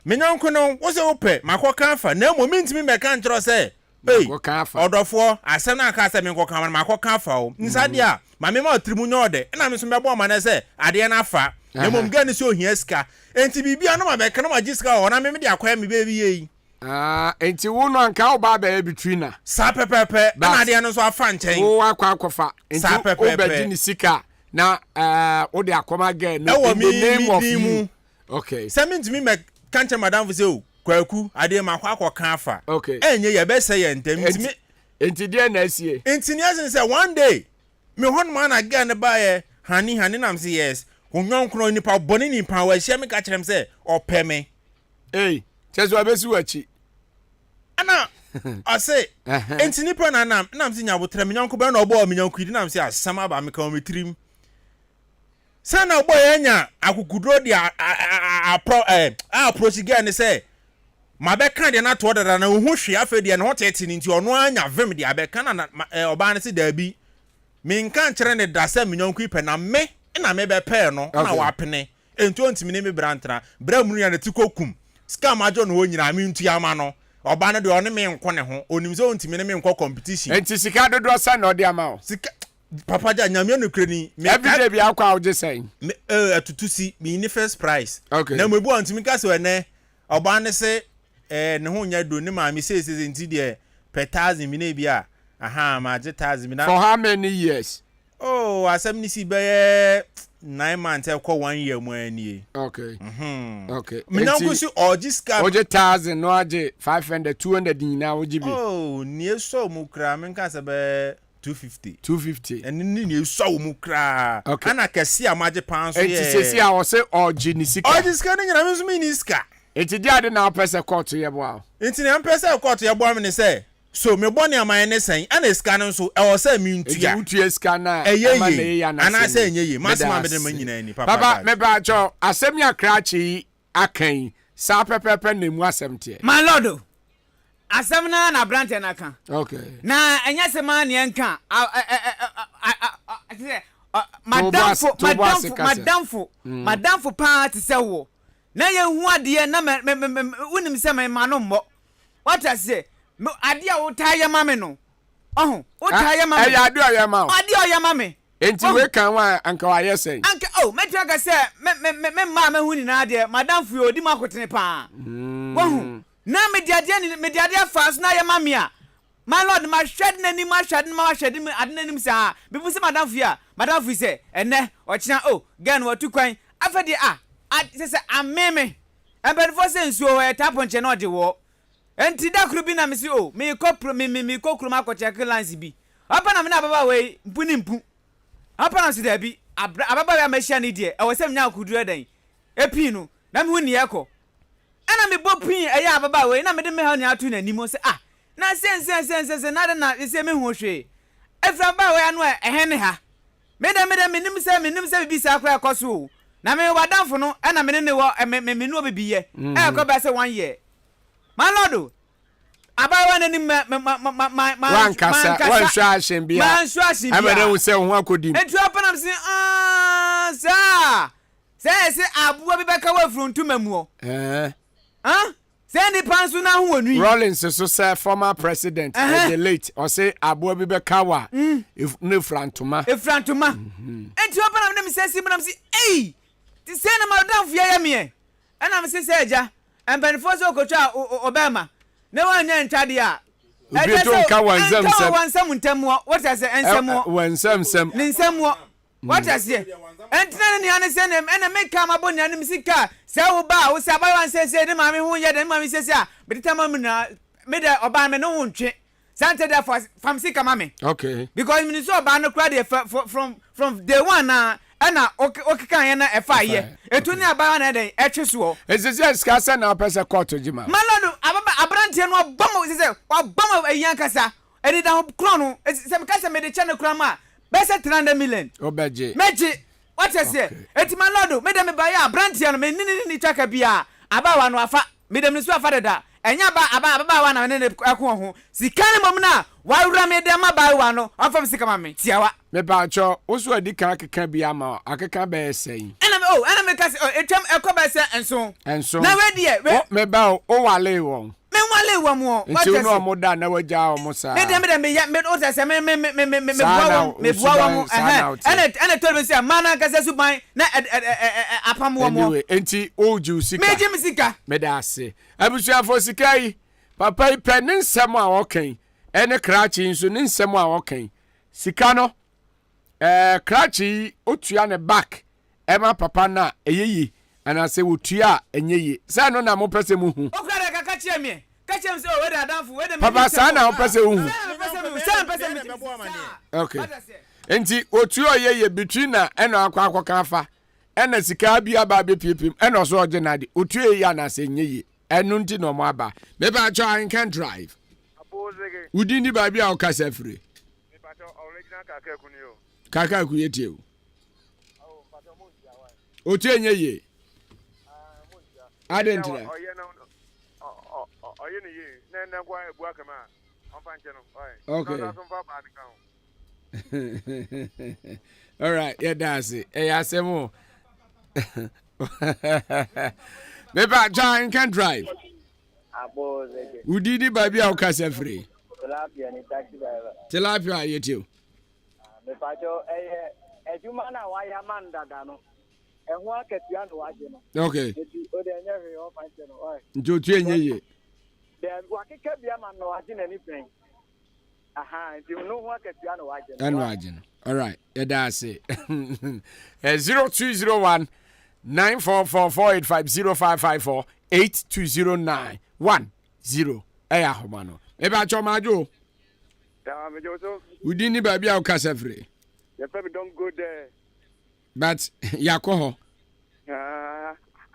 Me nyonko no wo se ope makoka afa na mo mintimi me kan tro say hey odofo asem na aka say me koka ma makoka afa o. Nsade a ma me ma trimu nyode. Na me so me bo ma na say ade na afa. Na mo mga ni so ohia sika. Enti bibia no ma be kan ma giska o na me de akoya me baby yi. Enti wo no anka wo ba ba between na. Sa pepepe na ade no so afa nchen. Wo akwa enti wo be di ni sika na wo de akoma ge na the name of you. Okay. Semi me kanche madam say o kwaku ade ma kwa kan afa. Okay. Enye ye be say ye ntem ntimi enti de na asie. Enti ni asen say one day me hon man again ba ye hani nam say yes. Onyon kro nipa boni nipa wa hia me ka kirem say ope me. Chezo abesi wachi. Ana I say enti nipa na nam say nyabotre me nyonko be na obo me nyonko di nam say asama ba me ka o metrim. Sana obo enya akukudro di approach again say ma be kan de na to dada na ohu hwe afa de na hotete nti ono anya vim de abeka na oba ne se da bi me nkan kire ne da se me nyonko ipe na me na me be pe no na wa pene enti ontimi ne me brantra bra munu ya ne tikokum scam ajo no onyina me ntu ama no oba ne de one me nko ne ho onim se ontimi ne me nko competition enti sika dodo sa na ode ama o sika papa ja nyame no krani me everyday bi akwa o je saying atutusi me ni first prize okay. Na mebu ontimi ka se ene oba ne se ne ho nya do ne ma me se enti de per thousand mi na bia ma je thousand mi na for how many years? Oh, asem ni si be 9 months e ko 1 year mu ani. Okay. Okay. Me na go si ojiska oje 1000 no aje 500 200 din na oji bi. Oh, ni so mu kra me nka se be 250 and ni so mu kra ana kesi amaje pan so ye enti a wo se oji ni sika ojiska ni nyina me so mi ni sika enti dia de na pese court ye bo a enti na pese court ye bo am ni se so me boni amaye ne sen ana sika no so e wo se mi ntua enti utua sika na ama na ye ana se enye ye masima me de manyina ni papa me ba cho asem ya krachi akan sa pepepe na mu asem tie my lord asem na branch na kan okay na enya se ma ne nka madamfo pa ti se wo na ye hu ade na unim se ma no mmo what I say ade a wo taye ma me no wo taye ma me ade o ye ma ade o ye ma me enti we kan wa anka wa ye sen anka metra ka se me ma hu ni na ade madamfo odi makotene pa wo na mediade fast na ye mame a my lord ma shed na ni ma shed me adenanim sa bibu se madam fi se ene ochina gan watu kwan afade se ameme embenfo se nsuo he taponche na ode wo enti da kru bi na me se me kokru ma ko check lines bi apa na me na baba we mpuni mpu apa na se da bi ababa ya machia ni de e wo se mnya akuduru edan epinu na me hu ni yeko ana me bopin eya ababa we na me de me ha ni atu na nimo se na sense na se me hu hwe efra ba we anu ehene ha me nim se bi sa akwa ekoso na me wadanfo no ana me ne wo me no bibiye ko ba se 1 year my lord abawa na nim wan kasa wan sha shembia amere hu se hu akodim etu apanam se se abuwa bi beka wa fruntuma mu say ni pansu na hu onu Rollins so say former president the late or say abuwa bi beka wa if no frantuma enti opanam dem say si manam si ti se na madam fie ya me ana me se eja empanifo so okotwa obema na wanya ntwade a obi to nka wansam ntamo what I say ensamo wansam ni nsamo what I say entina ni ane se na me ka maboni ane misika se wo ba wo se abayo ansese de mame hu ye de mame sese a betama me na me de oba me no ntwe sante da fam sika mame okay because me so oba no kra de from day one na ana okika ye na efa ye etu ni abayo na de etwe so esese ska se na pese court jima malado abrantie no obama sese obama eyan kasa edi da kro no se me kasa me de chane kra ma bese 300 million obeje meji what I say eti malado me de me ba ya abrantie no me ni twaka bia abawa no afa me de me so afa da enya ba abawa na ne akon ho sikane mom na wa wura me de ma bawa no afa sika ma me tiawa me ba cho oso adi kan akeka bia ma akeka baesen ana me kasi etwam ekoba se enso na we de me ba o wale won me wale wa mo nti no mo da na waja o mo sa me ya me o se me bua mo ana to be se mana kasa suban na apam wo mo nti o ju sika me jim sika me da ase abusia fo sika yi papa yi pe ne nsem a wokan ene krachi nso ne nsem a wokan sika no krachi otua ne back ema papa na eyeyi ana se wotua enyeyi sa no na mo pese mu hu okra ka kache me se o we da danfo we de papa sa na mo pese hu okay enti otua yeye between na eno akwa kan fa ena sika bia ba be pipim eno so ogenade otua yeye ana se enyeyi enu nti no mo aba me ba cho Ahenkan drive abozege udini ba bia o kasa free me ba cho original kaka kunu yo kaka ku yetie o otua enyeyi adentra oye ni ye na kwa ebu akama onfanche no okay all right yeah that's it asemo me ba Ahenkan drive abozege udidi ba bia o kasa free tilapia ni taxi driver tilapia yetie o me ba cho ejuma na wa ya mandada no ehun aketua no waje no okay o de nya hwe o fanche no njotu enyeye de wakike bia ma no waje na ni pen aha nti no hu aketua no waje no waje no all right yeah that's it 0201 944485055 820910 eya homano e ba cho majo ya me joso udini ba bia o kasa free you probably don't go there but yakoho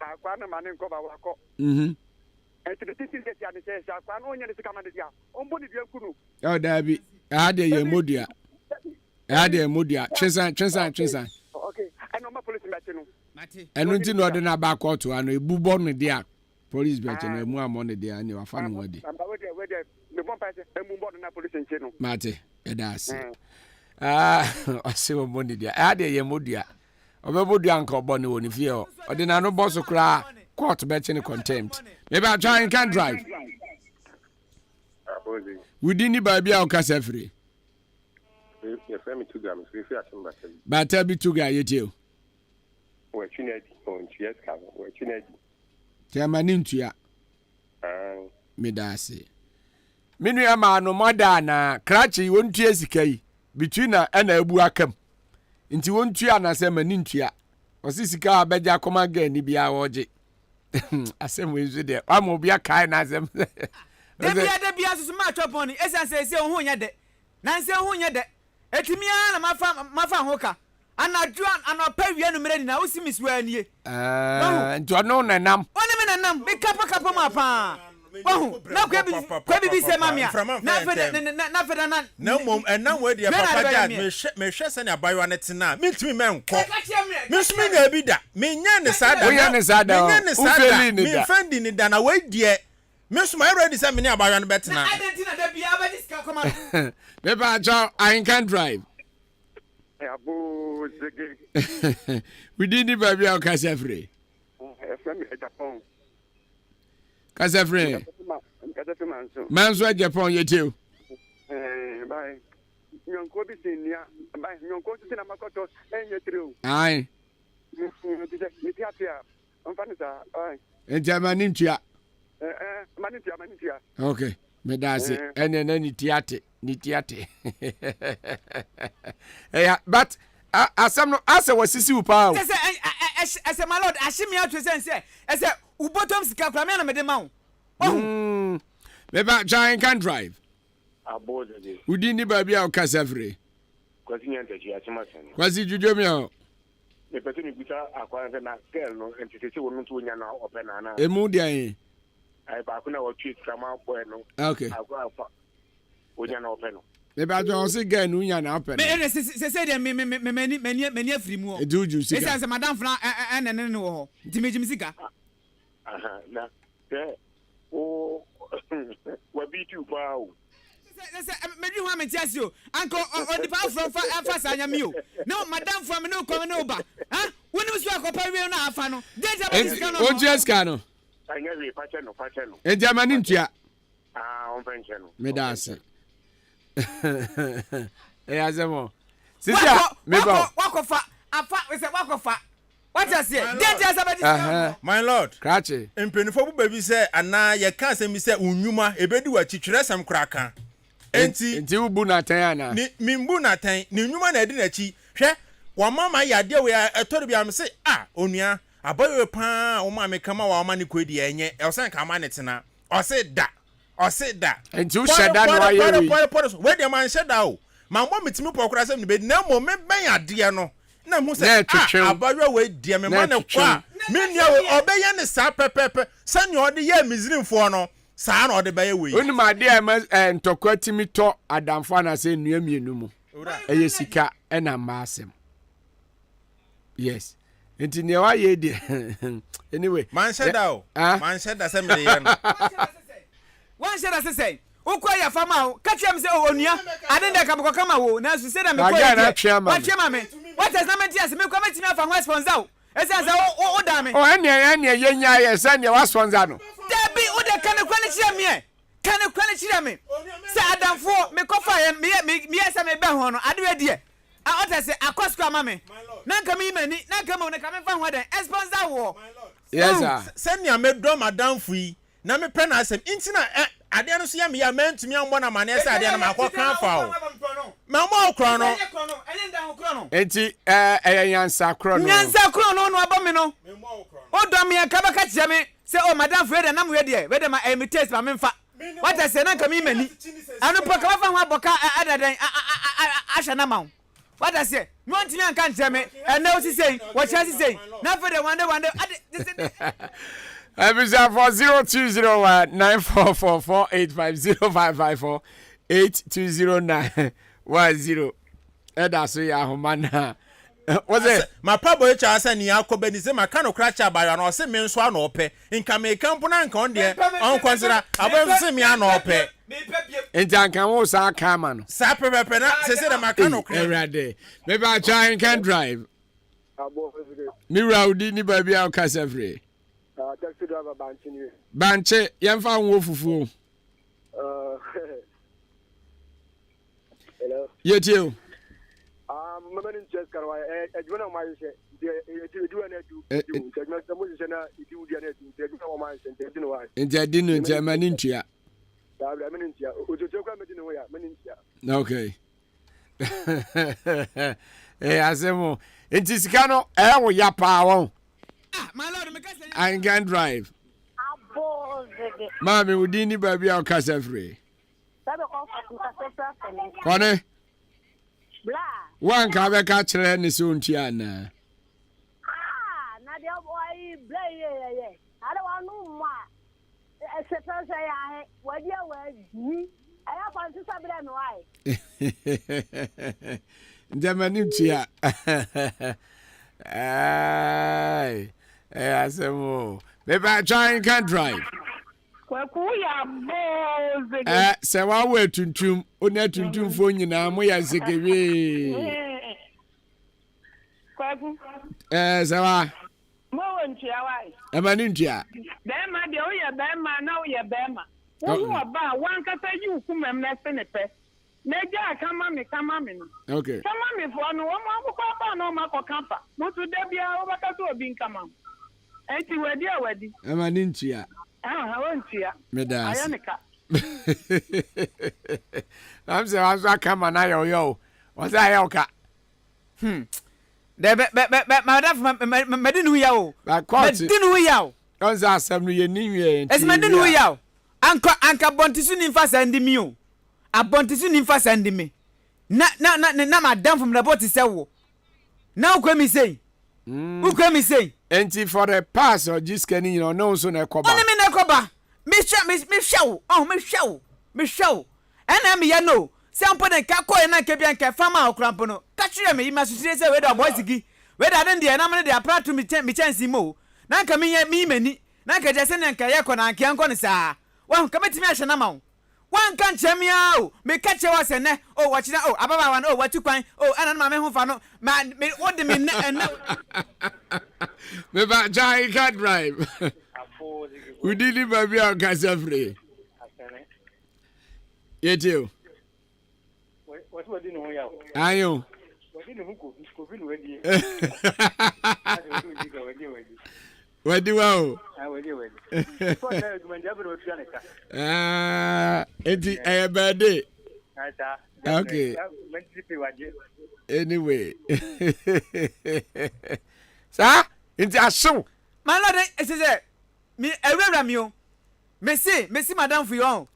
akwa na mane nko ba wako etiri titi sesi ade se akwa no nya de sika ma de dia ombo ni dia kunu o dabi ade ye modua ade modua twensan okay eno ma police mate no eno nti no de na ba court ano ebubo no dia police be no emu amo no dia ani wa fa no wadi we de me bon pass emu bo na police nche no mate edas ase wo mo ni dia ade ye modua obebodua nka obo ne woni fie o ode na no boss kra court be che ne contempt maybe I try and can drive within the baby o kasa free ye femi tuga me free atimba ba tabi tuga yetio we chinedi on yes ka we chinedi temani ntua me da ase menu ama no moda na krachi wontua sika yi between na ana abu akam nti wontua na se mani ntua osisika abeja koma ga ni bia woje asem wezu de amo bia kai na asem de bia susu ma choponi esanse se hu nya de na se hu nya de etimia na mafa hoka anadru anapawie no mere ni na usimiswa anie nti ono nanam one me nanam be kapa ma pa wahu na kwa bibi se mamia na feda na mom na we de papa dad me hwe se ne abayo ne tena mitimi menko misumi na bi da menya ne sada we ne sada ufeli ni da me fendi ni da na we de misuma already say me ne abayo ne betena identity na da bia ba diska koma me ba jo Ahenkan drive abo zege we didn't baby o kasa free FM Japan kasa free manso Japan yetio bye nyonko bi sinia bye nyonko ti na makoto enye trio ai Entiamanintia. Manitia. Okay. Medasi. Ene nitiate. But asam no asa wasisi upa. Say my lord, ashimi out to say ubotom sika kra me na me de ma wo. Meba giant can drive. Abode. Udi ni ba bia o kasa free. Kwasi nyanta chi achima sen. Kwasi jujo mi o. Me pete ni buta akwa na girl no entitete wonu to nya na open na. Emu dia yin. Ai ba kuna wo tweet kama boy no. Okay. Akwa onya na open no. Meba jo se girl nu nya na open. Me se de me afiri mu o. Ejuju sika. Esa se madam fran enene ne wo ho. Nti mejim sika. Aha, na. O wabi tu pa o. Maybe one metias you, Uncle on the power from Fasanya Mew. No, Madame from no coming over. Huh? When was your companion now, Fano? Oh, just cano. I never Pachano. And Germanintia. On pension. Medasa. As a more. Sister, maybe walk of fat. A fat with a walk of fat. What I say? My lord. Cratchy. And peniful baby say, and now you can't say, Mr. Unyuma, a bed what you some cracker. Enti ubuna tayana ni mimbuna tan ni nyuma na edi chi hwe wa mama ya de we etori bi am say onua abayo pa o ma me kama wa ma ni kwedi enye e san ka ma ne tena o say da enti u sheda no aye we de man sheda o ma mo mitimi pokora sem ni be na mo me ben ade no na mo say abayo we die me ma ne kwa me nia obeye ne sa pepepe sani o de ye mizrimfo no saa na ode baye we oni ma de ntokwa timi to adamfo na se nua mienu mu eye sika na maasem yes enti ne wa ye de anyway man sheda se me de ye no wan sheda se ukwa ya fama o katia me se onua ade de kaboko kama wo na su se da me kwa ya wa chema me what is na me dia se me kwa metimi afa ho sponsor o esa se o da me o ene yenya ye se ne wa sponsor no Debbie, what the kind of quality me? Can of quality me? Say Adam for me coffee and me as I may be on. I do idea. I ought to say, I cost mammy. None come in, none come on, coming from what a sponsor war. Yes, sir. Send me a medrum madam free. Now me pen as an intina. I didn't see me a man to me on one of my nest. I didn't know what can't fall. Mamma chrono. Enti yansa chrono. Yansa chrono no abomino. O do me akabaka chame. Say oh madam Fred and I'm ready. Whether my imitate my memfa. What I say, come in many. I don't put off one boca other than Ashana Mount. What I say, no one can't tell me. And now she's saying, what shall she say? Not for the wonder. Episode for 0201 9444 850 8209 Eda so ya homana. Was it my papa cha ni akoba ni se maka no crash abayo na o se me nso ana ope nka me kampo na nka on de on consider abayo se me ana ope Enjanka wo sa kama no sa pepepe na se se maka no crash everyday maybe I try and can drive mi raudi ni ba bia o kasa free taxi driver banche yemfa wo fufu hello yetio mama ni just karwa ejuna ma yese do na do ejuna se mo yese na idu dia na do ejuna ma yese ejuna wa enti no enti mani ntua da mani ntua ojojo kwa medi no ya mani ntua okay asemo enti sika no wo ya pa won my lord me kase I can drive mami udini ba bia o kasa free kone bla wan ka be ka kire ni so ntia na na de boy bla ye ada wanu ma se se ya he wadi ni aya fanti sabira no ai ndamani ntia ai asemo maybe try can drive kwaku ya boze se wa we tuntum ona tuntum fo nyina mo ya sekewe kwaku se wa mo wontia wai amani ntia be ma de o ye be ma na o ye be ma wo wa ba wan ka sa ju ku mem na se ne pe Neja kama me no. Okay. Kama me for no one more papa no mako kampa. Mutu debia obaka to obi nkama. Enti wedi. Ema nintia. Ah, wontia. Medas. Ayanika. I'm saying I was come na yo. Was I yoka? De madam medinu yawo. Ba court. Medinu yawo. Onza asem no ye ninwe enti. Es medinu yawo. Anka bontisu ni mfa sandi mi o. Abontisu ni mfa sandi mi. Na madam from the bot say wo. Na ukwemi say. Ukwemi say. Enti for the pass or jiskeni you know so na koba. Oni me na koba. Me show. Oh, me show. Ena me ya no. Sampo na ka ko na ke bia nke fama okrampo no. Ka kire me ima susire say we da boy sigi. We da den de na me de apra to me chance mo. Na nka me mani. Na nka je se na nka ye ko na nka nko ne saa. Wa nka metimi ahye na ma wo. Wa nka nchemia o. Me ka che wa se ne. O wa chira o ababa wa no o watu kwan. O ana na me ho fa no. Me o de me na. Me ba jai can't drive. We didn't baby our free. Yetio. What do you know? Ayo. What do you know? What do you it's a bad day. Okay. Anyway. Sir, it's a show. My lord, it's me Ramio. Messi, madame Fillon.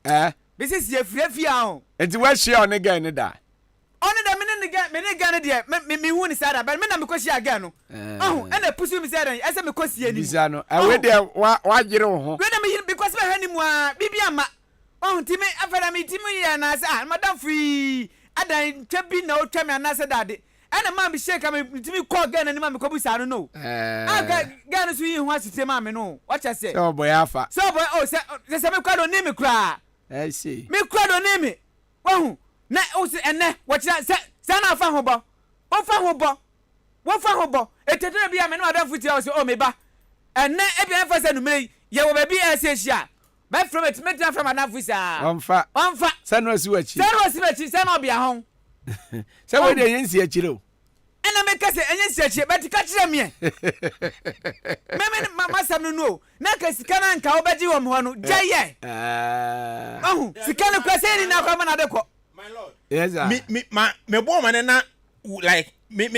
This is your free on. It's what she on again. That. Only the minute again, many Ghana dear, me who is sad, but men because she again. Oh, and I push him said, as I'm a question. Bizano, I wait there. Why you don't? Because my anymore, Bibiama. Oh, Timmy, after me, Timmy, and I said, Madame Free, and I can't be no time and I said that. And a man be shaking me to me call again and mamma Cobus, I don't know. I got Ghana to you wants to say, Mamma, no. What I say? Oh, boy, Alpha. So, boy, oh, there's a crowd name me cry. I see. Me crowd name me. Oh, na o se ene watch that say na fa hobo o fa hobo etetere bia me na adam futi o se o me ba ene e bia fa se no me ye wo ba bia se hia ba from it me from adam futi onfa say no si wachi say no bia ho say we dey yen si achi ro ena me ka se enyen si achi but ka kire me me mama sam no na ka sika na nka obaji wo me ho no jaye sika no kwa se ni na kwa na de ko. My lord. Yes, sir. Me boy man na like me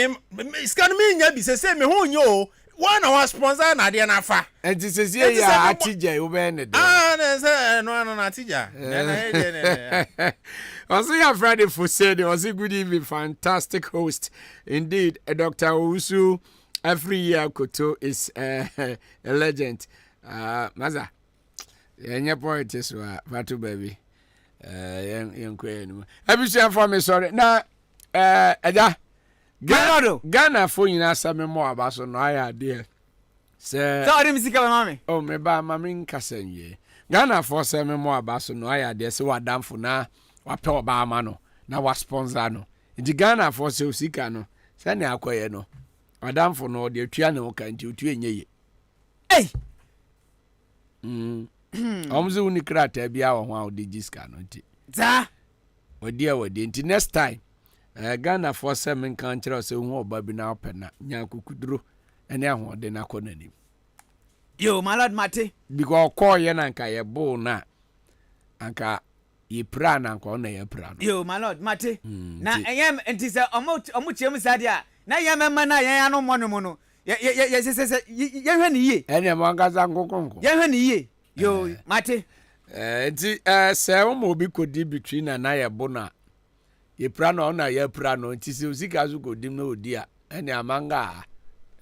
scan me nya bi say me ho nyo one our sponsor na de na fa. And this is here ya atija you be ne de. Na say no atija. Also your Friday for said was a good evening, fantastic host. Indeed, Dr. Owusu every year Koto is a legend. Maza. Yenye poetess wa Fatu baby. Young queen. Every for me, sorry. Now, Ghana for you, some more about so no idea. Sir, so I didn't see mommy. Oh, me ba mammy Cassan ye. Ghana for some more about so no idea. So what done for now? What power ba mano? Now what sponsor no? In the Ghana for so sikano. Send ya quay no. Madame for no, dear Triano can do to ye. Hey! Omzu unikrate bia wo hwa odigiska no nti za odia wodi nti next time Ghana for seven country so hu oba bi na opena nya kukuduro ene ahode na konanim yo my lord mate because call ye na nka ye bull na anka ye pra na nka ona ye pra no yo my lord mate na eyem nti se omo chem sade a na ye mema na ye anu mono no ye se ye hwe ni ye ene mo ngaza nkokonko ye hwe ni ye yo mate nti se omo bi kodi between na ye bo na ye pra no na ye pra no nti se usika zu kodim na odi a ene amanga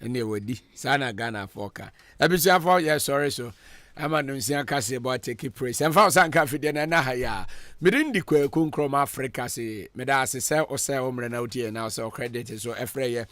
ene wadi sana Ghana foka ebisia for ye sorry so ama no nsia kase bo take praise emfa osanka fide na ha ya mirindi kwa kunkroma Africa se meda se o se omre na odi na so credit so efre ye